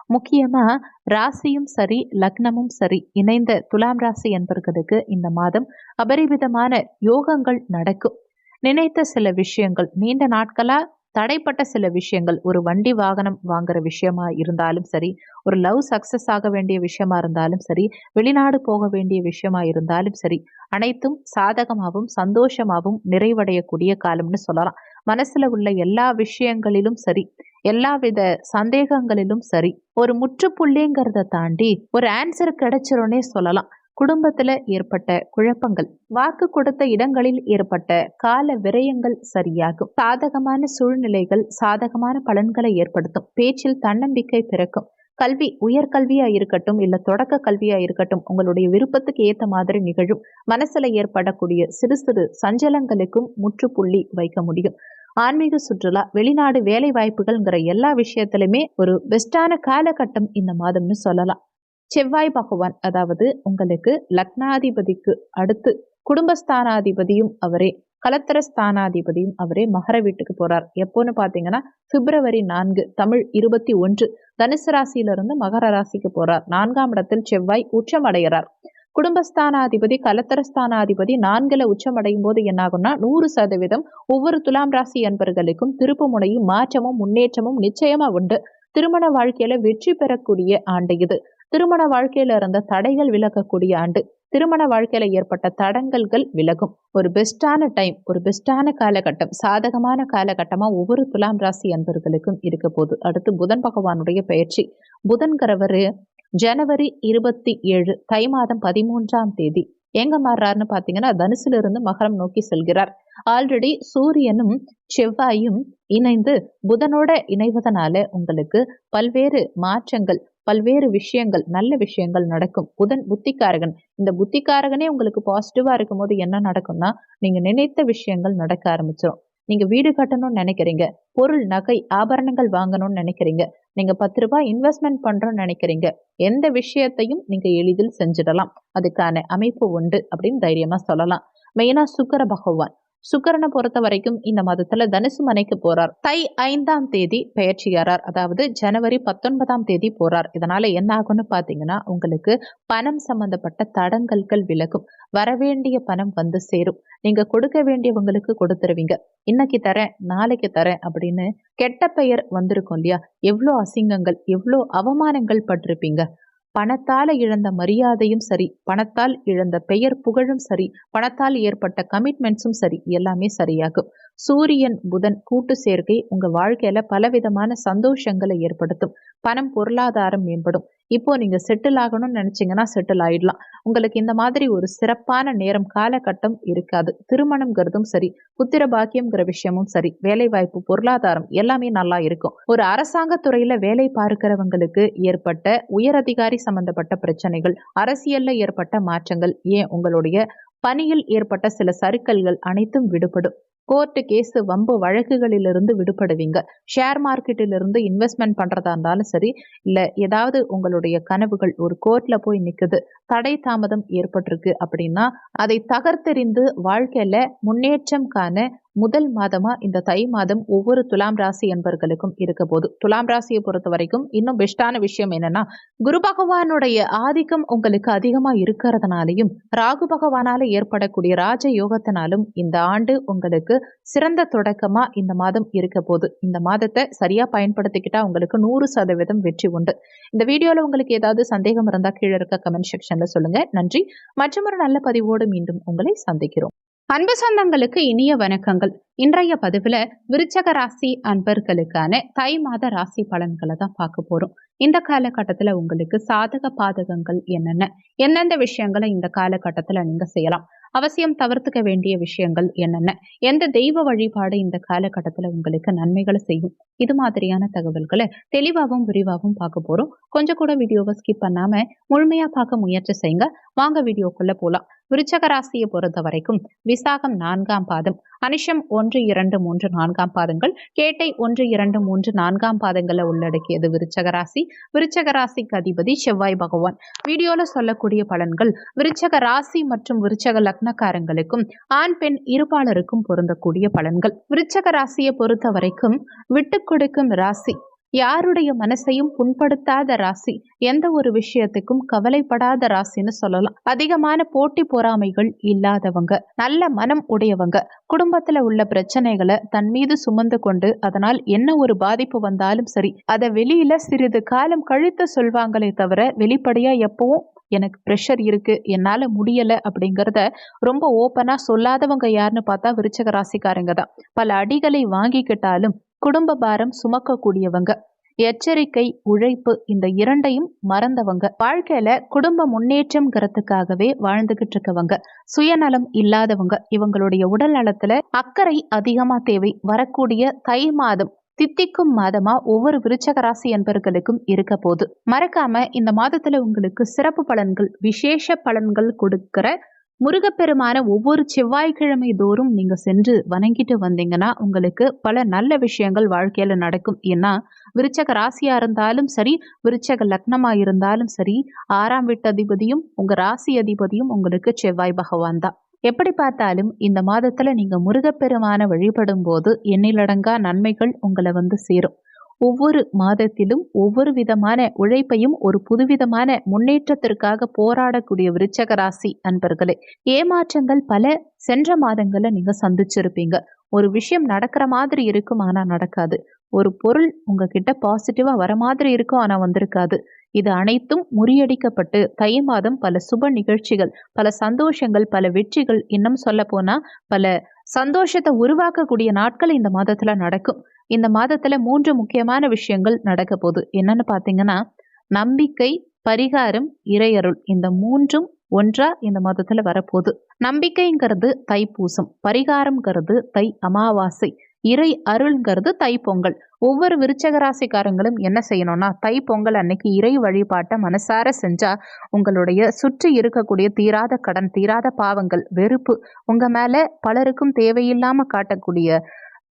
Speaker 1: முக்கியமா ராசியும் சரி, லக்னமும் சரி இணைந்த துலாம் ராசி என்பவர்களுக்கு இந்த மாதம் அபரிவிதமான யோகங்கள் நடக்கும். நினைத்த சில விஷயங்கள், நீண்ட நாட்களா தடைப்பட்ட சில விஷயங்கள், ஒரு வண்டி வாகனம் வாங்குற விஷயமா இருந்தாலும் சரி, ஒரு லவ் சக்சஸ் ஆக வேண்டிய விஷயமா இருந்தாலும் சரி, வெளிநாடு போக வேண்டிய விஷயமா இருந்தாலும் சரி, அனைத்தும் சாதகமாகவும் சந்தோஷமாகவும் நிறைவடையக்கூடிய காலம்னு சொல்லலாம். மனசுல உள்ள எல்லா விஷயங்களிலும் சரி, எல்லாவித சந்தேகங்களிலும் சரி, ஒரு முற்றுப்புள்ளிங்கிறத தாண்டி ஒரு ஆன்சர் கிடைச்சிரும்னே சொல்லலாம். குடும்பத்துல ஏற்பட்ட குழப்பங்கள், வாக்கு கொடுத்த இடங்களில் ஏற்பட்ட கால விரயங்கள் சரியாகும். சாதகமான சூழ்நிலைகள் சாதகமான பலன்களை ஏற்படுத்தும். பேச்சில் தன்னம்பிக்கை பிறக்கும். கல்வி, உயர்கல்வியா இருக்கட்டும், இல்ல தொடக்க கல்வியா இருக்கட்டும், உங்களுடைய விருப்பத்துக்கு ஏத்த மாதிரி நிகழும். மனசுல ஏற்படக்கூடிய சிறு சிறு சஞ்சலங்களுக்கும் முற்றுப்புள்ளி வைக்க முடியும். ஆன்மீக சுற்றுலா, வெளிநாடு, வேலை வாய்ப்புகள்ங்கிற எல்லா விஷயத்திலுமே ஒரு பெஸ்டான காலகட்டம் இந்த மாதம்னு சொல்லலாம். செவ்வாய் பகவான், அதாவது உங்களுக்கு லக்னாதிபதிக்கு அடுத்து குடும்பஸ்தானாதிபதியும் அவரே, கலத்திரஸ்தானாதிபதியும் அவரே மகர வீட்டுக்கு போறார். எப்போன்னு பாத்தீங்கன்னா பிப்ரவரி 4, தமிழ் 21, தனுசு ராசியிலிருந்து மகர ராசிக்கு போறார். 4ஆம் இடத்தில் செவ்வாய் உச்சமடைகிறார். குடும்பஸ்தானாதிபதி, கலத்திரஸ்தானாதிபதி 4ல உச்சமடையும் போது என்னாகும்னா 100% ஒவ்வொரு துலாம் ராசி அன்பர்களுக்கும் திருப்பு முனையும் மாற்றமும் முன்னேற்றமும் நிச்சயமா உண்டு. திருமண வாழ்க்கையில வெற்றி பெறக்கூடிய ஆண்டு இது. திருமண வாழ்க்கையில இருந்த தடைகள் விலகக்கூடிய ஆண்டு. திருமண வாழ்க்கையில ஏற்பட்ட தடங்கல்கள் விலகும். ஒரு பெஸ்டான டைம், ஒரு பெஸ்டான காலகட்டம், சாதகமான காலகட்டமா ஒவ்வொரு துலாம் ராசி அன்பர்களுக்கும் இருக்க போகுது. அடுத்து புதன் பகவானுடைய பயிற்சி. புதன்கிறவரு ஜனவரி 27, தை மாதம் 13ஆம் தேதி எங்க மாறுறாருன்னு பாத்தீங்கன்னா தனுசுல இருந்து மகரம் நோக்கி செல்கிறார். ஆல்ரெடி சூரியனும் செவ்வாயும் இணைந்து புதனோட இணைவதனால உங்களுக்கு பல்வேறு மாற்றங்கள், பல்வேறு விஷயங்கள், நல்ல விஷயங்கள் நடக்கும். புதன் புத்திக்காரகன். இந்த புத்திக்காரகனே உங்களுக்கு பாசிட்டிவா இருக்கும் போது என்ன நடக்கும்னா, நீங்க நினைத்த விஷயங்கள் நடக்க ஆரம்பிச்சிடும். நீங்க வீடு கட்டணும்னு நினைக்கிறீங்க, பொருள், நகை, ஆபரணங்கள் வாங்கணும்னு நினைக்கிறீங்க, நீங்க 10 ரூபாய் இன்வெஸ்ட்மெண்ட் பண்றோம்னு நினைக்கிறீங்க, எந்த விஷயத்தையும் நீங்க எளிதில் செஞ்சிடலாம். அதுக்கான அமைப்பு உண்டு அப்படின்னு தைரியமா சொல்லலாம். மெயினா சுக்கிர பகவான், சுக்கிரனை பொறுத்த வரைக்கும் இந்த மாதத்துல தனுசு மனைக்கு போறார். தை 5ஆம் தேதி பெயர்ச்சியாரார், அதாவது ஜனவரி 19ஆம் தேதி போறார். இதனால என்ன ஆகும்னு பாத்தீங்கன்னா, உங்களுக்கு பணம் சம்பந்தப்பட்ட தடங்கல்கள் விலகும். வரவேண்டிய பணம் வந்து சேரும். நீங்க கொடுக்க வேண்டியவங்களுக்கு கொடுத்துருவீங்க. இன்னைக்கு தரேன், நாளைக்கு தரேன் அப்படின்னு கெட்ட பெயர் வந்திருக்கும் இல்லையா? எவ்வளோ அசிங்கங்கள், எவ்வளோ அவமானங்கள் பட்டிருப்பீங்க. பணத்தால இழந்த மரியாதையும் சரி, பணத்தால் இழந்த பெயர் புகழும் சரி, பணத்தால் ஏற்பட்ட கமிட்மெண்ட்ஸும் சரி, எல்லாமே சரியாகும். சூரியன் புதன் கூட்டு சேர்க்கை உங்க வாழ்க்கையில பலவிதமான சந்தோஷங்களை ஏற்படுத்தும். பணம் பொருளாதாரம் மேம்படும். இப்போ நீங்க செட்டில் ஆகணும்னு நினைச்சீங்கன்னா செட்டில் ஆயிடலாம். உங்களுக்கு இந்த மாதிரி ஒரு சிறப்பான நேரம் காலகட்டம் இருக்காது. திருமணம்ங்கிறதும் சரி, புத்திர பாக்கியம்ங்கிற விஷயமும் சரி, வேலை வாய்ப்பு பொருளாதாரம் எல்லாமே நல்லா இருக்கும். ஒரு அரசாங்க துறையில வேலை பார்க்கிறவங்களுக்கு ஏற்பட்ட உயரதிகாரி சம்பந்தப்பட்ட பிரச்சனைகள், அரசியல்ல ஏற்பட்ட மாற்றங்கள், ஏன் உங்களுடைய பணியில் ஏற்பட்ட சில சறுக்கல்கள் அனைத்தும் விடுபடும். கோர்ட்டு கேஸ் வம்பு வழக்குகளிலிருந்து விடுபடுவீங்க. ஷேர் மார்க்கெட்டிலிருந்து இன்வெஸ்ட்மெண்ட் பண்றதா இருந்தாலும் சரி, இல்ல ஏதாவது உங்களுடைய கனவுகள் ஒரு கோர்ட்ல போய் நிக்குது, தடை தாமதம் ஏற்பட்டிருக்கு அப்படின்னா அதை தகர்த்தெறிந்து வாழ்க்கையில முன்னேற்றம் காண முதல் மாதமா இந்த தை மாதம் ஒவ்வொரு துலாம் ராசி என்பர்களுக்கும் இருக்க போது. துலாம் ராசியை பொறுத்த வரைக்கும் இன்னும் பெஸ்டான விஷயம் என்னன்னா, குரு பகவானுடைய ஆதிக்கம் உங்களுக்கு அதிகமா இருக்கிறதுனாலையும் ராகு பகவானால ஏற்படக்கூடிய ராஜ யோகத்தினாலும் இந்த ஆண்டு உங்களுக்கு சிறந்த தொடக்கமா இந்த மாதம் இருக்க போது. இந்த மாதத்தை சரியா பயன்படுத்திக்கிட்டா உங்களுக்கு 100% வெற்றி உண்டு. இந்த வீடியோல உங்களுக்கு ஏதாவது சந்தேகம் இருந்தா கீழே இருக்க கமெண்ட் செக்ஷன்ல சொல்லுங்க. நன்றி. மற்றொரு நல்ல பதிவோடு மீண்டும் உங்களை சந்திக்கிறோம். அன்பு சொந்தங்களுக்கு இனிய வணக்கங்கள். இன்றைய பதிவுல விருச்சக ராசி அன்பர்களுக்கான தை மாத ராசி பலன்களை தான் பார்க்க போறோம். இந்த காலகட்டத்துல உங்களுக்கு சாதக பாதகங்கள் என்னென்ன, எந்தெந்த விஷயங்களை இந்த காலகட்டத்துல நீங்க செய்யலாம், அவசியம் தவிர்த்துக்க வேண்டிய விஷயங்கள் என்னென்ன, எந்த தெய்வ வழிபாடு இந்த காலகட்டத்துல உங்களுக்கு நன்மைகளை செய்யும், இது மாதிரியான தகவல்களை தெளிவாகவும் விரிவாகவும் பார்க்க போறோம். கொஞ்சம் கூட வீடியோவை ஸ்கிப் பண்ணாம முழுமையா பார்க்க முயற்சி செய்யுங்க. வாங்க வீடியோக்குள்ள போலாம். விருச்சக ராசியை பொறுத்த வரைக்கும் விசாகம் 4ஆம் பாதம், அனிஷம் 1, 2, 3, 4ஆம் பாதங்கள், கேட்டை 1, 2, 3, 4ஆம் பாதங்களை உள்ளடக்கியது விருச்சக ராசி. விருச்சக ராசிக்கு அதிபதி செவ்வாய் பகவான். வீடியோல சொல்லக்கூடிய பலன்கள் விருச்சக ராசி மற்றும் விருச்சக லக்னக்காரங்களுக்கும் ஆண் பெண் இருபாலருக்கும் பொருந்தக்கூடிய பலன்கள். விருச்சக ராசியை பொறுத்த வரைக்கும் விட்டு கொடுக்கும் ராசி, யாருடைய மனசையும் புண்படுத்தாத ராசி, எந்த ஒரு விஷயத்துக்கும் கவலைப்படாத ராசின்னு சொல்லலாம். அதிகமான போட்டி பொறாமைகள் இல்லாதவங்க, நல்ல மனம் உடையவங்க, குடும்பத்துல உள்ள பிரச்சனைகளை தன் மீது சுமந்து கொண்டு அதனால் என்ன ஒரு பாதிப்பு வந்தாலும் சரி அதை வெளியில சிறிது காலம் கழித்து சொல்வாங்களே தவிர வெளிப்படையா எப்பவும் எனக்கு ப்ரெஷர் இருக்கு, என்னால முடியல அப்படிங்கிறத ரொம்ப ஓப்பனா சொல்லாதவங்க யாருன்னு பார்த்தா விருச்சக ராசிக்காரங்க தான். பல அடிகளை வாங்கிக்கிட்டாலும் குடும்ப பாரம் சுமக்கக்கூடியவங்க, எச்சரிக்கை உழைப்பு இந்த இரண்டையும் மறந்தவங்க, வாழ்க்கையில குடும்ப முன்னேற்றம்ங்கிறதுக்காகவே வாழ்ந்துகிட்டு இருக்கவங்க, சுயநலம் இல்லாதவங்க, இவங்களுடைய உடல் நலத்துல அக்கறை அதிகமா தேவை. வரக்கூடிய தை மாதம் தித்திக்கும் மாதமா ஒவ்வொரு விருச்சக ராசி என்பர்களுக்கும் இருக்க போது. மறக்காம இந்த மாதத்துல உங்களுக்கு சிறப்பு பலன்கள், விசேஷ பலன்கள் கொடுக்கிற முருகப்பெருமான ஒவ்வொரு செவ்வாய்க்கிழமை தோறும் நீங்க சென்று வணங்கிட்டு வந்தீங்கன்னா உங்களுக்கு பல நல்ல விஷயங்கள் வாழ்க்கையில நடக்கும். ஏன்னா விருச்சக ராசியா இருந்தாலும் சரி, விருச்சக லக்னமா இருந்தாலும் சரி, 6ஆம் வீட்டதிபதியும் உங்க ராசி அதிபதியும் உங்களுக்கு செவ்வாய் பகவான் தான். எப்படி பார்த்தாலும் இந்த மாதத்துல நீங்க முருகப்பெருமான வழிபடும் போது எண்ணிலடங்கா நன்மைகள் உங்களை வந்து சேரும். ஒவ்வொரு மாதத்திலும் ஒவ்வொரு விதமான உழைப்பையும் ஒரு புதுவிதமான முன்னேற்றத்திற்காக போராடக்கூடிய விருச்சக ராசி அன்பர்களே, ஏமாற்றங்கள் பல சென்ற மாதங்களை நீங்க சந்திச்சிருப்பீங்க. ஒரு விஷயம் நடக்கிற மாதிரி இருக்கும் ஆனா நடக்காது. ஒரு பொருள் உங்ககிட்ட பாசிட்டிவா வர மாதிரி இருக்கும் ஆனா வந்திருக்காது. இது அனைத்தும் முறியடிக்கப்பட்டு தை மாதம் பல சுப நிகழ்ச்சிகள், பல சந்தோஷங்கள், பல வெற்றிகள், இன்னும் சொல்ல போனா பல சந்தோஷத்தை உருவாக்கக்கூடிய நாட்கள் இந்த மாதத்துல நடக்கும். இந்த மாதத்துல 3 முக்கியமான விஷயங்கள் நடக்க போகுது. என்னன்னு பாத்தீங்கன்னா, நம்பிக்கை, பரிகாரம், இறையருள், இந்த 3ம் ஒன்றா இந்த மாதத்துல வரப்போகுது. நம்பிக்கைங்கிறது தைப்பூசம், பரிகாரம்ங்கிறது தை அமாவாசை, இறை அருள்ங்கிறது தை பொங்கல். ஒவ்வொரு விருச்சக ராசிக்காரங்களும் என்ன செய்யணும்னா, தை பொங்கல் அன்னைக்கு இறை வழிபாட்டை மனசார செஞ்சா உங்களுடைய சுற்றி இருக்கக்கூடிய தீராத கடன், தீராத பாவங்கள், வெறுப்பு, உங்க மேல பலருக்கும் தேவையில்லாம காட்டக்கூடிய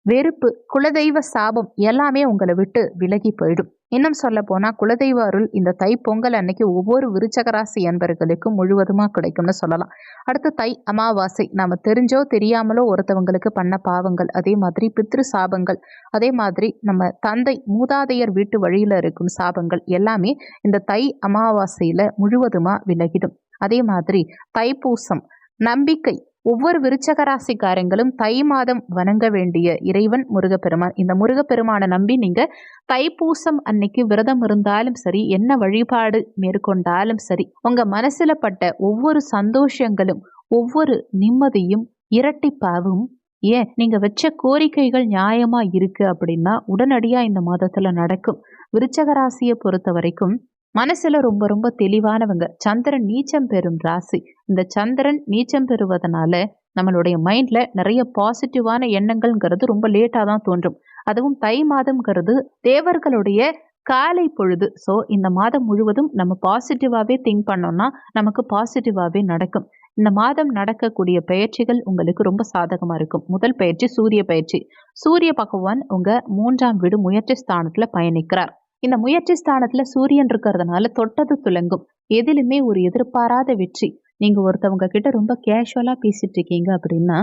Speaker 1: வெறுப்பு, குலதெய்வ சாபம் எல்லாமே உங்களை விட்டு விலகி போயிடும். இன்னும் சொல்ல போனா குலதெய்வ அருள் இந்த தை பொங்கல் அன்னைக்கு ஒவ்வொரு விருச்சக ராசி அன்பர்களுக்கும் முழுவதுமா கிடைக்கும்னு சொல்லலாம். அடுத்து தை அமாவாசை, நாம தெரிஞ்சோ தெரியாமலோ ஒருத்தவங்களுக்கு பண்ண பாவங்கள், அதே மாதிரி பித்ரு சாபங்கள், அதே மாதிரி நம்ம தந்தை மூதாதையர் வீட்டு வழியில இருக்கும் சாபங்கள் எல்லாமே இந்த தை அமாவாசையில முழுவதுமா விலகிடும். அதே மாதிரி தைப்பூசம், நம்பிக்கை, ஒவ்வொரு விருச்சக ராசிக்காரங்களும் தை மாதம் வணங்க வேண்டிய இறைவன் முருகப்பெருமான். இந்த முருகப்பெருமானை நம்பி நீங்க தைப்பூசம் அன்னைக்கு விரதம் இருந்தாலும் சரி, என்ன வழிபாடு மேற்கொண்டாலும் சரி, உங்க மனசுல பட்ட ஒவ்வொரு சந்தோஷங்களும் ஒவ்வொரு நிம்மதியும் இரட்டிப்பாகவும் ஏன் நீங்க வச்ச கோரிக்கைகள் நியாயமா இருக்கு அப்படின்னா உடனடியா இந்த மாதத்துல நடக்கும். விருச்சக ராசியை பொறுத்த வரைக்கும் மனசுல ரொம்ப ரொம்ப தெளிவானவங்க. சந்திரன் நீச்சம் பெறும் ராசி. இந்த சந்திரன் நீச்சம் பெறுவதனால நம்மளுடைய மைண்ட்ல நிறைய பாசிட்டிவான எண்ணங்கள்ங்கிறது ரொம்ப லேட்டா தான் தோன்றும். அதுவும் தை மாதம்ங்கிறது தேவர்களுடைய காலை பொழுது. ஸோ இந்த மாதம் முழுவதும் நம்ம பாசிட்டிவாவே திங்க் பண்ணோம்னா நமக்கு பாசிட்டிவாவே நடக்கும். இந்த மாதம் நடக்கக்கூடிய பயிற்சிகள் உங்களுக்கு ரொம்ப சாதகமா இருக்கும். முதல் பயிற்சி சூரிய பயிற்சி. சூரிய பகவான் உங்க 3ஆம் வீடு முயற்சி ஸ்தானத்துல பயணிக்கிறார். இந்த முயற்சி ஸ்தானத்துல சூரியன் இருக்கிறதுனால தொட்டது துலங்கும். எதிலுமே ஒரு எதிர்பாராத வெற்றி. நீங்க ஒருத்தவங்க கிட்ட ரொம்ப கேஷுவலா பேசிட்டு இருக்கீங்க அப்படின்னா,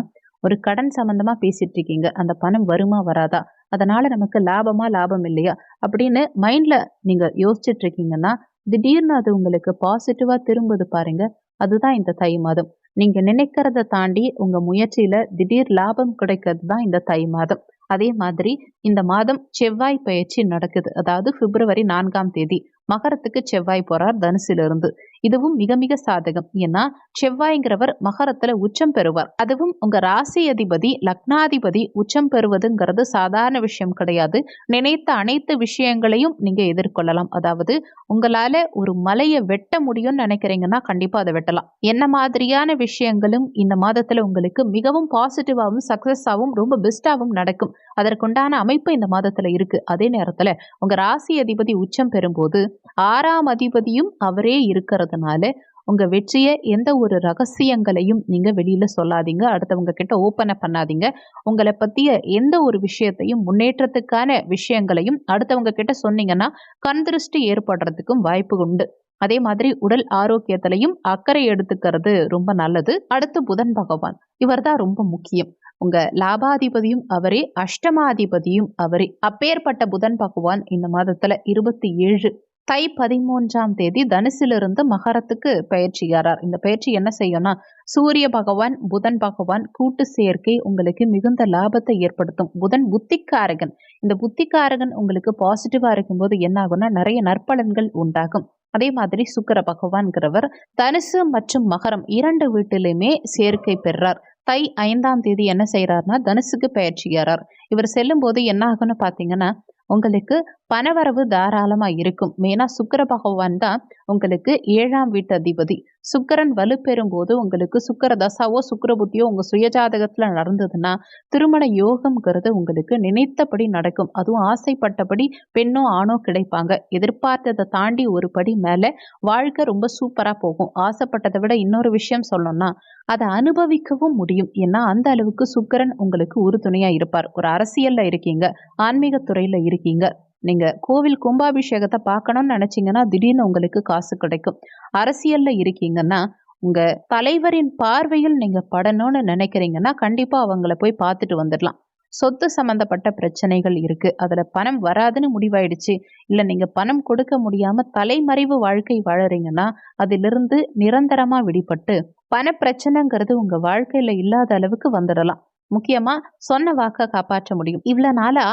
Speaker 1: ஒரு கடன் சம்பந்தமா பேசிட்டு இருக்கீங்க. அந்த பணம் வருமா வராதா? அதனால நமக்கு லாபமா லாபம் இல்லையா? அப்படின்னு மைண்ட்ல நீங்க யோசிச்சுட்டு இருக்கீங்கன்னா, திடீர்னு அது உங்களுக்கு பாசிட்டிவா திரும்புது பாருங்க. அதுதான் இந்த தை மாதம். நீங்க நினைக்கிறத தாண்டி உங்க முயற்சியில திடீர் லாபம் கிடைக்கிறது தான் இந்த தை மாதம். அதே மாதிரி இந்த மாதம் செவ்வாய் பயிற்சி நடக்குது. அதாவது பிப்ரவரி 4ஆம் தேதி மகரத்துக்கு செவ்வாய் போறார் தனுசிலிருந்து. இதுவும் மிக மிக சாதகம். ஏன்னா செவ்வாய்ங்கிறவர் மகரத்துல உச்சம் பெறுவார். அதுவும் உங்க ராசி அதிபதி லக்னாதிபதி உச்சம் பெறுவதுங்கிறது சாதாரண விஷயம் கிடையாது. நினைத்த அனைத்து விஷயங்களையும் நீங்க எதிர்கொள்ளலாம். அதாவது உங்களால ஒரு மலையை வெட்ட முடியும்னு நினைக்கிறீங்கன்னா கண்டிப்பா அதை வெட்டலாம். என்ன மாதிரியான விஷயங்களும் இந்த மாதத்துல உங்களுக்கு மிகவும் பாசிட்டிவாகவும் சக்சஸாகவும் ரொம்ப பெஸ்டாகவும் நடக்கும். அதற்குண்டான அமைப்பு இந்த மாதத்துல இருக்கு. அதே நேரத்துல உங்க ராசி அதிபதி உச்சம் பெறும்போது 6ஆம் அதிபதியும் அவரே இருக்கிறதுனால உங்க வெற்றியை எந்த ஒரு ரகசியங்களையும் நீங்க வெளியில சொல்லாதீங்க. அடுத்தவங்க கிட்ட ஓப்பன் பண்ணாதீங்க. உங்களை பத்திய எந்த ஒரு விஷயத்தையும் முன்னேற்றத்துக்கான விஷயங்களையும் அடுத்தவங்க கிட்ட சொன்னீங்கன்னா கண் திருஷ்டி ஏற்படுறதுக்கும் வாய்ப்பு உண்டு. அதே மாதிரி உடல் ஆரோக்கியத்திலையும் அக்கறை எடுத்துக்கிறது ரொம்ப நல்லது. அடுத்து புதன் பகவான். இவர் தான் ரொம்ப முக்கியம். உங்க லாபாதிபதியும் அவரே, அஷ்டமாதிபதியும் அவரே. அப்பேற்பட்ட புதன் பகவான் இந்த மாதத்துல 27 தை 13ஆம் தேதி தனுசிலிருந்து மகரத்துக்கு பயிற்சியாரார். இந்த பயிற்சி என்ன செய்யும்னா, சூரிய பகவான் புதன் பகவான் கூட்டு சேர்க்கை உங்களுக்கு மிகுந்த லாபத்தை ஏற்படுத்தும். புதன் புத்திக்காரகன். இந்த புத்திக்காரகன் உங்களுக்கு பாசிட்டிவா இருக்கும்போது என்ன ஆகும்னா நிறைய நற்பலன்கள் உண்டாகும். அதே மாதிரி சுக்கிர பகவான்கிறவர் தனுசு மற்றும் மகரம் 2 வீட்டிலுமே சேர்க்கை பெறார். தை 5ஆம் தேதி என்ன செய்யறாருன்னா தனுசுக்கு பயிற்சியாரார். இவர் செல்லும் போது என்ன ஆகும்னு பாத்தீங்கன்னா உங்களுக்கு பணவரவு தாராளமா இருக்கும். மெயினா சுக்கிர பகவான் தான் உங்களுக்கு 7ஆம் வீட்டு அதிபதி. சுக்கிரன் வலுப்பெறும் போது உங்களுக்கு சுக்கிர தசாவோ சுக்கிர புத்தியோ உங்க சுயஜாதகத்துல நடந்ததுன்னா திருமண யோகம்ங்கிறது உங்களுக்கு நினைத்தபடி நடக்கும். அதுவும் ஆசைப்பட்டபடி பெண்ணோ ஆணோ கிடைப்பாங்க. எதிர்பார்த்ததை தாண்டி ஒரு படி மேல வாழ்க்கை ரொம்ப சூப்பரா போகும். ஆசைப்பட்டதை விட இன்னொரு விஷயம் சொல்லணும்னா அதை அனுபவிக்கவும் முடியும். ஏன்னா அந்த அளவுக்கு சுக்கிரன் உங்களுக்கு உறுதுணையா இருப்பார். ஒரு அரசியல்ல இருக்கீங்க, ஆன்மீக துறையில இருக்கீங்க, நீங்க கோவில் கும்பாபிஷேகத்தை பார்க்கணும்னு நினைச்சீங்கன்னா திடீர்னு உங்களுக்கு காசு கிடைக்கும். அரசியல்ல இருக்கீங்கன்னா உங்க தலைவரின் பார்வையில் நீங்க படணும்னு நினைக்கிறீங்கன்னா கண்டிப்பா அவங்கள போய் பார்த்துட்டு வந்துடலாம். சொத்து சம்பந்தப்பட்ட பிரச்சனைகள் இருக்கு, அதுல பணம் வராதுன்னு முடிவாயிடுச்சு, இல்ல நீங்க பணம் கொடுக்க முடியாம தலைமறைவு வாழ்க்கை வாழறீங்கன்னா அதிலிருந்து நிரந்தரமா விடுபட்டு பண பிரச்சனைங்கிறது உங்க வாழ்க்கையில இல்லாத அளவுக்கு வந்துடலாம். முக்கியமா சொன்ன வாக்க காப்பாற்ற முடியும். இவ்வளவு நாளா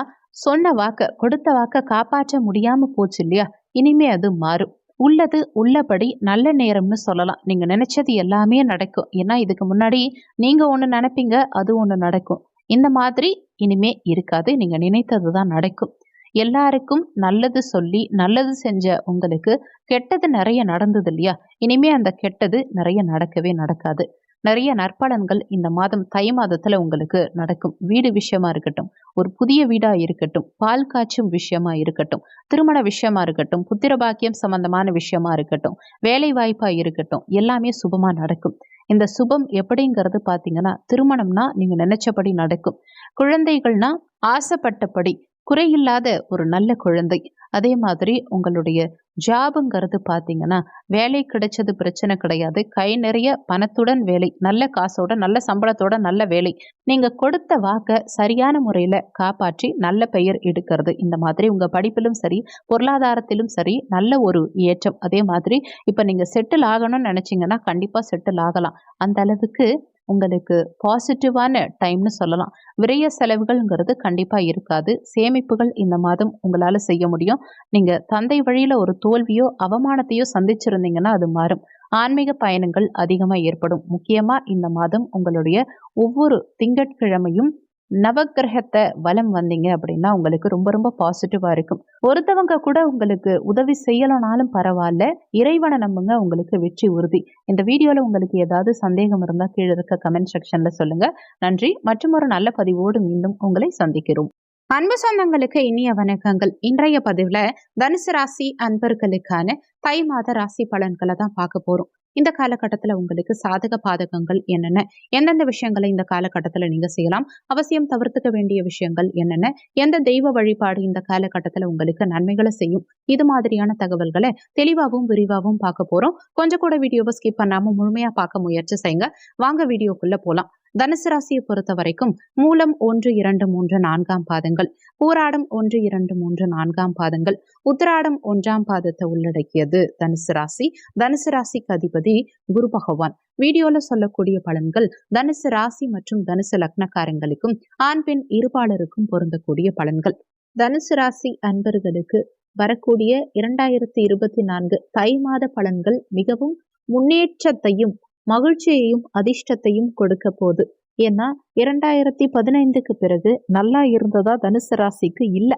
Speaker 1: சொன்ன வாக்க கொடுத்த வாக்க காப்பாற்ற முடியாம போச்சு இல்லையா? இனிமே அது மாறும். உள்ளது உள்ளபடி நல்ல நேரம்னு சொல்லலாம். நீங்க நினைச்சது எல்லாமே நடக்கும். ஏன்னா இதுக்கு முன்னாடி நீங்க ஒண்ணு நினைப்பீங்க, அது ஒண்ணு நடக்கும். இந்த மாதிரி இனிமே இருக்காது. நீங்க நினைத்ததுதான் நடக்கும். எல்லாருக்கும் நல்லது சொல்லி நல்லது செஞ்ச உங்களுக்கு கெட்டது நிறைய நடந்தது இல்லையா? இனிமே அந்த கெட்டது நிறைய நடக்கவே நடக்காது. நிறைய நற்பலன்கள் இந்த மாதம் தை மாதத்துல உங்களுக்கு நடக்கும். வீடு விஷயமா இருக்கட்டும், ஒரு புதிய வீடா இருக்கட்டும், பால் காய்ச்சும் விஷயமா இருக்கட்டும், திருமண விஷயமா இருக்கட்டும், புத்திர பாக்கியம் சம்பந்தமான விஷயமா இருக்கட்டும், வேலை வாய்ப்பா இருக்கட்டும், எல்லாமே சுபமா நடக்கும். இந்த சுபம் எப்படிங்கிறது பாத்தீங்கன்னா, திருமணம்னா நீங்க நினைச்சபடி நடக்கும். குழந்தைகள்னா ஆசைப்பட்டபடி குறையில்லாத ஒரு நல்ல குழந்தை. அதே மாதிரி உங்களுடைய ஜாபுங்கிறது பார்த்தீங்கன்னா வேலை கிடைச்சது பிரச்சனை கிடையாது. கை நிறைய பணத்துடன் வேலை, நல்ல காசோட நல்ல சம்பளத்தோட நல்ல வேலை. நீங்க கொடுத்த வாக்க சரியான முறையில காப்பாற்றி நல்ல பெயர் எடுக்கிறது. இந்த மாதிரி உங்க படிப்பிலும் சரி, பொருளாதாரத்திலும் சரி நல்ல ஒரு ஏற்றம். அதே மாதிரி இப்ப நீங்க செட்டில் ஆகணும்னு நினைச்சீங்கன்னா கண்டிப்பா செட்டில் ஆகலாம். அந்த அளவுக்கு உங்களுக்கு பாசிட்டிவான டைம்னு சொல்லலாம். விரய செலவுகள்ங்கிறது கண்டிப்பா இருக்காது. சேமிப்புகள் இந்த மாதம் உங்களால செய்ய முடியும். நீங்க தந்தை வழியில ஒரு தோல்வியோ அவமானத்தையோ சந்திச்சிருந்தீங்கன்னா அது மாறும். ஆன்மீக பயணங்கள் அதிகமா ஏற்படும். முக்கியமா இந்த மாதம் உங்களுடைய ஒவ்வொரு திங்கட்கிழமையும் நவக்கிரகத்தை வலம் வந்தீங்க அப்படின்னா உங்களுக்கு ரொம்ப ரொம்ப பாசிட்டிவா இருக்கும். ஒருத்தவங்க கூட உங்களுக்கு உதவி செய்யலனாலும் பரவாயில்ல, இறைவனை நம்புங்க, உங்களுக்கு வெற்றி உறுதி. இந்த வீடியோல உங்களுக்கு ஏதாவது சந்தேகம் இருந்தா கீழே இருக்க கமெண்ட் செக்ஷன்ல சொல்லுங்க. நன்றி. மற்றும் ஒரு நல்ல பதிவோடு மீண்டும் உங்களை சந்திக்கிறோம். அன்பு சொந்தங்களுக்கு இனிய வணக்கங்கள். இன்றைய பதிவுல தனுசு ராசி அன்பர்களுக்கான தை மாத ராசி பலன்களை தான் பார்க்க போறோம். இந்த காலகட்டத்துல உங்களுக்கு சாதக பாதகங்கள் என்னென்ன, எந்தெந்த விஷயங்களை இந்த காலகட்டத்துல நீங்க செய்யலாம், அவசியம் தவிர்த்துக்க வேண்டிய விஷயங்கள் என்னென்ன, எந்த தெய்வ வழிபாடு இந்த காலகட்டத்துல உங்களுக்கு நன்மைகளை செய்யும், இது மாதிரியான தகவல்களை தெளிவாகவும் விரிவாகவும் பார்க்க போறோம். கொஞ்சம் கூட வீடியோவை ஸ்கிப் பண்ணாம முழுமையா பார்க்க முயற்சி செய்யுங்க. வாங்க வீடியோக்குள்ள போலாம். தனுசு ராசியை பொறுத்த வரைக்கும் மூலம் 1, 2, 3, 4ஆம் பாதங்கள், பூராடம் 1, 2, 3, 4ஆம் பாதங்கள், உத்திராடம் 1ஆம் பாதத்தை உள்ளடக்கியது தனுசு ராசி. தனுசு ராசிக்கு அதிபதி குரு பகவான். வீடியோல சொல்லக்கூடிய பலன்கள் தனுசு ராசி மற்றும் தனுசு லக்னக்காரங்களுக்கும் ஆண் பெண் இருபாலருக்கும் பொருந்தக்கூடிய பலன்கள். தனுசு ராசி அன்பர்களுக்கு வரக்கூடிய 2024 தை மாத பலன்கள் மிகவும் முன்னேற்றத்தையும் மகிழ்ச்சியையும் அதிர்ஷ்டத்தையும் கொடுக்க போகுது. ஏன்னா 2015க்கு பிறகு நல்லா இருந்ததா தனுசு ராசிக்கு இல்லை.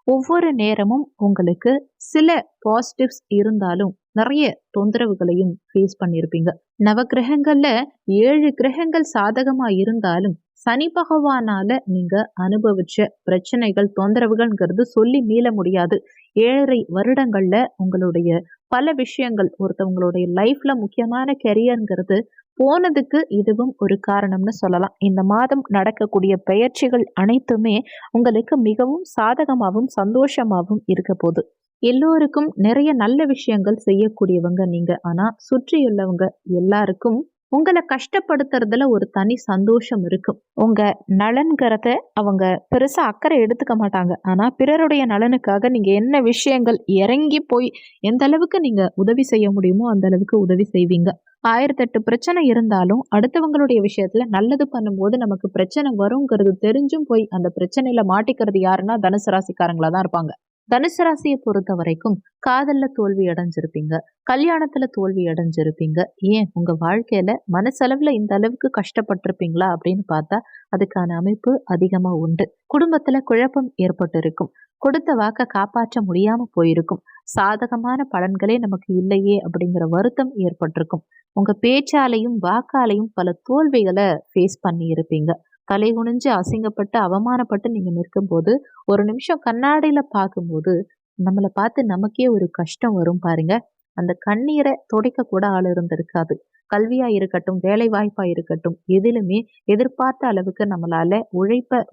Speaker 1: ஒவ்வொரு நேரமும் உங்களுக்கு சில பாசிட்டிவ்ஸ் இருந்தாலும் நிறைய தொந்தரவுகளையும் ஃபேஸ் பண்ணியிருப்பீங்க. நவகிரகங்கள்ல 7 கிரகங்கள் சாதகமா இருந்தாலும் சனி பகவானால நீங்க அனுபவிச்ச பிரச்சனைகள் தொந்தரவுகள்ங்கிறது சொல்லி மீள முடியாது. 7.5 வருடங்கள்ல உங்களுடைய பல விஷயங்கள், ஒருத்தவங்களுடைய லைஃப்ல முக்கியமான கெரியர்ங்கிறது போனதுக்கு இதுவும் ஒரு காரணம்னு சொல்லலாம். இந்த மாதம் நடக்கக்கூடிய பெயர்ச்சிகள் அனைத்துமே உங்களுக்கு மிகவும் சாதகமாகவும் சந்தோஷமாகவும் இருக்க போகுது. எல்லோருக்கும் நிறைய நல்ல விஷயங்கள் செய்யக்கூடியவங்க நீங்க. ஆனா சுற்றியுள்ளவங்க எல்லாருக்கும் உங்களை கஷ்டப்படுத்துறதுல ஒரு தனி சந்தோஷம் இருக்கும். உங்க நலன்கிறத அவங்க பெருசா அக்கறை எடுத்துக்க மாட்டாங்க. ஆனா பிறருடைய நலனுக்காக நீங்க என்ன விஷயங்கள் இறங்கி போய் எந்த அளவுக்கு நீங்க உதவி செய்ய முடியுமோ அந்த அளவுக்கு உதவி செய்வீங்க. 1008 பிரச்சனை இருந்தாலும் அடுத்தவங்களுடைய விஷயத்துல நல்லது பண்ணும்போது நமக்கு பிரச்சனை வருங்கிறது தெரிஞ்சும் போய் அந்த பிரச்சனையில மாட்டிக்கிறது யாருன்னா தனுசு ராசிக்காரங்களா தான் இருப்பாங்க. தனுசு ராசியை பொறுத்த வரைக்கும் காதல்ல தோல்வி அடைஞ்சிருப்பீங்க, கல்யாணத்துல தோல்வி அடைஞ்சிருப்பீங்க. ஏன் உங்க வாழ்க்கையில மனசளவுல இந்த அளவுக்கு கஷ்டப்பட்டிருப்பீங்களா அப்படின்னு பார்த்தா அதுக்கான அமைப்பு அதிகமா உண்டு. குடும்பத்துல குழப்பம் ஏற்பட்டு இருக்கும், கொடுத்த வாக்க காப்பாற்ற முடியாம போயிருக்கும், சாதகமான பலன்களே நமக்கு இல்லையே அப்படிங்கிற வருத்தம் ஏற்பட்டிருக்கும். உங்க பேச்சாலையும் வாக்காலையும் பல தோல்விகளை ஃபேஸ் பண்ணி இருப்பீங்க. தலை குனிஞ்சு அசிங்கப்பட்டு அவமானப்பட்டு நீங்க நிற்கும்போது ஒரு நிமிஷம் கண்ணாடியில பார்க்கும்போது நம்மளை பார்த்து நமக்கே ஒரு கஷ்டம் வரும் பாருங்க. அந்த கண்ணீரை துடைக்க கூட ஆள் இருந்திருக்காது. கல்வியா இருக்கட்டும், வேலை வாய்ப்பா இருக்கட்டும், எதிலுமே எதிர்பார்த்த அளவுக்கு நம்மளால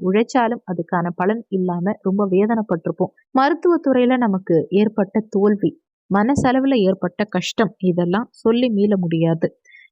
Speaker 1: உழைச்சாலும் அதுக்கான பலன் இல்லாம ரொம்ப வேதனைப்பட்டிருப்போம். மருத்துவத்துறையில நமக்கு ஏற்பட்ட தோல்வி, மனசளவுல ஏற்பட்ட கஷ்டம், இதெல்லாம் சொல்லி மீள முடியாது.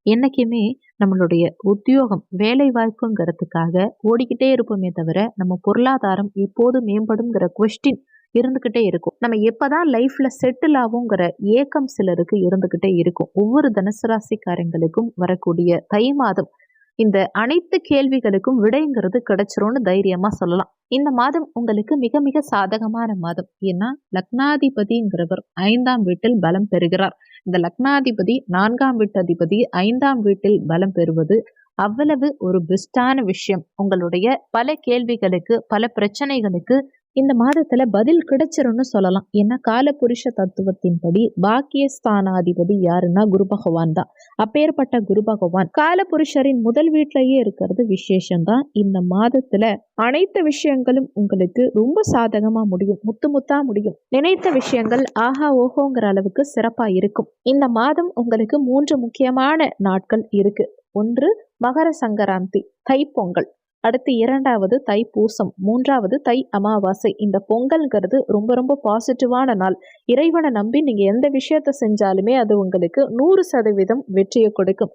Speaker 1: என்னைக்குமே நம்மளுடைய உத்தியோகம் வேலை வாய்ப்புங்கிறதுக்காக ஓடிக்கிட்டே இருப்போமே தவிர நம்ம பொருளாதாரம் எப்போது மேம்படுங்கிற கொஸ்டின் இருந்துகிட்டே இருக்கும். நம்ம எப்பதான் லைஃப்ல செட்டில் ஆகுங்கிற ஏக்கம் சிலருக்கு இருந்துகிட்டே இருக்கும். ஒவ்வொரு தனுசு ராசிக்காரங்களுக்கும் வரக்கூடிய தை மாதம் இந்த அனைத்து கேள்விகளுக்கும் விடைங்கிறது கிடைச்சிரும்னு தைரியமா சொல்லலாம். இந்த மாதம் உங்களுக்கு மிக மிக சாதகமான மாதம். ஏன்னா லக்னாதிபதிங்கிறவர் 5ஆம் வீட்டில் பலம் பெறுகிறார். இந்த லக்னாதிபதி 4ஆம் வீட்டு அதிபதி 5ஆம் வீட்டில் பலம் பெறுவது அவ்வளவு ஒரு பெஸ்டான விஷயம். உங்களுடைய பல கேள்விகளுக்கு பல பிரச்சனைகளுக்கு இந்த மாதத்துல பதில் கிடைச்சிரும்னு சொல்லலாம். ஏன்னா காலபுருஷ தத்துவத்தின்படி பாக்கியஸ்தானாதிபதி யாருன்னா குரு பகவான் தான். அப்பேற்பட்ட குரு பகவான் காலபுருஷரின் முதல் வீட்டிலேயே இருக்கிறது விசேஷம்தான். இந்த மாதத்துல அனைத்து விஷயங்களும் உங்களுக்கு ரொம்ப சாதகமா முடியும், முத்து முத்தா முடியும். நினைத்த விஷயங்கள் ஆஹா ஓஹோங்கிற அளவுக்கு சிறப்பா இருக்கும். இந்த மாதம் உங்களுக்கு 3 முக்கியமான நாட்கள் இருக்கு. ஒன்று மகர சங்கராந்தி, தைப்பொங்கல். அடுத்து 2வது தைப்பூசம், 3வது தை அமாவாசை. இந்த பொங்கல்ங்கிறது ரொம்ப ரொம்ப பாசிட்டிவான நாள். இறைவனை நம்பி நீங்க எந்த விஷயத்த செஞ்சாலுமே அது உங்களுக்கு 100% வெற்றியை கொடுக்கும்.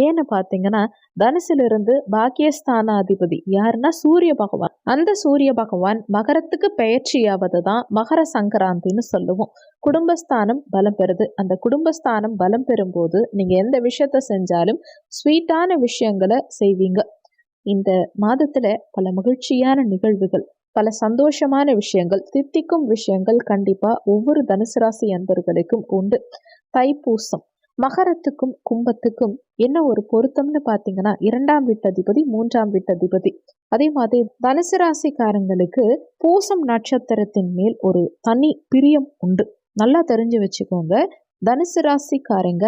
Speaker 1: ஏன்னு பார்த்தீங்கன்னா தனுசிலிருந்து பாக்கியஸ்தானாதிபதி யாருன்னா சூரிய பகவான். அந்த சூரிய பகவான் மகரத்துக்கு பெயர்ச்சியாவது தான் மகர சங்கராந்தின்னு சொல்லுவோம். குடும்பஸ்தானம் பலம் பெறுது. அந்த குடும்பஸ்தானம் பலம் பெறும்போது நீங்க எந்த விஷயத்த செஞ்சாலும் ஸ்வீட்டான விஷயங்களை செய்வீங்க. இந்த மாதத்துல பல மகிழ்ச்சியான நிகழ்வுகள், பல சந்தோஷமான விஷயங்கள், தித்திக்கும் விஷயங்கள் கண்டிப்பா ஒவ்வொரு தனுசு ராசி அன்பர்களுக்கும் உண்டு. தைப்பூசம் மகரத்துக்கும் கும்பத்துக்கும் என்ன ஒரு பொருத்தம்னு பார்த்தீங்கன்னா 2ஆம் வீட்டதிபதி 3ஆம் வீட்டதிபதி. அதே மாதிரி தனுசு ராசிக்காரங்களுக்கு பூசம் நட்சத்திரத்தின் மேல் ஒரு தனி பிரியம் உண்டு. நல்லா தெரிஞ்சு வச்சுக்கோங்க. தனுசு ராசிக்காரங்க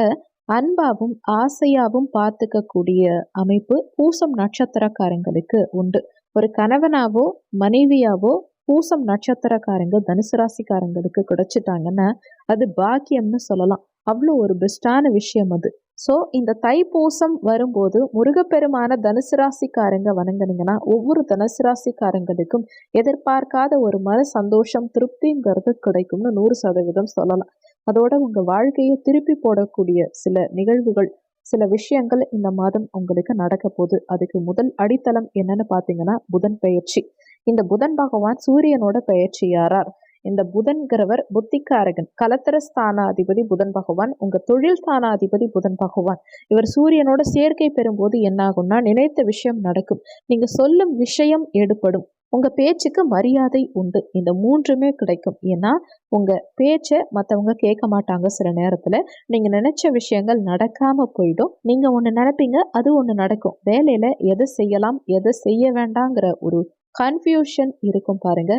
Speaker 1: அன்பாவும் ஆசையாவும் பார்த்துக்க கூடிய அமைப்பு பூசம் நட்சத்திரக்காரங்களுக்கு உண்டு. ஒரு கணவனாவோ மனைவியாவோ பூசம் நட்சத்திரக்காரங்க தனுசு ராசிக்காரங்களுக்கு கிடைச்சிட்டாங்கன்னா அது பாக்கியம்னு சொல்லலாம். அவ்வளோ ஒரு பெஸ்டான விஷயம் அது. ஸோ இந்த தைப்பூசம் வரும்போது முருகப்பெருமான தனுசு ராசிக்காரங்க வணங்குனீங்கன்னா ஒவ்வொரு தனுசு ராசிக்காரங்களுக்கும் எதிர்பார்க்காத ஒரு மன சந்தோஷம் திருப்திங்கிறது கிடைக்கும்னு 100% சொல்லலாம். அதோட உங்க வாழ்க்கையை திருப்பி போடக்கூடிய சில நிகழ்வுகள், சில விஷயங்கள் இந்த மாதம் உங்களுக்கு நடக்க போகுது. அதுக்கு முதல் அடித்தளம் என்னன்னு பார்த்தீங்கன்னா புதன் பெயர்ச்சி. இந்த புதன் பகவான் சூரியனோட பெயர்ச்சியாரார். இந்த புதன்கிறவர் புத்திக்காரகன். கலத்திர ஸ்தானாதிபதி புதன் பகவான், உங்க தொழில் ஸ்தானாதிபதி புதன் பகவான். இவர் சூரியனோட சேர்க்கை பெறும்போது என்ன ஆகும்னா நினைத்த விஷயம் நடக்கும். நீங்க சொல்லும் விஷயம் எடுபடும். உங்க பேச்சுக்கு மரியாதை உண்டு. இந்த 3மே கிடைக்கும். ஏன்னா உங்க பேச்சை மற்றவங்க கேட்க மாட்டாங்க. சில நேரத்துல நீங்க நினைச்ச விஷயங்கள் நடக்காம போயிடும். நீங்க ஒண்ணு நினைப்பீங்க, அது ஒண்ணு நடக்கும். வேலையில எதை செய்யலாம் எதை செய்ய வேண்டாங்கிற ஒரு கன்ஃபியூஷன் இருக்கும் பாருங்க.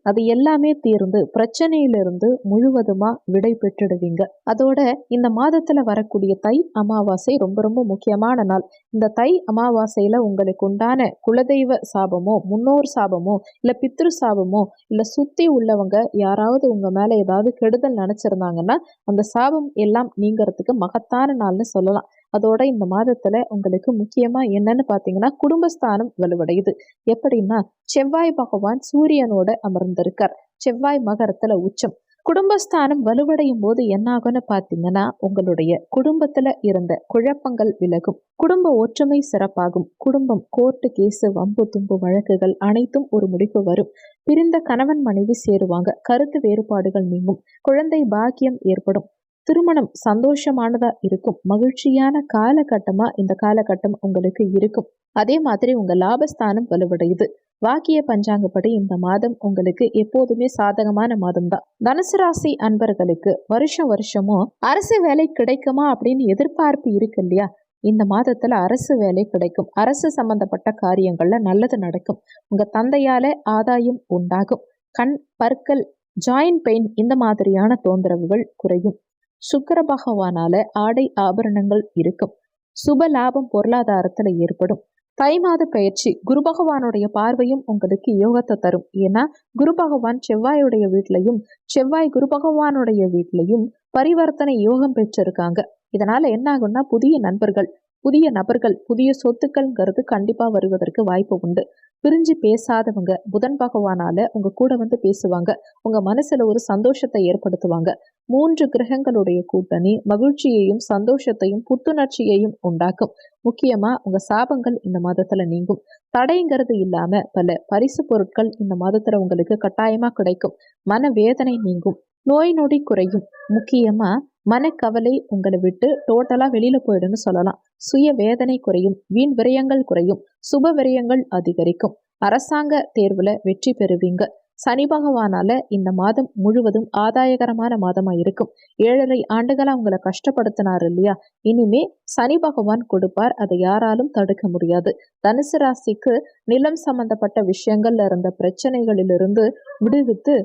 Speaker 1: அது எல்லாமே தீர்ந்து பிரச்சனையிலிருந்து முழுவதுமா விடை பெற்றுடுவீங்க. அதோட இந்த மாதத்துல வரக்கூடிய தை அமாவாசை ரொம்ப ரொம்ப முக்கியமான நாள். இந்த தை அமாவாசையில உங்களுக்கு உண்டான குலதெய்வ சாபமோ முன்னோர் சாபமோ இல்ல பித்ரு சாபமோ இல்ல சுத்தி உள்ளவங்க யாராவது உங்க மேல ஏதாவது கெடுதல் நினைச்சிருந்தாங்கன்னா அந்த சாபம் எல்லாம் நீங்கிறதுக்கு மகத்தான நாள்னு சொல்லலாம். அதோட இந்த மாதத்துல உங்களுக்கு முக்கியமா என்னன்னு பாத்தீங்கன்னா குடும்பஸ்தானம் வலுவடையுது. எப்படின்னா செவ்வாய் பகவான் சூரியனோட அமர்ந்திருக்கார். செவ்வாய் மகரத்துல உச்சம். குடும்பஸ்தானம் வலுவடையும் போது என்ன ஆகும்னு பாத்தீங்கன்னா உங்களுடைய குடும்பத்துல இருந்த குழப்பங்கள் விலகும். குடும்ப ஒற்றுமை சிறப்பாகும். குடும்பம் கோர்ட்டு கேசு வம்பு தும்பு வழக்குகள் அனைத்தும் ஒரு முடிவு வரும். பிரிந்த கணவன் மனைவி சேருவாங்க. கருத்து வேறுபாடுகள் நீங்கும். குழந்தை பாக்கியம் ஏற்படும். திருமணம் சந்தோஷமானதா இருக்கும். மகிழ்ச்சியான காலகட்டமா இந்த காலகட்டம் உங்களுக்கு இருக்கும். அதே மாதிரி உங்க லாபஸ்தானம் வலுவடையுது. வாக்கிய பஞ்சாங்கப்படி இந்த மாதம் உங்களுக்கு எப்போதுமே சாதகமான மாதம் தான். தனுசு ராசி அன்பர்களுக்கு வருஷமும் அரசு வேலை கிடைக்குமா அப்படின்னு எதிர்பார்ப்பு இருக்கு இல்லையா? இந்த மாதத்துல அரசு வேலை கிடைக்கும். அரசு சம்பந்தப்பட்ட காரியங்கள்ல நல்லது நடக்கும். உங்க தந்தையால ஆதாயம் உண்டாகும். கண் பற்கள் ஜாயின்ட் பெயின் இந்த மாதிரியான தொந்தரவுகள் குறையும். சுக்கிர பகவானால ஆடை ஆபரணங்கள் இருக்கும். சுப லாபம் பொருளாதாரத்துல ஏற்படும். தை மாத பயிற்சி குரு பகவானுடைய பார்வையும் உங்களுக்கு யோகத்தை தரும். ஏன்னா குரு பகவான் செவ்வாயுடைய வீட்லையும் செவ்வாய் குரு பகவானுடைய வீட்லையும் பரிவர்த்தனை யோகம் பெற்றிருக்காங்க. இதனால என்ன ஆகும்னா புதிய நபர்கள் புதிய சொத்துக்கள்ங்கிறது கண்டிப்பா வருவதற்கு வாய்ப்பு உண்டு. பிரிஞ்சு பேசாதவங்க புதன் பகவானால உங்க கூட வந்து பேசுவாங்க. உங்க மனசுல ஒரு சந்தோஷத்தை ஏற்படுத்துவாங்க. 3 கிரகங்களுடைய கூட்டணி மகிழ்ச்சியையும் சந்தோஷத்தையும் புத்துணர்ச்சியையும் உண்டாக்கும். முக்கியமா உங்க சாபங்கள் இந்த மாதத்துல நீங்கும். தடைங்கிறது இல்லாம பல பரிசு பொருட்கள் இந்த மாதத்துல உங்களுக்கு கட்டாயமா கிடைக்கும். மன வேதனை நீங்கும். நோய் நொடி குறையும். முக்கியமா மனக்கவலை உங்களை விட்டு டோட்டலா வெளியில போயிடுன்னு சொல்லலாம். சுய வேதனை குறையும். வீண் விரயங்கள் குறையும். சுப விரயங்கள் அதிகரிக்கும். அரசாங்க தேர்வுல வெற்றி பெறுவீங்க. சனி பகவானால இந்த மாதம் முழுவதும் ஆதாயகரமான மாதமா இருக்கும். 7.5 ஆண்டுகளா உங்களை கஷ்டப்படுத்தினார் இல்லையா? இனிமே சனி பகவான் கொடுப்பார். அதை யாராலும் தடுக்க முடியாது. தனுசு ராசிக்கு நிலம் சம்பந்தப்பட்ட விஷயங்கள்ல இருந்த பிரச்சனைகளிலிருந்து விடுவித்து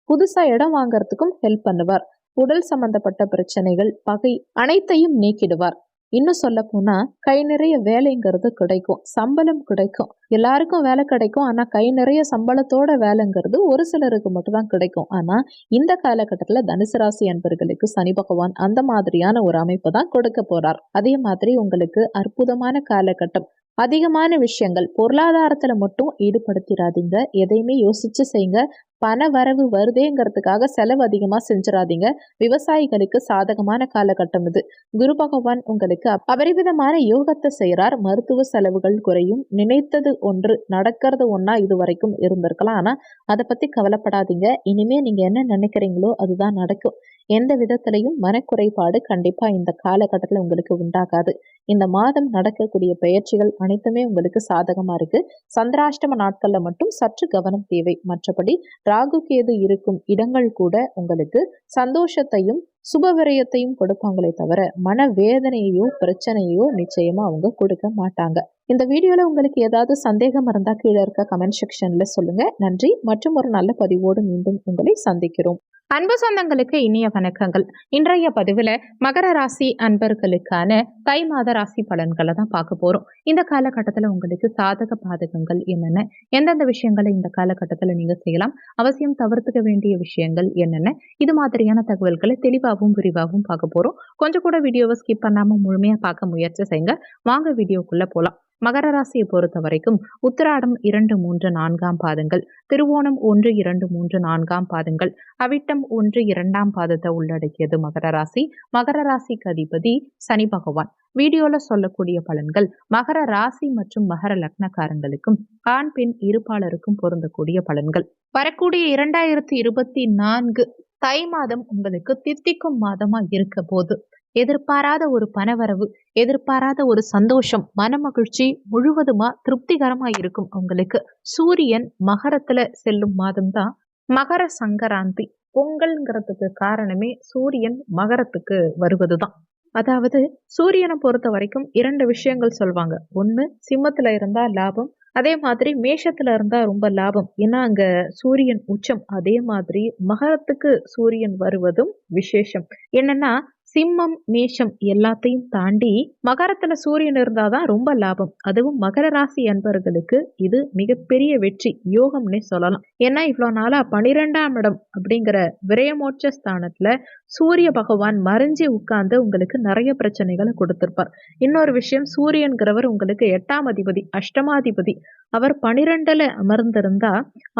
Speaker 1: புதுசா இடம் வாங்கறதுக்கும் ஹெல்ப் பண்ணுவார். உடல் சம்பந்தப்பட்ட பிரச்சனைகள் பகை அனைத்தையும் நீக்கிடுவார். இன்னும் சொல்ல போனா கை நிறைய வேலைங்கிறது கிடைக்கும். சம்பளம் கிடைக்கும். எல்லாருக்கும் வேலை கிடைக்கும். ஆனா கை நிறைய சம்பளத்தோட வேலைங்கிறது ஒரு சிலருக்கு மட்டும் தான் கிடைக்கும். ஆனா இந்த காலகட்டத்துல தனுசு ராசி அன்பர்களுக்கு சனி பகவான் அந்த மாதிரியான ஒரு அமைப்பு தான் கொடுக்க போறார். அதே மாதிரி உங்களுக்கு அற்புதமான காலகட்டம். அதிகமான விஷயங்கள் பொருளாதாரத்துல மட்டும் ஈடுபடுத்திடாதீங்க. எதையுமே யோசிச்சு செய்யுங்க. பண வரவு வருதேங்கிறதுக்காக செலவு அதிகமா செஞ்சிடாதீங்க. விவசாயிகளுக்கு சாதகமான காலகட்டம் இது. குரு பகவான் உங்களுக்கு அபரிவிதமான யோகத்தை செய்யறார். மருத்துவ செலவுகள் குறையும். நினைத்தது ஒன்று நடக்கிறது ஒன்னா இது வரைக்கும் இருந்திருக்கலாம். ஆனா அதை பத்தி கவலைப்படாதீங்க. இனிமே நீங்க என்ன நினைக்கிறீங்களோ அதுதான் நடக்கும். எந்த விதத்திலையும் மனக்குறைபாடு கண்டிப்பா இந்த காலகட்டத்தில் உங்களுக்கு உண்டாகாது. இந்த மாதம் நடக்கக்கூடிய பெயர்ச்சிகள் அனைத்துமே உங்களுக்கு சாதகமா இருக்கு. சந்திராஷ்டம நாட்கள்ல மட்டும் சற்று கவனம் தேவை. மற்றபடி ராகு கேது இருக்கும் இடங்கள் கூட உங்களுக்கு சந்தோஷத்தையும் சுபவிரயத்தையும் கொடுப்பாங்களே தவிர மனவேதனையோ பிரச்சனையோ நிச்சயமா அவங்க கொடுக்க மாட்டாங்க. இந்த வீடியோல உங்களுக்கு ஏதாவது சந்தேகம் இருந்தா கீழே இருக்க கமெண்ட் செக்ஷன்ல சொல்லுங்க. நன்றி. மற்றும் ஒரு நல்ல பதிவோடு மீண்டும் உங்களை சந்திக்கிறோம். அன்பு சொந்தங்களுக்கு இனிய வணக்கங்கள். இன்றைய பதிவுல மகர ராசி அன்பர்களுக்கான தை மாத ராசி பலன்களை தான் பார்க்க போறோம். இந்த காலகட்டத்துல உங்களுக்கு சாதக பாதகங்கள் என்னென்ன, எந்தெந்த விஷயங்களை இந்த காலகட்டத்துல நீங்க செய்யலாம், அவசியம் தவிர்த்துக்க வேண்டிய விஷயங்கள் என்னென்ன, இது மாதிரியான தகவல்களை தெளிவாகவும் விரிவாகவும் பார்க்க போறோம். கொஞ்சம் கூட வீடியோவை ஸ்கிப் பண்ணாம முழுமையா பார்க்க முயற்சி செய்யுங்க. வாங்க வீடியோக்குள்ள போலாம். மகர ராசியை பொறுத்த வரைக்கும் உத்திராடம் 2, 3, 4 பாதங்கள், திருவோணம் 1, 2, 3, 4 பாதங்கள், அவிட்டம் 1, 2 பாதத்தை உள்ளடக்கியது மகர ராசி. மகர ராசிக்கு அதிபதி சனி பகவான். வீடியோல சொல்லக்கூடிய பலன்கள் மகர ராசி மற்றும் மகர லக்னக்காரங்களுக்கும் ஆண் பெண் இருப்பாளருக்கும் பொருந்தக்கூடிய பலன்கள். வரக்கூடிய 2024 தை மாதம் உங்களுக்கு தித்திக்கும் மாதமா இருக்க போது எதிர்பாராத ஒரு பணவரவு, எதிர்பாராத ஒரு சந்தோஷம், மனமகிழ்ச்சி முழுவதுமா திருப்திகரமா இருக்கும் உங்களுக்கு. சூரியன் மகரத்துல செல்லும் மாதம் தான் மகர சங்கராந்தி. பொங்கல்ங்கிறதுக்கு காரணமே சூரியன் மகரத்துக்கு வருவதுதான். அதாவது சூரியனை பொறுத்த வரைக்கும் 2 விஷயங்கள் சொல்வாங்க. ஒண்ணு, சிம்மத்துல இருந்தா லாபம், அதே மாதிரி மேஷத்துல இருந்தா ரொம்ப லாபம். ஏன்னா அங்க சூரியன் உச்சம். அதே மாதிரி மகரத்துக்கு சூரியன் வருவதும் விசேஷம். என்னன்னா சிம்மம் மேஷம் எல்லாத்தையும் தாண்டி மகரத்துல சூரியன் இருந்தாதான் ரொம்ப லாபம். அதுவும் மகர ராசி அன்பர்களுக்கு இது மிகப்பெரிய வெற்றி, யோகம்னே சொல்லலாம். ஏன்னா இவ்வளவு நாளா 12ஆம் இடம் அப்படிங்கிற விரயமோட்ச ஸ்தானத்துல சூரிய பகவான் மறைஞ்சி உட்கார்ந்து உங்களுக்கு நிறைய பிரச்சனைகளை கொடுத்திருப்பார். இன்னொரு விஷயம், சூரியன்கிறவர் உங்களுக்கு 8ஆம் அதிபதி, அஷ்டமாதிபதி. அவர் 12ல அமர்ந்திருந்தா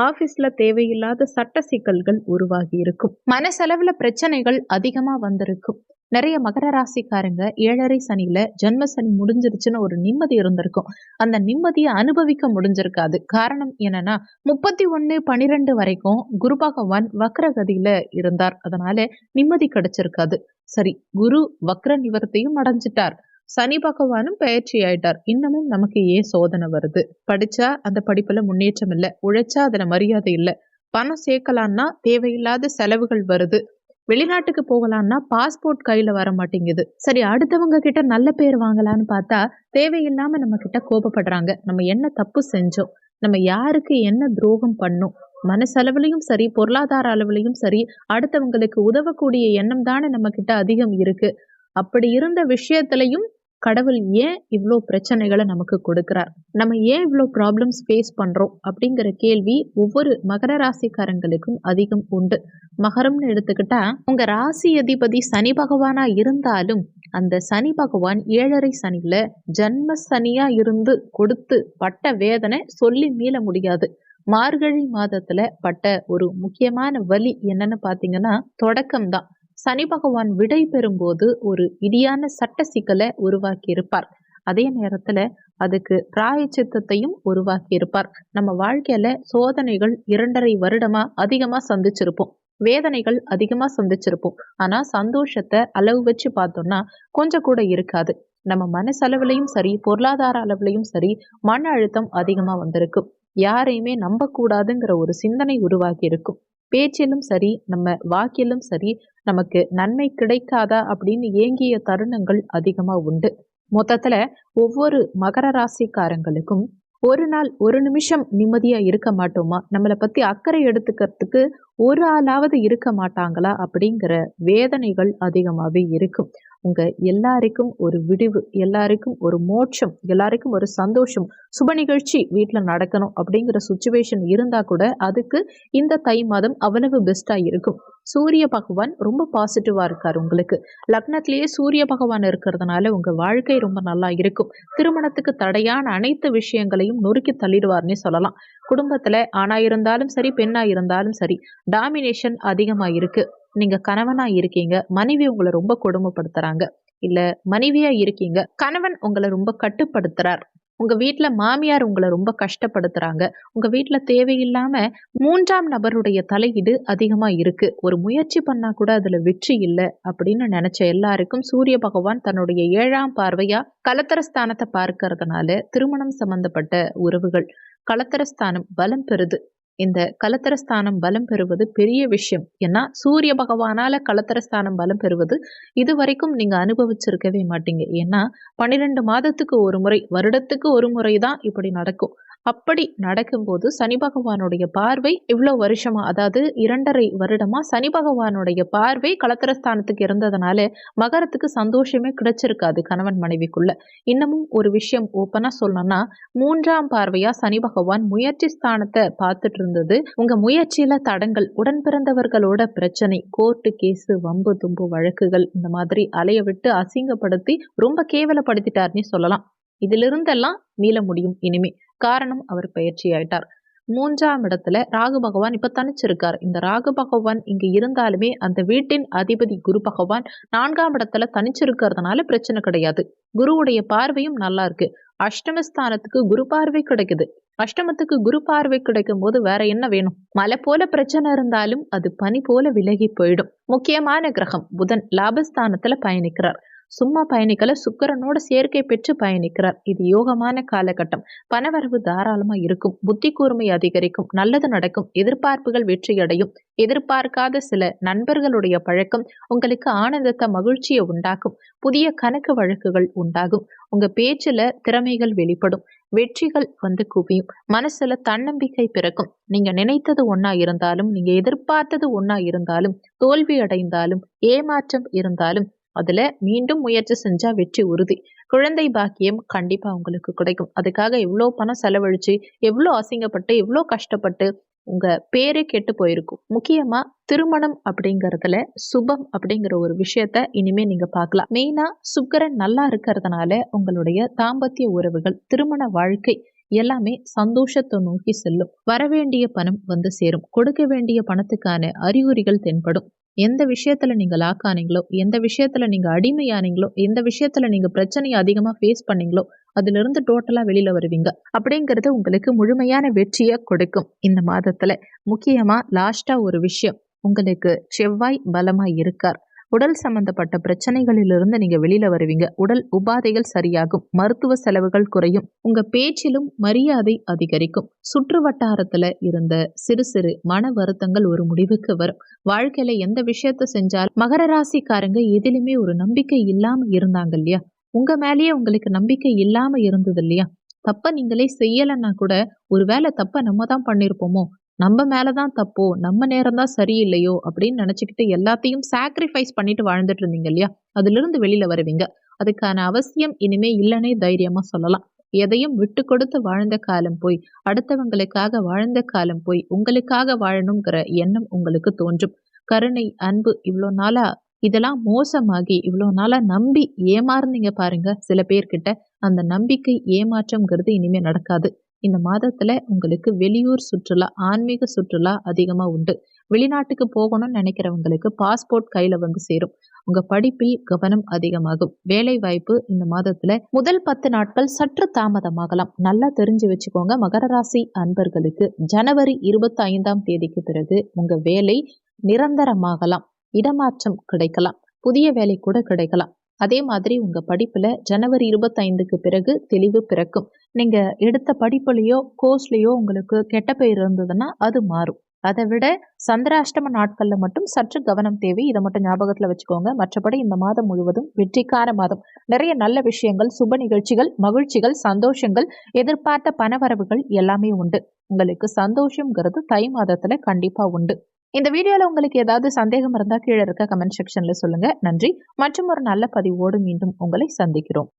Speaker 1: ஆபீஸ்ல தேவையில்லாத சட்ட சிக்கல்கள் உருவாகி இருக்கும். மனசெலவுல பிரச்சனைகள் அதிகமா வந்திருக்கும். நிறைய மகர ராசிக்காரங்க 7.5 சனியில ஜென்ம சனி முடிஞ்சிருச்சுன்னு ஒரு நிம்மதி இருந்திருக்கும். அந்த நிம்மதியை அனுபவிக்க முடிஞ்சிருக்காது. காரணம் என்னன்னா 31/12 வரைக்கும் குரு பகவான் வக்ரகதியில இருந்தார். அதனால நிம்மதி கிடைச்சிருக்காது. சரி, குரு வக்ர நிவர்த்தியும் அடைஞ்சிட்டார், சனி பகவானும் பயிற்சி ஆயிட்டார். இன்னமும் நமக்கு ஏன் சோதனை வருது? படிச்சா அந்த படிப்புல முன்னேற்றம் இல்லை, உழைச்சா அதுல மரியாதை இல்லை, பணம் சேர்க்கலான்னா தேவையில்லாத செலவுகள் வருது, வெளிநாட்டுக்கு போகலான்னா பாஸ்போர்ட் கையில வர மாட்டேங்குது. சரி, அடுத்தவங்க கிட்ட நல்ல பேர் வாங்கலான்னு பார்த்தா தேவையில்லாம நம்ம கிட்ட கோபப்படுறாங்க. நம்ம என்ன தப்பு செஞ்சோம், நம்ம யாருக்கு என்ன துரோகம் பண்ணோம், மனசளவுலையும் சரி பொருளாதார அளவுலையும் சரி அடுத்தவங்களுக்கு உதவக்கூடிய எண்ணம் தானே நம்ம கிட்ட அதிகம் இருக்கு. அப்படி இருந்த விஷயத்திலையும் கடவுள் ஏன் இவ்வளோ பிரச்சனைகளை நமக்கு கொடுக்கிறார், நம்ம ஏன் இவ்வளோ ப்ராப்ளம்ஸ் ஃபேஸ் பண்றோம் அப்படிங்கிற கேள்வி ஒவ்வொரு மகர ராசிக்காரங்களுக்கும் அதிகம் உண்டு. மகரம்னு எடுத்துக்கிட்டா உங்க ராசி அதிபதி சனி பகவானா இருந்தாலும் அந்த சனி பகவான் 7.5 சனியில ஜன்ம சனியா இருந்து கொடுத்து பட்ட வேதனை சொல்லி மீள முடியாது. மார்கழி மாதத்துல பட்ட ஒரு முக்கியமான வலி என்னன்னு பாத்தீங்கன்னா தொடக்கம்தான். சனி பகவான் விடை பெறும்போது ஒரு இடியான சட்ட சிக்கலை உருவாக்கி இருப்பார். அதே நேரத்துல அதுக்கு பிராயச்சித்தத்தையும் உருவாக்கி இருப்பார். நம்ம வாழ்க்கையில சோதனைகள் 2.5 வருடமா அதிகமா சந்திச்சிருப்போம், வேதனைகள் அதிகமா சந்திச்சிருப்போம். ஆனா சந்தோஷத்தை அளவு வச்சு பார்த்தோம்னா கொஞ்சம் கூட இருக்காது. நம்ம மனசளவுலையும் சரி பொருளாதார அளவுலையும் சரி மன அழுத்தம் அதிகமா வந்திருக்கும். யாரையுமே நம்ப கூடாதுங்கிற ஒரு சிந்தனை உருவாக்கி இருக்கும். பேச்சிலும் சரி நம்ம வாக்கிலும் சரி நமக்கு நன்மை கிடைக்காதா அப்படின்னு ஏங்கிய தருணங்கள் அதிகமா உண்டு. மொத்தத்துல ஒவ்வொரு மகர ராசிக்காரங்களுக்கும் ஒரு நாள் ஒரு நிமிஷம் நிம்மதியா இருக்க மாட்டோமா, நம்மளை பத்தி அக்கறை எடுத்துக்கிறதுக்கு ஒரு ஆளாவது இருக்க மாட்டாங்களா அப்படிங்கிற வேதனைகள் அதிகமாவே இருக்கும். உங்க எல்லாருக்கும் ஒரு விடிவு, எல்லாருக்கும் ஒரு மோட்சம், எல்லாருக்கும் ஒரு சந்தோஷம், சுப நிகழ்ச்சி வீட்டில் நடக்கணும் அப்படிங்கிற சுச்சுவேஷன் இருந்தா கூட அதுக்கு இந்த தை மாதம் அவ்வளவு பெஸ்டா இருக்கும். சூரிய பகவான் ரொம்ப பாசிட்டிவா இருக்காரு. உங்களுக்கு லக்னத்திலேயே சூரிய பகவான் இருக்கிறதுனால உங்க வாழ்க்கை ரொம்ப நல்லா இருக்கும். திருமணத்துக்கு தடையான அனைத்து விஷயங்களையும் நொறுக்கி தள்ளிடுவார்னே சொல்லலாம். குடும்பத்துல ஆணா இருந்தாலும் சரி பெண்ணா இருந்தாலும் சரி டாமினேஷன் அதிகமா இருக்கு. நீங்க கணவனா இருக்கீங்க, மனைவி உங்களை ரொம்ப கொடுமைப்படுத்துறாங்க, இல்ல மனைவியா இருக்கீங்க, கணவன் உங்களை ரொம்ப கட்டுப்படுத்துறார். உங்க வீட்ல மாமியார் உங்கள ரொம்ப கஷ்டப்படுத்துறாங்க. உங்க வீட்ல தேவையில்லாம 3ஆம் நபருடைய தலையீடு அதிகமா இருக்கு. ஒரு முயற்சி பண்ணா கூட அதுல வெற்றி இல்ல அப்படின்னு நெனச்ச எல்லாருக்கும் சூரிய பகவான் தன்னுடைய 7ஆம் பார்வையா கலத்தரஸ்தானத்த பார்க்கறதுனால திருமணம் சம்பந்தப்பட்ட உறவுகள் கலத்தரஸ்தானம் பலம் பெறுது. இந்த கலத்தரஸ்தானம் பலம் பெறுவது பெரிய விஷயம். ஏன்னா சூரிய பகவானால கலத்தரஸ்தானம் பலம் பெறுவது இதுவரைக்கும் நீங்க அனுபவிச்சிருக்கவே மாட்டீங்க. ஏன்னா 12 மாதத்துக்கு ஒரு முறை, வருடத்துக்கு ஒரு முறை தான் இப்படி நடக்கும். அப்படி நடக்கும்போது சனி பகவானுடைய பார்வை இவ்வளோ வருஷமா, அதாவது 2½ வருடமா சனி பகவானுடைய பார்வை கலத்தரஸ்தானத்துக்கு இருந்ததுனால மகரத்துக்கு சந்தோஷமே கிடைச்சிருக்காது கணவன் மனைவிக்குள்ள. இன்னமும் ஒரு விஷயம் ஓப்பனா சொல்லணும்னா 3ஆம் பார்வையா சனி பகவான் முயற்சி ஸ்தானத்தை பார்த்துட்டு இருந்தது. உங்க முயற்சியில தடங்கள், உடன் பிறந்தவர்களோட பிரச்சனை, கோர்ட்டு கேஸு, வம்பு தும்பு வழக்குகள் இந்த மாதிரி அலைய விட்டு அசிங்கப்படுத்தி ரொம்ப கேவலப்படுத்திட்டார்னே சொல்லலாம். இதிலிருந்தெல்லாம் மீள முடியும் இனிமே. காரணம் அவர் பயிற்சி ஆயிட்டார். 3ஆம் இடத்துல ராகு பகவான் இப்ப தனிச்சிருக்கார். இந்த ராகு பகவான் இங்க இருந்தாலுமே அந்த வீட்டின் அதிபதி குரு பகவான் 4ஆம் இடத்துல தனிச்சிருக்கிறதுனால பிரச்சனை கிடையாது. குருவுடைய பார்வையும் நல்லா இருக்கு. அஷ்டமஸ்தானத்துக்கு குரு பார்வை கிடைக்குது. அஷ்டமத்துக்கு குரு பார்வை கிடைக்கும் போது வேற என்ன வேணும்? மலை போல பிரச்சனை இருந்தாலும் அது பனி போல விலகி போயிடும். முக்கியமான கிரகம் புதன் லாபஸ்தானத்துல பயணிக்கிறார். சும்மா பயணிக்கல, சுக்கிரனோட சேர்க்கை பெற்று பயணிக்கிறார். இது யோகமான காலகட்டம். பணவரவு தாராளமா இருக்கும். புத்தி கூர்மை அதிகரிக்கும். நல்லது நடக்கும். எதிர்பார்ப்புகள் வெற்றியடையும். எதிர்பார்க்காத சில நண்பர்களுடைய பழக்கம் உங்களுக்கு ஆனந்தத்தை, மகிழ்ச்சியை உண்டாக்கும். புதிய கணக்கு வழக்குகள் உண்டாகும். உங்க பேச்சுல திறமைகள் வெளிப்படும். வெற்றிகள் குவியும். மனசுல தன்னம்பிக்கை பிறக்கும். நீங்க நினைத்தது ஒன்னா இருந்தாலும், நீங்க எதிர்பார்த்தது ஒன்னா இருந்தாலும், தோல்வி அடைந்தாலும், ஏமாற்றம் இருந்தாலும் அதுல மீண்டும் முயற்சி செஞ்சா வெற்றி உறுதி. குழந்தை பாக்கியம் கண்டிப்பா உங்களுக்கு கிடைக்கும். அதுக்காக எவ்வளோ பணம் செலவழிச்சு, எவ்வளோ அசிங்கப்பட்டு, எவ்வளோ கஷ்டப்பட்டு உங்க பேரே கெட்டு போயிருக்கும். முக்கியமா திருமணம் அப்படிங்கறதுல சுபம் அப்படிங்கிற ஒரு விஷயத்த இனிமே நீங்க பார்க்கலாம். மெயினா சுக்கிரன் நல்லா இருக்கிறதுனால உங்களுடைய தாம்பத்திய உறவுகள், திருமண வாழ்க்கை எல்லாமே சந்தோஷத்தை நோக்கி செல்லும். வரவேண்டிய பணம் சேரும். கொடுக்க வேண்டிய பணத்துக்கான அறிகுறிகள் தென்படும். எந்த விஷயத்துல நீங்க லாக் ஆனீங்களோ, எந்த விஷயத்துல நீங்க அடிமையானீங்களோ, எந்த விஷயத்துல நீங்க பிரச்சனையை அதிகமா ஃபேஸ் பண்ணீங்களோ அதுல இருந்து டோட்டலா வெளியில வருவீங்க. அப்படிங்கிறது உங்களுக்கு முழுமையான வெற்றியை கொடுக்கும் இந்த மாதத்துல. முக்கியமா லாஸ்டா ஒரு விஷயம், உங்களுக்கு செவ்வாய் பலமா இருக்கார். உடல் சம்பந்தப்பட்ட பிரச்சனைகளிலிருந்து நீங்க வெளியில வருவீங்க. உடல் உபாதைகள் சரியாகும். மருத்துவ செலவுகள் குறையும். உங்க பேச்சிலும் மரியாதை அதிகரிக்கும். சுற்று வட்டாரத்துல இருந்த சிறு சிறு மன வருத்தங்கள் ஒரு முடிவுக்கு வரும். வாழ்க்கையில எந்த விஷயத்த செஞ்சாலும் மகர ராசிக்காரங்க எதிலுமே ஒரு நம்பிக்கை இல்லாம இருந்தாங்க இல்லையா? உங்க மேலேயே உங்களுக்கு நம்பிக்கை இல்லாம இருந்தது இல்லையா? தப்ப நீங்களே செய்யலைன்னா கூட ஒருவேளை தப்ப நம்ம தான் பண்ணிருப்போமோ, நம்ம மேலதான் தப்போ, நம்ம நேரம் தான் சரியில்லையோ அப்படின்னு நினைச்சுக்கிட்டு எல்லாத்தையும் சாக்ரிஃபைஸ் பண்ணிட்டு வாழ்ந்துட்டு இருந்தீங்க இல்லையா? அதுல இருந்து வெளியில வருவீங்க. அதுக்கான அவசியம் இனிமே இல்லைன்னே தைரியமா சொல்லலாம். எதையும் விட்டு கொடுத்து வாழ்ந்த காலம் போய், அடுத்தவங்களுக்காக வாழ்ந்த காலம் போய், உங்களுக்காக வாழணுங்கிற எண்ணம் உங்களுக்கு தோன்றும். கருணை, அன்பு இவ்வளோ நாளா இதெல்லாம் மோசமாகி இவ்வளோ நாளா நம்பி ஏமாறுனீங்க பாருங்க சில பேர்கிட்ட. அந்த நம்பிக்கை ஏமாற்றம்ங்கிறது இனிமே நடக்காது. இந்த மாதத்துல உங்களுக்கு வெளியூர் சுற்றுலா, ஆன்மீக சுற்றுலா அதிகமா உண்டு. வெளிநாட்டுக்கு போகணும்னு நினைக்கிறவங்களுக்கு பாஸ்போர்ட் கையில சேரும். உங்க படிப்பில் கவனம் அதிகமாகும். வேலை வாய்ப்பு இந்த மாதத்துல முதல் 10 நாட்கள் சற்று தாமதமாகலாம். நல்லா தெரிஞ்சு வச்சுக்கோங்க. மகர ராசி அன்பர்களுக்கு ஜனவரி 25ஆம் தேதிக்கு பிறகு உங்க வேலை நிரந்தரமாகலாம். இடமாற்றம் கிடைக்கலாம். புதிய வேலை கூட கிடைக்கலாம். அதே மாதிரி உங்க படிப்புல ஜனவரி 25க்கு பிறகு தெளிவு பிறக்கும். நீங்க எடுத்த படிப்புலையோ கோர்ஸ்லயோ உங்களுக்கு கெட்ட பெயர் இருந்ததுன்னா அது மாறும். அதை விட சந்திராஷ்டம நாட்கள்ல மட்டும் சற்று கவனம் தேவை. இதை மட்டும் ஞாபகத்துல வச்சுக்கோங்க. மற்றபடி இந்த மாதம் முழுவதும் வெற்றிக்கான மாதம். நிறைய நல்ல விஷயங்கள், சுப நிகழ்ச்சிகள், மகிழ்ச்சிகள், சந்தோஷங்கள், எதிர்பார்த்த பணவரவுகள் எல்லாமே உண்டு. உங்களுக்கு சந்தோஷம்ங்கிறது தை மாதத்துல கண்டிப்பா உண்டு. இந்த வீடியோல உங்களுக்கு ஏதாவது சந்தேகம் இருந்தா கீழே இருக்க கமெண்ட் செக்ஷன்ல சொல்லுங்க. நன்றி. மற்றும் ஒரு நல்ல பதிவோடு மீண்டும் உங்களை சந்திக்கிறோம்.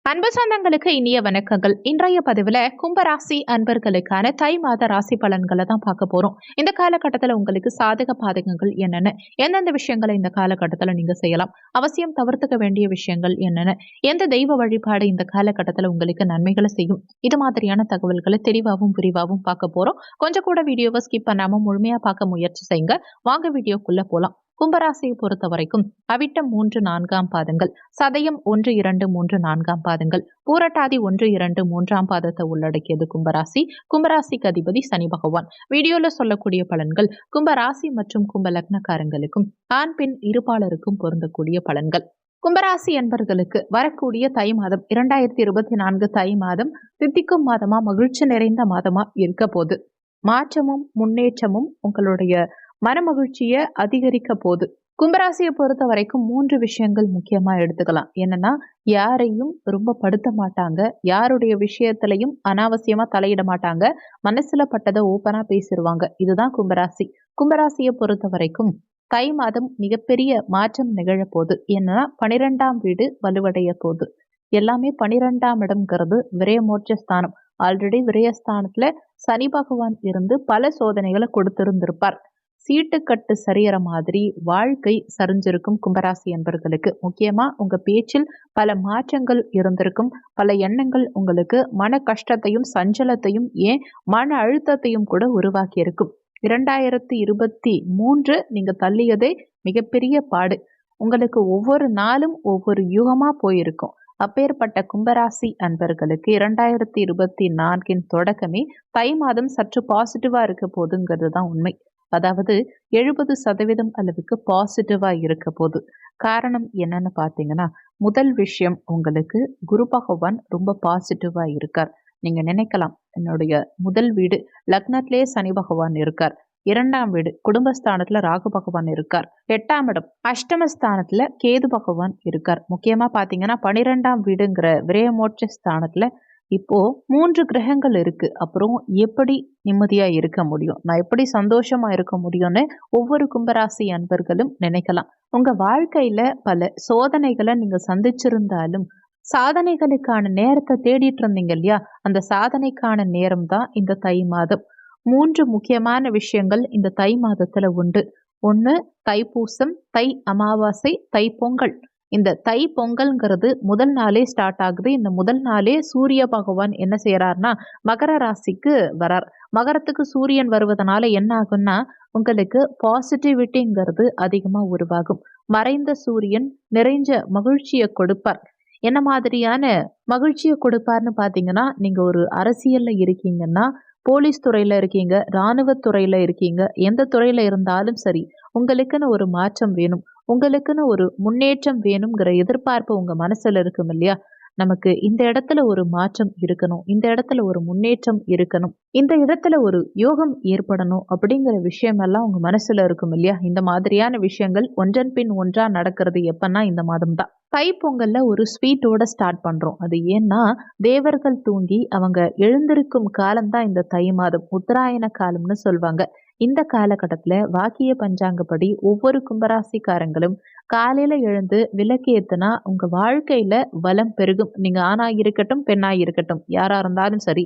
Speaker 1: அன்பு சொந்தங்களுக்கு இனிய வணக்கங்கள். இன்றைய பதிவுல கும்பராசி அன்பர்களுக்கான தை மாத ராசி பலன்களை தான் பார்க்க போறோம். இந்த காலகட்டத்துல உங்களுக்கு சாதக பாதகங்கள் என்னென்ன, எந்தெந்த விஷயங்களை இந்த காலகட்டத்துல நீங்க செய்யலாம், அவசியம் தவிர்த்துக்க வேண்டிய விஷயங்கள் என்னென்ன, எந்த தெய்வ வழிபாடு இந்த காலகட்டத்துல உங்களுக்கு நன்மைகளை செய்யும், இது மாதிரியான தகவல்களை தெளிவாகவும் விரிவாகவும் பார்க்க போறோம். கொஞ்சம் கூட வீடியோவை ஸ்கிப் பண்ணாம முழுமையா பார்க்க முயற்சி செய்யுங்க. வாங்க வீடியோக்குள்ள போலாம். கும்பராசியை பொறுத்த வரைக்கும் அவிட்டம் 3, 4ஆம் பாதங்கள், சதயம் 1, 2, 3, 4ஆம் பாதங்கள், பூரட்டாதி 1, 2, 3ஆம் பாதத்தை உள்ளடக்கியது கும்பராசி. கும்பராசிக்கு அதிபதி சனி பகவான். வீடியோல சொல்லக்கூடிய பலன்கள் கும்பராசி மற்றும் கும்ப லக்னக்காரங்களுக்கும் ஆண் பெண் இருபாலருக்கும் பொருந்தக்கூடிய பலன்கள். கும்பராசி என்பர்களுக்கு வரக்கூடிய தை மாதம் 2024 தை மாதம் தித்திக்கும் மாதமா, மகிழ்ச்சி நிறைந்த மாதமா இருக்க போது. மாற்றமும் முன்னேற்றமும் உங்களுடைய மனமகிழ்ச்சியை அதிகரிக்க போது. கும்பராசியை பொறுத்த வரைக்கும் 3 விஷயங்கள் முக்கியமா எடுத்துக்கலாம். என்னன்னா, யாரையும் ரொம்ப படுத்த மாட்டாங்க, யாருடைய விஷயத்திலையும் அனாவசியமா தலையிட மாட்டாங்க, மனசுல பட்டதை ஓப்பனா பேசிடுவாங்க. இதுதான் கும்பராசி. கும்பராசியை பொறுத்த வரைக்கும் தை மாதம் மிகப்பெரிய மாற்றம் நிகழப்போகுது. ஏன்னா 12ஆம் வீடு வலுவடைய போகுது. எல்லாமே 12ஆம் இடம்ங்கிறது விரயமோட்ச ஸ்தானம். ஆல்ரெடி விரயஸ்தானத்துல சனி பகவான் இருந்து பல சோதனைகளை கொடுத்திருந்திருப்பார். சீட்டுக்கட்டு சரியற மாதிரி வாழ்க்கை சரிஞ்சிருக்கும் கும்பராசி என்பர்களுக்கு. முக்கியமா உங்க பேச்சில் பல மாற்றங்கள் இருந்திருக்கும். பல எண்ணங்கள் உங்களுக்கு மன கஷ்டத்தையும் சஞ்சலத்தையும் ஏன் மன அழுத்தத்தையும் கூட உருவாக்கி இருக்கும். 2023 நீங்க தள்ளியதே மிகப்பெரிய பாடு. உங்களுக்கு ஒவ்வொரு நாளும் ஒவ்வொரு யுகமா போயிருக்கும். அப்பேற்பட்ட கும்பராசி அன்பர்களுக்கு 2024 தொடக்கமே தை மாதம் சற்று பாசிட்டிவா இருக்க போதுங்கிறது தான் உண்மை. அதாவது 70% அளவுக்கு பாசிட்டிவா இருக்க போது. காரணம் என்னன்னு பார்த்தீங்கன்னா, முதல் விஷயம் உங்களுக்கு குரு பகவான் ரொம்ப பாசிட்டிவா இருக்கார். நீங்க நினைக்கலாம், என்னுடைய முதல் வீடு லக்னத்திலே சனி பகவான் இருக்கார், 2ஆம் வீடு குடும்பஸ்தானத்துல ராகு பகவான் இருக்கார், 8ஆம் இடம் அஷ்டமஸ்தானத்துல கேது பகவான் இருக்கார். முக்கியமா பாத்தீங்கன்னா 12ஆம் வீடுங்கிற விரயமோட்ச ஸ்தானத்துல இப்போ 3 கிரகங்கள் இருக்கு. அப்புறம் எப்படி நிம்மதியா இருக்க முடியும், நான் எப்படி சந்தோஷமா இருக்க முடியும்னு ஒவ்வொரு கும்பராசி அன்பர்களும் நினைக்கலாம். உங்க வாழ்க்கையில பல சோதனைகளை நீங்க சந்திச்சிருந்தாலும் சாதனைகளுக்கான நேரத்தை தேடிட்டு இருந்தீங்க இல்லையா, அந்த சாதனைக்கான நேரம் தான் இந்த தை மாதம். 3 முக்கியமான விஷயங்கள் இந்த தை மாதத்துல உண்டு. 1 தைப்பூசம், தை அமாவாசை, தை பொங்கல். இந்த தை பொங்கல்ங்கிறது முதல் நாளே ஸ்டார்ட் ஆகுது. இந்த முதல் நாளே சூரிய பகவான் என்ன செய்யறாருன்னா மகர ராசிக்கு வரார். மகரத்துக்கு சூரியன் வருவதனால என்ன ஆகும்னா, உங்களுக்கு பாசிட்டிவிட்டிங்கிறது அதிகமா உருவாகும். மறைந்த சூரியன் நிறைஞ்ச மகிழ்ச்சியை கொடுப்பார். என்ன மாதிரியான மகிழ்ச்சியை கொடுப்பார்னு பார்த்தீங்கன்னா, நீங்க ஒரு அரசியல்ல இருக்கீங்கன்னா, போலீஸ் துறையில இருக்கீங்க, இராணுவ துறையில இருக்கீங்க, எந்த துறையில இருந்தாலும் சரி, உங்களுக்குன்னு ஒரு மாற்றம் வேணும், உங்களுக்குன்னு ஒரு முன்னேற்றம் வேணுங்கிற எதிர்பார்ப்பு உங்க மனசுல இருக்கும் இல்லையா? நமக்கு இந்த இடத்துல ஒரு மாற்றம் இருக்கணும், இந்த இடத்துல ஒரு முன்னேற்றம் இருக்கணும், இந்த இடத்துல ஒரு யோகம் ஏற்படணும் அப்படிங்கிற விஷயம் எல்லாம் உங்க மனசுல இருக்கும் இல்லையா? இந்த மாதிரியான விஷயங்கள் ஒன்றன் பின் ஒன்றா நடக்கிறது எப்பன்னா இந்த மாதம் தான். தைப்பொங்கல்ல ஒரு ஸ்வீட்டோட ஸ்டார்ட் பண்றோம். அது ஏன்னா தேவர்கள் தூங்கி அவங்க எழுந்திருக்கும் காலம்தான் இந்த தை மாதம், உத்தராயண காலம்னு சொல்வாங்க. இந்த காலகட்டத்துல வாக்கிய பஞ்சாங்கப்படி ஒவ்வொரு கும்பராசிக்காரங்களும் காலையில எழுந்து விளக்கு ஏத்துனா உங்க வாழ்க்கையில வளம் பெருகும். நீங்க ஆணா இருக்கட்டும் பெண்ணா இருக்கட்டும் யாரா இருந்தாலும் சரி,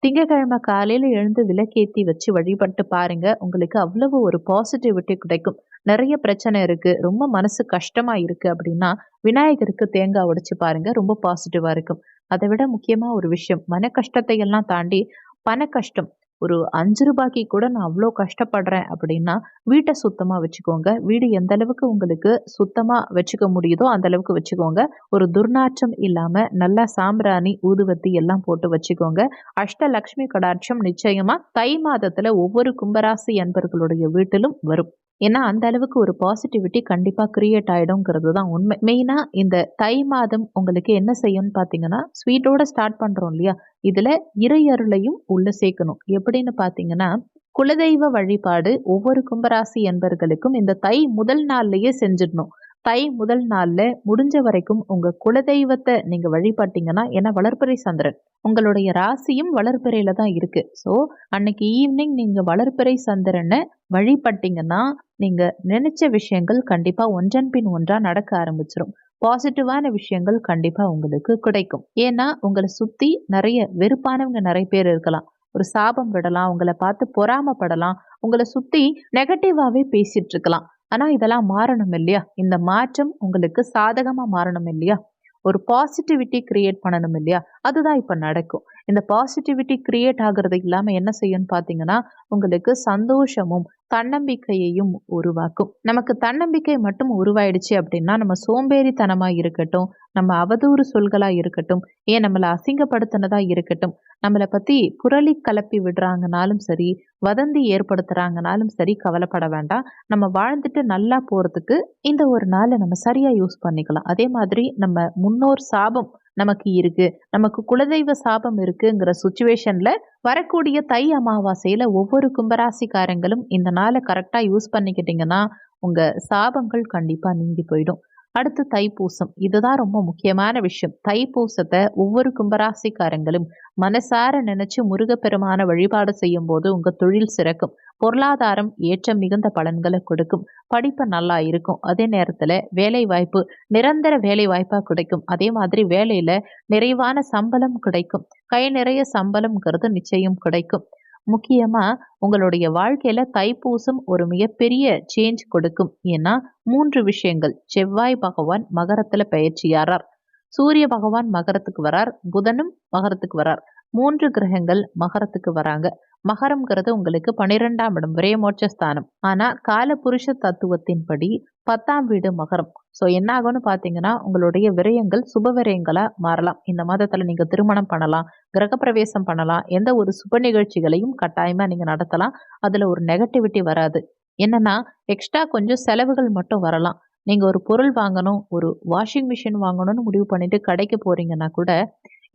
Speaker 1: திங்கட்கிழமை காலையில எழுந்து விளக்கேத்தி வச்சு வழிபட்டு பாருங்க. உங்களுக்கு அவ்வளவு ஒரு பாசிட்டிவிட்டி கிடைக்கும். நிறைய பிரச்சனை இருக்கு, ரொம்ப மனசு கஷ்டமா இருக்கு அப்படின்னா விநாயகருக்கு தேங்காய் உடைச்சு பாருங்க, ரொம்ப பாசிட்டிவா இருக்கும். அதை விட முக்கியமா ஒரு விஷயம், மன கஷ்டத்தை எல்லாம் தாண்டி பண கஷ்டம், ஒரு 5 ரூபாய்க்கு கூட நான் அவ்வளோ கஷ்டப்படுறேன் அப்படின்னா வீட்டை சுத்தமா வச்சுக்கோங்க. வீடு எந்த அளவுக்கு உங்களுக்கு சுத்தமா வச்சுக்க முடியுதோ அந்த அளவுக்கு வச்சுக்கோங்க. ஒரு துர்நாற்றம் இல்லாம நல்லா சாம்பிராணி ஊதுவத்தி எல்லாம் போட்டு வச்சுக்கோங்க. அஷ்டலக்ஷ்மி கடாட்சம் நிச்சயமா தை மாதத்துல ஒவ்வொரு கும்பராசி அன்பர்களுடைய வீட்டிலும் வரும். ஏன்னா அந்த அளவுக்கு ஒரு பாசிட்டிவிட்டி கண்டிப்பா கிரியேட் ஆயிடும்ங்கிறது தான் உண்மை. மெயினா இந்த தை மாதம் உங்களுக்கு என்ன செய்யும்னு பாத்தீங்கன்னா, ஸ்வீட்டோட ஸ்டார்ட் பண்றோம் இல்லையா, இதுல இறை அருளையும் உள்ள சேர்க்கணும். எப்படின்னு பாத்தீங்கன்னா, குலதெய்வ வழிபாடு ஒவ்வொரு கும்பராசி என்பர்களுக்கும் இந்த தை முதல் நாள்லயே செஞ்சிடணும். தை முதல் நாள்ல முடிஞ்ச வரைக்கும் உங்க குலதெய்வத்தை நீங்க வழிபட்டீங்கன்னா, ஏன்னா வளர்பிறை சந்திரன் உங்களுடைய ராசியும் வளர்பிறையில தான் இருக்கு. ஸோ அன்னைக்கு ஈவினிங் நீங்க வளர்பிறை சந்திரனை வழிபட்டீங்கன்னா, நீங்க நினைச்ச விஷயங்கள் கண்டிப்பா ஒன்றன் பின் ஒன்றா நடக்க ஆரம்பிச்சிடும். பாசிட்டிவான விஷயங்கள் கண்டிப்பா உங்களுக்கு கிடைக்கும். ஏன்னா உங்களை சுத்தி நிறைய வெறுப்பானவங்க நிறைய பேர் இருக்கலாம். ஒரு சாபம் விடலாம், உங்களை பார்த்து பொறாமப்படலாம், உங்களை சுத்தி நெகட்டிவாவே பேசிட்டு இருக்கலாம். ஆனா இதெல்லாம் மாறணும் இல்லையா? இந்த மாற்றம் உங்களுக்கு சாதகமா மாறணும் இல்லையா? ஒரு பாசிட்டிவிட்டி கிரியேட் பண்ணணும் இல்லையா? அதுதான் இப்ப நடக்கும். இந்த பாசிட்டிவிட்டி கிரியேட் ஆகுறது இல்லாம என்ன செய்யும்னு பார்த்தீங்கன்னா, உங்களுக்கு சந்தோஷமும், தன்னம்பிக்கையையும் உருவாக்கும். நமக்கு தன்னம்பிக்கை மட்டும் உருவாயிடுச்சு அப்படின்னா, நம்ம சோம்பேறித்தனமா இருக்கட்டும், நம்ம அவதூறு சொல்களா இருக்கட்டும், ஏன் நம்மள அசிங்கப்படுத்தினதா இருக்கட்டும், நம்மள பத்தி புரளி கலப்பி விடுறாங்கனாலும் சரி, வதந்தி ஏற்படுத்துறாங்கனாலும் சரி, கவலைப்பட வேண்டாம். நம்ம வாழ்ந்துட்டு நல்லா போறதுக்கு இந்த ஒரு நாள நம்ம சரியா யூஸ் பண்ணிக்கலாம். அதே மாதிரி நம்ம முன்னோர் சாபம் நமக்கு இருக்கு, நமக்கு குலதெய்வ சாபம் இருக்குங்கிற சிச்சுவேஷன்ல வரக்கூடிய தை அமாவாசையில ஒவ்வொரு கும்பராசிக்காரங்களும் இந்த நாளை கரெக்டா யூஸ் பண்ணிக்கிட்டீங்கன்னா, உங்க சாபங்கள் கண்டிப்பா நீங்கி போயிடும். அடுத்து தைப்பூசம். இதுதான் ரொம்ப முக்கியமான விஷயம். தைப்பூசத்த ஒவ்வொரு கும்பராசிக்காரங்களும் மனசார நினைச்சு முருகப்பெருமான வழிபாடு செய்யும்போது உங்க தொழில் சிறக்கும். பொருளாதாரம் ஏற்றம் மிகுந்த பலன்களை கொடுக்கும். படிப்பு நல்லா இருக்கும். அதே நேரத்துல வேலை வாய்ப்பு நிரந்தர வேலை வாய்ப்பா கிடைக்கும். அதே மாதிரி வேலையில நிறைவான சம்பளம் கிடைக்கும். கை நிறைய சம்பளம்ங்கிறது நிச்சயம் கிடைக்கும். முக்கியமா உங்களுடைய வாழ்க்கையில தைப்பூசம் ஒரு மிகப்பெரிய சேஞ்ச் கொடுக்கும். ஏன்னா 3 விஷயங்கள். செவ்வாய் பகவான் மகரத்துல பெயர்ச்சியாரார். சூரிய பகவான் மகரத்துக்கு வரார். புதனும் மகரத்துக்கு வரார். 3 கிரகங்கள் மகரத்துக்கு வராங்க. மகரம்ங்கிறது உங்களுக்கு 12ஆம் இடம் விரயமோட்ச ஸ்தானம். ஆனா காலபுருஷ தத்துவத்தின்படி 10ஆம் வீடு மகரம். ஸோ என்ன ஆகும்னு பார்த்தீங்கன்னா, உங்களுடைய விரயங்கள் சுப விரயங்களா மாறலாம். இந்த மாதத்துல நீங்க திருமணம் பண்ணலாம், கிரகப்பிரவேசம் பண்ணலாம், எந்த ஒரு சுப நிகழ்ச்சிகளையும் கட்டாயமா நீங்க நடத்தலாம். அதுல ஒரு நெகட்டிவிட்டி வராது. என்னன்னா, எக்ஸ்ட்ரா கொஞ்சம் செலவுகள் மட்டும் வரலாம். நீங்க ஒரு பொருள் வாங்கணும், ஒரு வாஷிங் மிஷின் வாங்கணும்னு முடிவு பண்ணிட்டு கடைக்கு போறீங்கன்னா கூட,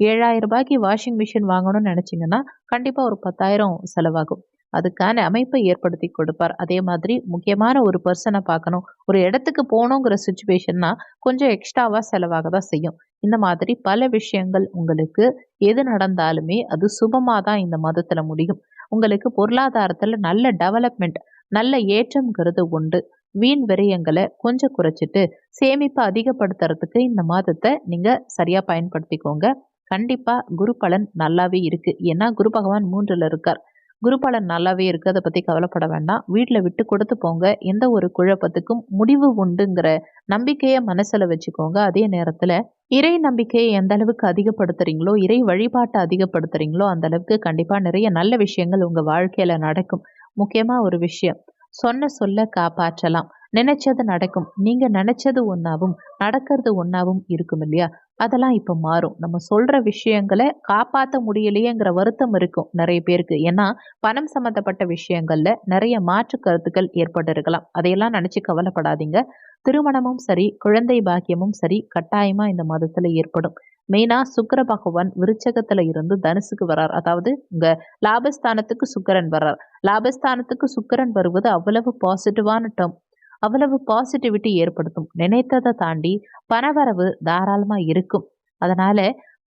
Speaker 1: ரூ. 7,000 வாஷிங் மிஷின் வாங்கணும்னு நினைச்சீங்கன்னா, கண்டிப்பா ஒரு 10,000 செலவாகும். அதுக்கான அமைப்பை ஏற்படுத்தி கொடுப்பார். அதே மாதிரி முக்கியமான ஒரு பெர்சன பார்க்கணும், ஒரு இடத்துக்கு போகணுங்கிற சிச்சுவேஷன்னா கொஞ்சம் எக்ஸ்ட்ராவா செலவாக தான் செய்யும். இந்த மாதிரி பல விஷயங்கள் உங்களுக்கு எது நடந்தாலுமே அது சுபமா தான் இந்த மாதத்துல முடியும். உங்களுக்கு பொருளாதாரத்துல நல்ல டெவலப்மெண்ட், நல்ல ஏற்றம்ங்கிறது உண்டு. வீண் விரயங்களை கொஞ்சம் குறைச்சிட்டு சேமிப்பை அதிகப்படுத்துறதுக்கு இந்த மாதத்தை நீங்க சரியா பயன்படுத்திக்கோங்க. கண்டிப்பா குரு பலன் நல்லாவே இருக்கு. ஏன்னா குரு பகவான் 3ல இருக்கார். குரு பலன் நல்லாவே இருக்கு. அதை பத்தி கவலைப்பட வேண்டாம். வீட்டுல விட்டு கொடுத்து போங்க. எந்த ஒரு குழப்பத்துக்கும் முடிவு உண்டுங்கிற நம்பிக்கையை மனசுல வச்சுக்கோங்க. அதே நேரத்துல இறை நம்பிக்கையை எந்த அளவுக்கு அதிகப்படுத்துறீங்களோ, இறை வழிபாட்டை அதிகப்படுத்துறீங்களோ, அந்த அளவுக்கு கண்டிப்பா நிறைய நல்ல விஷயங்கள் உங்க வாழ்க்கையில நடக்கும். முக்கியமா ஒரு விஷயம், சொன்ன சொல்ல காப்பாற்றலாம். நினைச்சது நடக்கும். நீங்க நினைச்சது ஒன்னாவும் நடக்கிறது ஒன்னாவும் இருக்கும் இல்லையா? அதெல்லாம் இப்ப மாறும். நம்ம சொல்ற விஷயங்களை காப்பாத்த முடியலையேங்கிற வருத்தம் இருக்கும் நிறைய பேருக்கு. ஏன்னா பணம் சம்பந்தப்பட்ட விஷயங்கள்ல நிறைய மாற்று கருத்துக்கள் ஏற்பட்டு இருக்கலாம். அதையெல்லாம் நினைச்சு கவலைப்படாதீங்க. திருமணமும் சரி, குழந்தை பாக்கியமும் சரி, கட்டாயமா இந்த மாதத்துல ஏற்படும். மெயினா சுக்கிர பகவான் விருச்சகத்துல இருந்து தனுசுக்கு வரார். அதாவது உங்க லாபஸ்தானத்துக்கு சுக்கிரன் வர்றார். லாபஸ்தானத்துக்கு சுக்கிரன் வருவது அவ்வளவு பாசிட்டிவான டேர்ம். அவ்வளவு பாசிட்டிவிட்டி ஏற்படுத்தும். நினைத்ததை தாண்டி பணவரவு தாராளமா இருக்கும். அதனால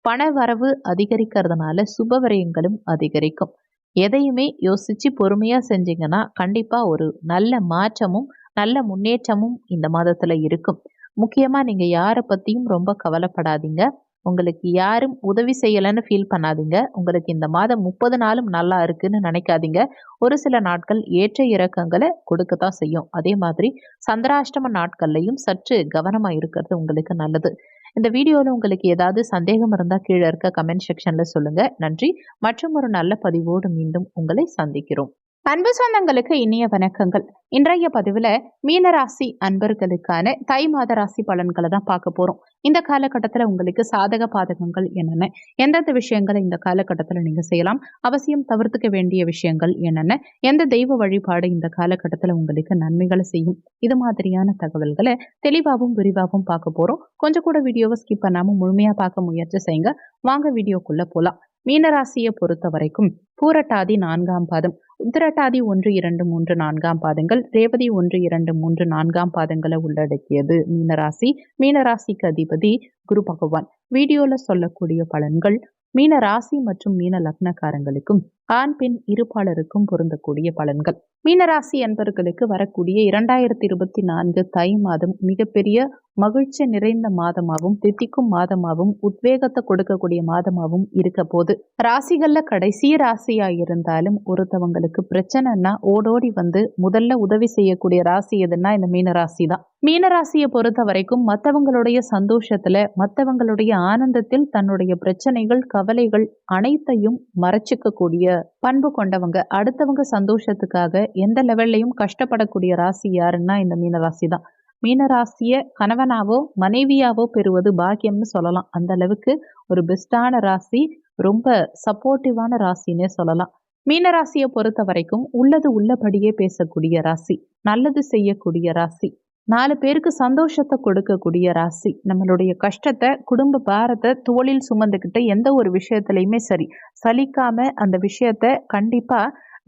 Speaker 1: பணவரவு அதிகரிக்கிறதுனால சுப விரயங்களும் அதிகரிக்கும். எதையுமே யோசிச்சு பொறுமையா செஞ்சீங்கன்னா கண்டிப்பா ஒரு நல்ல மாற்றமும் நல்ல முன்னேற்றமும் இந்த மாதத்துல இருக்கும். முக்கியமா நீங்க யாரை பத்தியும் ரொம்ப கவலைப்படாதீங்க. உங்களுக்கு யாரும் உதவி செய்யலைன்னு ஃபீல் பண்ணாதீங்க. உங்களுக்கு இந்த மாதம் 30 நாளும் நல்லா இருக்குன்னு நினைக்காதீங்க. ஒரு சில நாட்கள் ஏற்ற இறக்கங்களை கொடுக்கத்தான் செய்யும். அதே மாதிரி சந்திராஷ்டம நாட்கள்லையும் சற்று கவனமா இருக்கிறது உங்களுக்கு நல்லது. இந்த வீடியோல உங்களுக்கு ஏதாவது சந்தேகம் இருந்தா கீழே இருக்க கமெண்ட் செக்ஷன்ல சொல்லுங்க. நன்றி. மற்றும் ஒரு நல்ல பதிவோடு மீண்டும் உங்களை சந்திக்கிறோம். அன்பு சொந்தங்களுக்கு இனிய வணக்கங்கள். இன்றைய பதிவுல மீனராசி அன்பர்களுக்கான தை மாத ராசி பலன்களை தான் பார்க்க போறோம். இந்த காலகட்டத்துல உங்களுக்கு சாதக பாதகங்கள் என்னென்ன, எந்தெந்த விஷயங்களை இந்த காலகட்டத்துல நீங்க செய்யலாம், அவசியம் தவிர்த்துக்க வேண்டிய விஷயங்கள் என்னென்ன, எந்த தெய்வ வழிபாடு இந்த காலகட்டத்துல உங்களுக்கு நன்மைகளை செய்யும், இது மாதிரியான தகவல்களை தெளிவாகவும் விரிவாகவும் பார்க்க போறோம். கொஞ்சம் கூட வீடியோவை ஸ்கிப் பண்ணாம முழுமையா பார்க்க முயற்சி செய்யுங்க. வாங்க வீடியோக்குள்ள போலாம். மீனராசியை பொறுத்த வரைக்கும் பூரட்டாதி 4ஆம் பாதம், உத்திரட்டாதி 1, 2, 3, 4ஆம் பாதங்கள், ரேவதி 1, 2, 3, 4ஆம் பாதங்களை உள்ளடக்கியது மீனராசி. மீனராசிக்கு அதிபதி குரு பகவான். வீடியோல சொல்லக்கூடிய பலன்கள் மீன ராசி மற்றும் மீன லக்னக்காரங்களுக்கும் ஆண் பெண் இருபாலருக்கும் பொருந்தக்கூடிய பலன்கள். மீனராசி அன்பர்களுக்கு வரக்கூடிய 2024 தை மாதம் மிகப்பெரிய மகிழ்ச்சி நிறைந்த மாதமாகவும் தித்திக்கும் மாதமாகவும் உத்வேகத்தை கொடுக்கக்கூடிய மாதமாகவும் இருக்க போது. ராசிகள்ல கடைசி ராசியா இருந்தாலும் ஒருத்தவங்களுக்கு பிரச்சனைன்னா ஓடோடி வந்து முதல்ல உதவி செய்யக்கூடிய ராசி எதுன்னா இந்த மீனராசி தான். மீனராசியை பொறுத்த வரைக்கும் மற்றவங்களுடைய சந்தோஷத்துல மற்றவங்களுடைய ஆனந்தத்தில் தன்னுடைய பிரச்சனைகள் கவலைகள் அனைத்தையும் மறைச்சிக்க கூடிய பண்பு கொண்டவங்க. அடுத்தவங்க சந்தோஷத்துக்காக எந்த லெவல்லையும் கஷ்டப்படக்கூடிய ராசி யாருன்னா இந்த மீனராசி தான். மீனராசிய கணவனாவோ மனைவியாவோ பெறுவது பாக்கியம்னு சொல்லலாம். அந்த அளவுக்கு ஒரு பெஸ்டான ராசி, ரொம்ப சப்போர்ட்டிவான ராசின்னே சொல்லலாம். மீனராசியை பொறுத்த வரைக்கும் உள்ளது உள்ளபடியே பேசக்கூடிய ராசி, நல்லது செய்யக்கூடிய ராசி, 4 பேருக்கு சந்தோஷத்தை கொடுக்கக்கூடிய ராசி. நம்மளுடைய கஷ்டத்தை குடும்ப பாரத்தை தோளில் சுமந்துக்கிட்டு எந்த ஒரு விஷயத்துலையுமே சரி சலிக்காம அந்த விஷயத்த கண்டிப்பா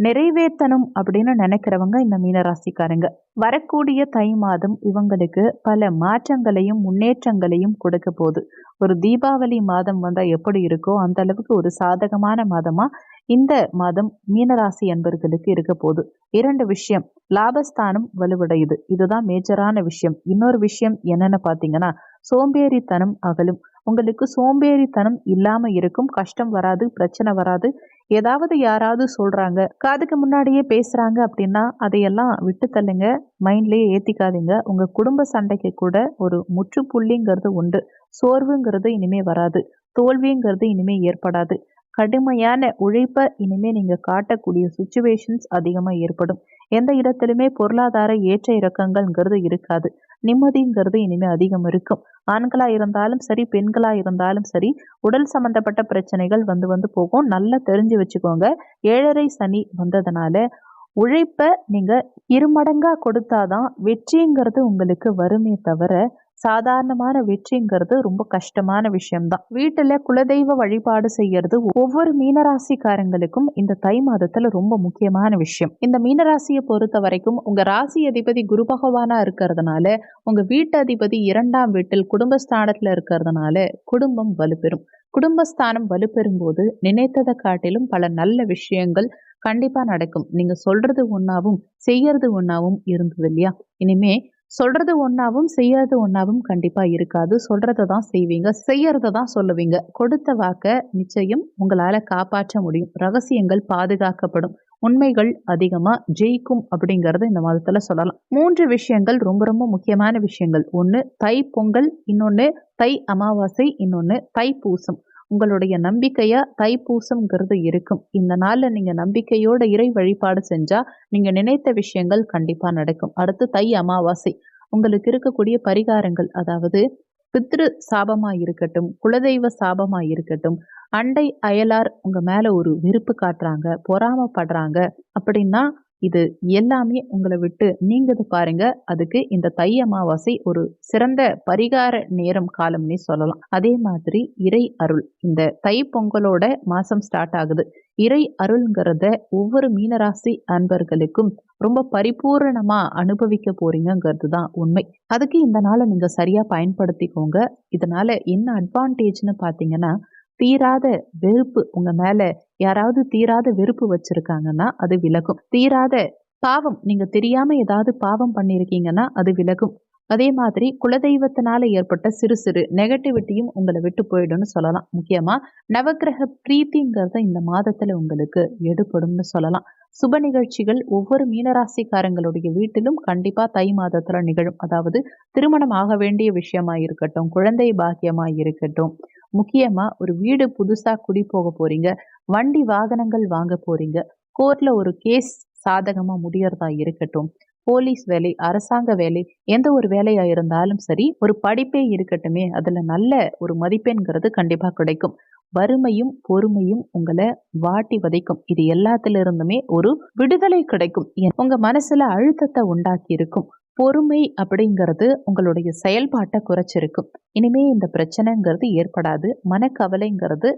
Speaker 1: நிறைவேற்றணும் அப்படின்னு நினைக்கிறவங்க இந்த மீனராசிக்காரங்க. வரக்கூடிய தை மாதம் இவங்களுக்கு பல மாற்றங்களையும் முன்னேற்றங்களையும் கொடுக்க போகுது. ஒரு தீபாவளி மாதம் வந்தா எப்படி இருக்கோ அந்த அளவுக்கு ஒரு சாதகமான மாதமா இந்த மாதம் மீனராசி அன்பர்களுக்கு இருக்க போகுது. 2 விஷயம், லாபஸ்தானம் வலுவடையுது, இதுதான் மேஜரான விஷயம். இன்னொரு விஷயம் என்னன்னு பாத்தீங்கன்னா சோம்பேறித்தனம் அகலும். உங்களுக்கு சோம்பேறித்தனம் இல்லாம இருக்கும், கஷ்டம் வராது, பிரச்சனை வராது. ஏதாவது யாராவது சொல்றாங்க, காதுக்கு முன்னாடியே பேசுறாங்க அப்படின்னா அதையெல்லாம் விட்டு தள்ளுங்க, மைண்ட்லயே ஏத்திக்காதீங்க. உங்க குடும்ப சண்டைக்கு கூட ஒரு முற்றுப்புள்ளிங்கிறது உண்டு. சோர்வுங்கிறது இனிமே வராது, தோல்விங்கிறது இனிமே ஏற்படாது. கடுமையான உழைப்பை இனிமே நீங்க காட்டக்கூடிய சுச்சுவேஷன்ஸ் அதிகமா ஏற்படும். எந்த இடத்திலுமே பொருளாதார ஏற்ற இறக்கங்கள்ங்கிறது இருக்காது. நிம்மதிங்கிறது இனிமே அதிகம் இருக்கும். ஆண்களா இருந்தாலும் சரி பெண்களா இருந்தாலும் சரி உடல் சம்பந்தப்பட்ட பிரச்சனைகள் வந்து வந்து போகும். நல்லா தெரிஞ்சு வச்சுக்கோங்க. 7.5 சனி வந்ததுனால உழைப்ப நீங்க இருமடங்கா கொடுத்தாதான் வெற்றிங்கிறது உங்களுக்கு வருமே தவிர சாதாரணமான வெற்றிங்கிறது ரொம்ப கஷ்டமான விஷயம்தான். வீட்டுல குலதெய்வ வழிபாடு செய்யறது ஒவ்வொரு மீனராசிக்காரங்களுக்கும் இந்த தை மாதத்துல ரொம்ப முக்கியமான விஷயம். இந்த மீனராசியை பொறுத்த வரைக்கும் உங்க ராசி அதிபதி குரு பகவானா இருக்கிறதுனால உங்க வீட்டு அதிபதி 2ஆம் வீட்டில் குடும்பஸ்தானத்துல இருக்கிறதுனால குடும்பம் வலுப்பெறும். குடும்பஸ்தானம் வலுப்பெறும் போது நினைத்ததை காட்டிலும் பல நல்ல விஷயங்கள் கண்டிப்பா நடக்கும். நீங்க சொல்றது ஒன்னாவும் செய்யறது ஒன்னாவும் இருந்தது இல்லையா? இனிமே சொல்றது ஒன்னாவும் செய்யறது ஒன்னாவும் கண்டிப்பா இருக்காது. சொல்றதை தான் செய்வீங்க, செய்யறதை தான் சொல்லுவீங்க. கொடுத்த வாக்க நிச்சயம் உங்களால காப்பாற்ற முடியும். ரகசியங்கள் பாதுகாக்கப்படும். உண்மைகள் அதிகமா ஜெயிக்கும் அப்படிங்கறது இந்த மாதத்துல சொல்லலாம். 3 விஷயங்கள் ரொம்ப ரொம்ப முக்கியமான விஷயங்கள். ஒண்ணு தை பொங்கல், இன்னொன்னு தை அமாவாசை, இன்னொன்னு தைப்பூசம். உங்களுடைய நம்பிக்கையா தைப்பூசம்ங்கிறது இருக்கும். இந்த நாள்ல நீங்க நம்பிக்கையோட இறை வழிபாடு செஞ்சா நீங்க நினைத்த விஷயங்கள் கண்டிப்பா நடக்கும். அடுத்து தை அமாவாசை. உங்களுக்கு இருக்கக்கூடிய பரிகாரங்கள், அதாவது பித்ரு சாபமா இருக்கட்டும், குலதெய்வ சாபமா இருக்கட்டும், அண்டை அயலார் உங்க மேல ஒரு வெறுப்பு காட்டுறாங்க, பொறாமப்படுறாங்க அப்படின்னா இது எல்லாமே உங்களை விட்டு நீங்குது பாருங்க. அதுக்கு இந்த தை அமாவாசை ஒரு சிறந்த பரிகார நேரம் காலம்னே சொல்லலாம். அதே மாதிரி இறை அருள், இந்த தை பொங்கலோட மாசம் ஸ்டார்ட் ஆகுது. இறை அருள்ங்கிறத ஒவ்வொரு மீனராசி அன்பர்களுக்கும் ரொம்ப பரிபூரணமா அனுபவிக்க போறீங்கிறது தான் உண்மை. அதுக்கு இந்த நாளை நீங்க சரியா பயன்படுத்திக்கோங்க. இதனால என்ன அட்வான்டேஜ்னு பாத்தீங்கன்னா தீராத வெறுப்பு உங்க மேல யாராவது தீராத வெறுப்பு வச்சிருக்காங்கன்னா அது விலகும். தீராத பாவம், நீங்க தெரியாம ஏதாவது பாவம் பண்ணிருக்கீங்கன்னா அது விலகும். அதே மாதிரி குலதெய்வத்தினால ஏற்பட்ட சிறு சிறு நெகட்டிவிட்டியும் உங்களை விட்டு போயிடும்னு சொல்லலாம். முக்கியமா நவக்கிரக பிரீத்திங்கிறத இந்த மாதத்துல உங்களுக்கு எடுபடும்னு சொல்லலாம். சுப நிகழ்ச்சிகள் ஒவ்வொரு மீனராசிக்காரங்களுடைய வீட்டிலும் கண்டிப்பா தை மாதத்துல நிகழும். அதாவது திருமணம் ஆக வேண்டிய விஷயமா இருக்கட்டும், குழந்தை பாக்கியமா இருக்கட்டும், முக்கியமா ஒரு வீடு புதுசா குடி போக போறீங்க, வண்டி வாகனங்கள் வாங்க போறீங்க, கோர்ட்ல ஒரு கேஸ் சாதகமா முடியறதா இருக்கட்டும், போலீஸ் வேலை, அரசாங்க வேலை, எந்த ஒரு வேலையா இருந்தாலும் சரி, ஒரு படிப்பே இருக்கட்டுமே அதுல நல்ல ஒரு மதிப்பெண்கிறது கண்டிப்பா கிடைக்கும். வறுமையும் பொறுமையும் உங்களை வாட்டி வதைக்கும். இது எல்லாத்துல இருந்துமே ஒரு விடுதலை கிடைக்கும். உங்க மனசுல அழுத்தத்தை உண்டாக்கி இருக்கும். பொறுமை அப்படிங்கிறது உங்களுடைய செயல்பாட்டை குறைச்சிருக்கும். இனிமே இந்த பிரச்சனைங்கிறது ஏற்படாது. மனக்கவலைங்கிறது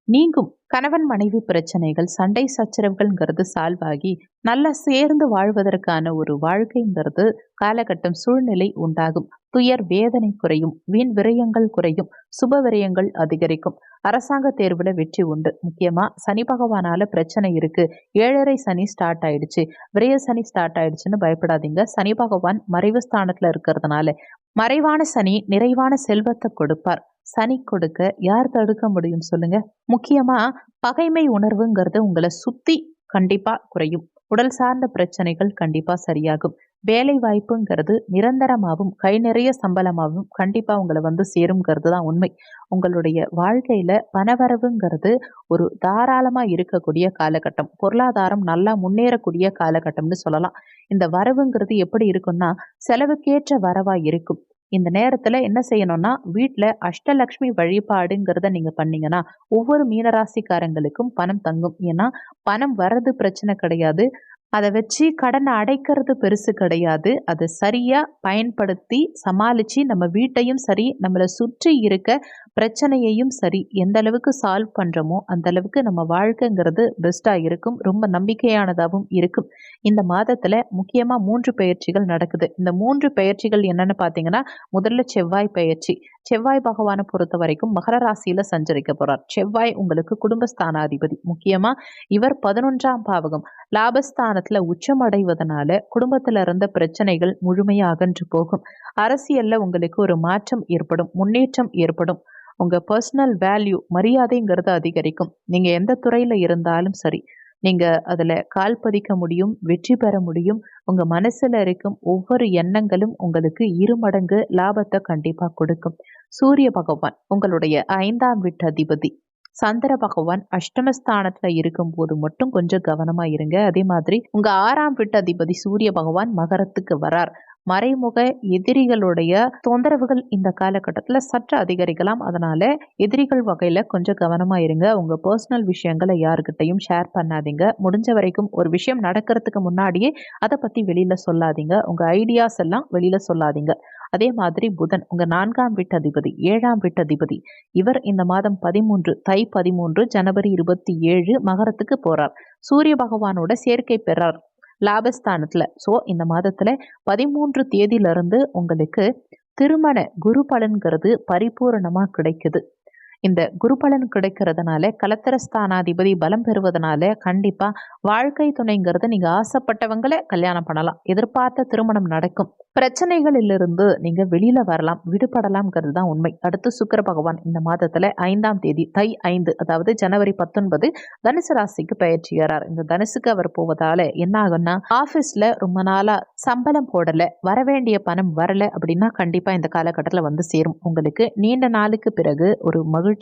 Speaker 1: நீங்கும். கணவன் மனைவி பிரச்சனைகள், சண்டை சச்சரவுகள்ங்கிறது சால்வ் ஆகி நல்லா சேர்ந்து வாழ்வதற்கான ஒரு வாழ்க்கைங்கிறது காலகட்டம் சூழ்நிலை உண்டாகும். துயர் வேதனை குறையும், வீண் விரயங்கள் குறையும், சுப விரயங்கள் அதிகரிக்கும். அரசாங்க தேர்வுல வெற்றி உண்டு. முக்கியமா சனி பகவானால பிரச்சனை இருக்கு, 7.5 சனி ஸ்டார்ட் ஆயிடுச்சு, விரய சனி ஸ்டார்ட் ஆயிடுச்சுன்னு பயப்படாதீங்க. சனி பகவான் மறைவு ஸ்தானத்துல இருக்கிறதுனால மறைவான சனி நிறைவான செல்வத்தை கொடுப்பார். சனி கொடுக்க யார் தடுக்க முடியும் சொல்லுங்க? முக்கியமா பகைமை உணர்வுங்கிறது உங்களை சுத்தி கண்டிப்பா குறையும். உடல் சார்ந்த பிரச்சனைகள் கண்டிப்பா சரியாகும். வேலை வாய்ப்புங்கிறது நிரந்தரமாகவும் கை நிறைய சம்பளமாகவும் கண்டிப்பா உங்களை வந்து சேருங்கிறது தான் உண்மை. உங்களுடைய வாழ்க்கையில பணவரவுங்கிறது ஒரு தாராளமா இருக்கக்கூடிய காலகட்டம். பொருளாதாரம் நல்லா முன்னேறக்கூடிய காலகட்டம்னு சொல்லலாம். இந்த வரவுங்கிறது எப்படி இருக்கும்னா செலவுக்கேற்ற வரவா இருக்கும். இந்த நேரத்துல என்ன செய்யணும்னா வீட்ல அஷ்டலக்ஷ்மி வழிபாடுங்கிறத நீங்க பண்ணீங்கன்னா ஒவ்வொரு மீனராசிக்காரங்களுக்கும் பணம் தங்கும். ஏன்னா பணம் வர்றது பிரச்சனை கிடையாது, அதை வச்சு கடனை அடைக்கிறது பெருசு கிடையாது. அதை சரியா பயன்படுத்தி சமாளிச்சு நம்ம வீட்டையும் சரி நம்மளை சுற்றி இருக்க பிரச்சனையையும் சரி எந்த அளவுக்கு சால்வ் பண்றோமோ அந்த அளவுக்கு நம்ம வாழ்க்கைங்கிறது பெஸ்டா இருக்கும், ரொம்ப நம்பிக்கையானதாகவும் இருக்கும். இந்த மாதத்துல முக்கியமா 3 பெயர்ச்சிகள் நடக்குது. இந்த 3 பெயர்ச்சிகள் என்னன்னு பாத்தீங்கன்னா, முதல்ல செவ்வாய் பெயர்ச்சி. செவ்வாய் பகவானை பொறுத்த வரைக்கும் மகர ராசியில சஞ்சரிக்க போறார். செவ்வாய் உங்களுக்கு குடும்பஸ்தானாதிபதி. முக்கியமா இவர் 11ஆம் பாவகம் லாபஸ்தானத்துல உச்சமடைவதனால குடும்பத்துல இருந்த பிரச்சனைகள் முழுமையா அகன்று போகும். அரசியல்ல உங்களுக்கு ஒரு மாற்றம் ஏற்படும், முன்னேற்றம் ஏற்படும். உங்க பர்சனல் வேல்யூ மரியாதைங்கிறது அதிகரிக்கும். நீங்க எந்த துறையில இருந்தாலும் சரி, நீங்க அதுல கால் பதிக்க முடியும், வெற்றி பெற முடியும். உங்க மனசுல இருக்கும் ஒவ்வொரு எண்ணங்களும் உங்களுக்கு 2 மடங்கு லாபத்தை கண்டிப்பா கொடுக்கும். சூரிய பகவான் உங்களுடைய 5ஆம் வீட்டு அதிபதி. சந்திர பகவான் அஷ்டமஸ்தானத்துல இருக்கும்போது மட்டும் கொஞ்சம் கவனமா இருங்க. அதே மாதிரி உங்க 6ஆம் வீட்டு அதிபதி சூரிய பகவான் மகரத்துக்கு வரார். மறைமுக எதிரிகளுடைய தொந்தரவுகள் இந்த காலகட்டத்துல சற்று அதிகரிக்கலாம். அதனால எதிரிகள் வகையில கொஞ்சம் கவனமா இருங்க. உங்க பர்சனல் விஷயங்களை யாருக்கிட்டையும் ஷேர் பண்ணாதீங்க. முடிஞ்ச வரைக்கும் ஒரு விஷயம் நடக்கிறதுக்கு முன்னாடியே அதை பத்தி வெளியில சொல்லாதீங்க. உங்க ஐடியாஸ் எல்லாம் வெளியில சொல்லாதீங்க. அதே மாதிரி புதன் உங்க 4ஆம் வீட்டு அதிபதி, 7ஆம் வீட்டு அதிபதி. இவர் இந்த மாதம் 13 தை 13 ஜனவரி 27 மகரத்துக்கு போறார். சூரிய பகவானோட சேர்க்கை பெறார் லாபஸ்தானத்துல. ஸோ இந்த மாதத்துல 13 தேதியிலிருந்து உங்களுக்கு திருமண குரு பலன்கிறது பரிபூரணமா கிடைக்குது. இந்த குரு பலன் கிடைக்கிறதுனால கலத்திரஸ்தானாதிபதி பலம் பெறுவதனால கண்டிப்பா வாழ்க்கை துணைங்கிறது நீங்க ஆசைப்பட்டவங்களை கல்யாணம் பண்ணலாம், எதிர்பார்த்த திருமணம் நடக்கும், பிரச்சனைகளிலிருந்து நீங்க வெளியில வரலாம், விடுபடலாம்ங்கிறது தான் உண்மை. அடுத்து சுக்கிர பகவான் இந்த மாதத்துல 5ஆம் தேதி தை 5 அதாவது ஜனவரி 19 தனுசு ராசிக்கு பயிற்சியாரார். இந்த தனுசுக்கு அவர் போவதால என்ன ஆகும்னா, ஆபீஸ்ல ரொம்ப நாளா சம்பளம் போடல, வரவேண்டிய பணம் வரல அப்படின்னா கண்டிப்பா இந்த காலகட்டத்தில் வந்து சேரும். உங்களுக்கு நீண்ட நாளுக்கு பிறகு ஒரு மகிழ்ச்சியான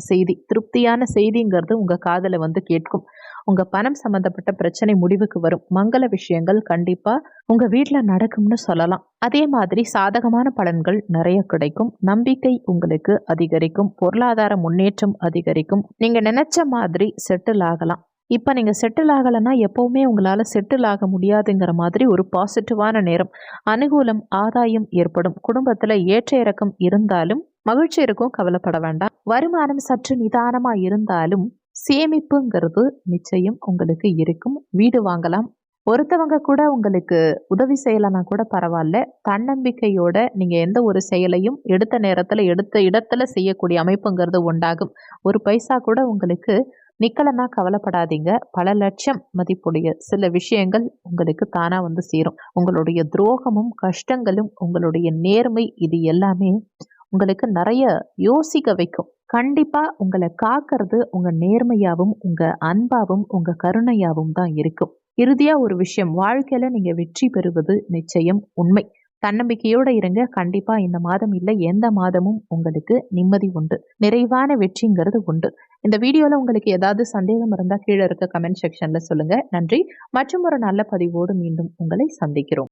Speaker 1: செய்தி, திருப்தியான செய்திங்கிறது உங்க காதுல வந்து கேட்கும். உங்க பணம் சம்பந்தப்பட்ட பிரச்சனை முடிவுக்கு வரும். மங்கள விஷயங்கள் கண்டிப்பா உங்க வீட்டுல நடக்கும்னு சொல்லலாம். அதே மாதிரி சாதகமான பலன்கள் நிறைய கிடைக்கும். நம்பிக்கை உங்களுக்கு அதிகரிக்கும். பொருளாதார முன்னேற்றம் அதிகரிக்கும். நீங்க நினைச்ச மாதிரி செட்டில் ஆகலாம். இப்ப நீங்க செட்டில் ஆகலைன்னா எப்பவுமே உங்களால செட்டில் ஆக முடியாதுங்கிற மாதிரி ஒரு பாசிட்டிவான நேரம். அனுகூலம், ஆதாயம் ஏற்படும். குடும்பத்துல ஏற்ற இறக்கம் இருந்தாலும் மகிழ்ச்சி இருக்கும், கவலைப்பட வேண்டாம். வருமானம் சற்று நிதானமா இருந்தாலும் சேமிப்புங்கிறது நிச்சயம் உங்களுக்கு இருக்கும். வீடு வாங்கலாம். ஒருத்தவங்க கூட உங்களுக்கு உதவி செய்யலைன்னா கூட பரவாயில்ல, தன்னம்பிக்கையோட நீங்க எந்த ஒரு செயலையும் எடுத்த நேரத்துல எடுத்த இடத்துல செய்யக்கூடிய அமைப்புங்கிறது உண்டாகும். ஒரு பைசா கூட உங்களுக்கு நிக்கலன்னா கவலைப்படாதீங்க. பல லட்சம் மதிப்புடைய சில விஷயங்கள் உங்களுக்கு தானா வந்து சேரும். உங்களுடைய துரோகமும் கஷ்டங்களும் உங்களுடைய நேர்மை இது எல்லாமே உங்களுக்கு நிறைய யோசிக்க வைக்கும். கண்டிப்பா உங்களை காக்கிறது உங்க நேர்மையாவும் உங்க அன்பாவும் உங்க கருணையாவும் தான் இருக்கும். இறுதியா ஒரு விஷயம், வாழ்க்கையில நீங்க வெற்றி பெறுவது நிச்சயம் உண்மை. தன்னம்பிக்கையோட இருங்க. கண்டிப்பா இந்த மாதம் இல்லை எந்த மாதமும் உங்களுக்கு நிம்மதி உண்டு, நிறைவான வெற்றிங்கிறது உண்டு. இந்த வீடியோல உங்களுக்கு ஏதாவது சந்தேகம் இருந்தா கீழே இருக்க கமெண்ட் செக்ஷன்ல சொல்லுங்க. நன்றி. மற்றும் ஒரு நல்ல பதிவோடு மீண்டும் உங்களை சந்திக்கிறோம்.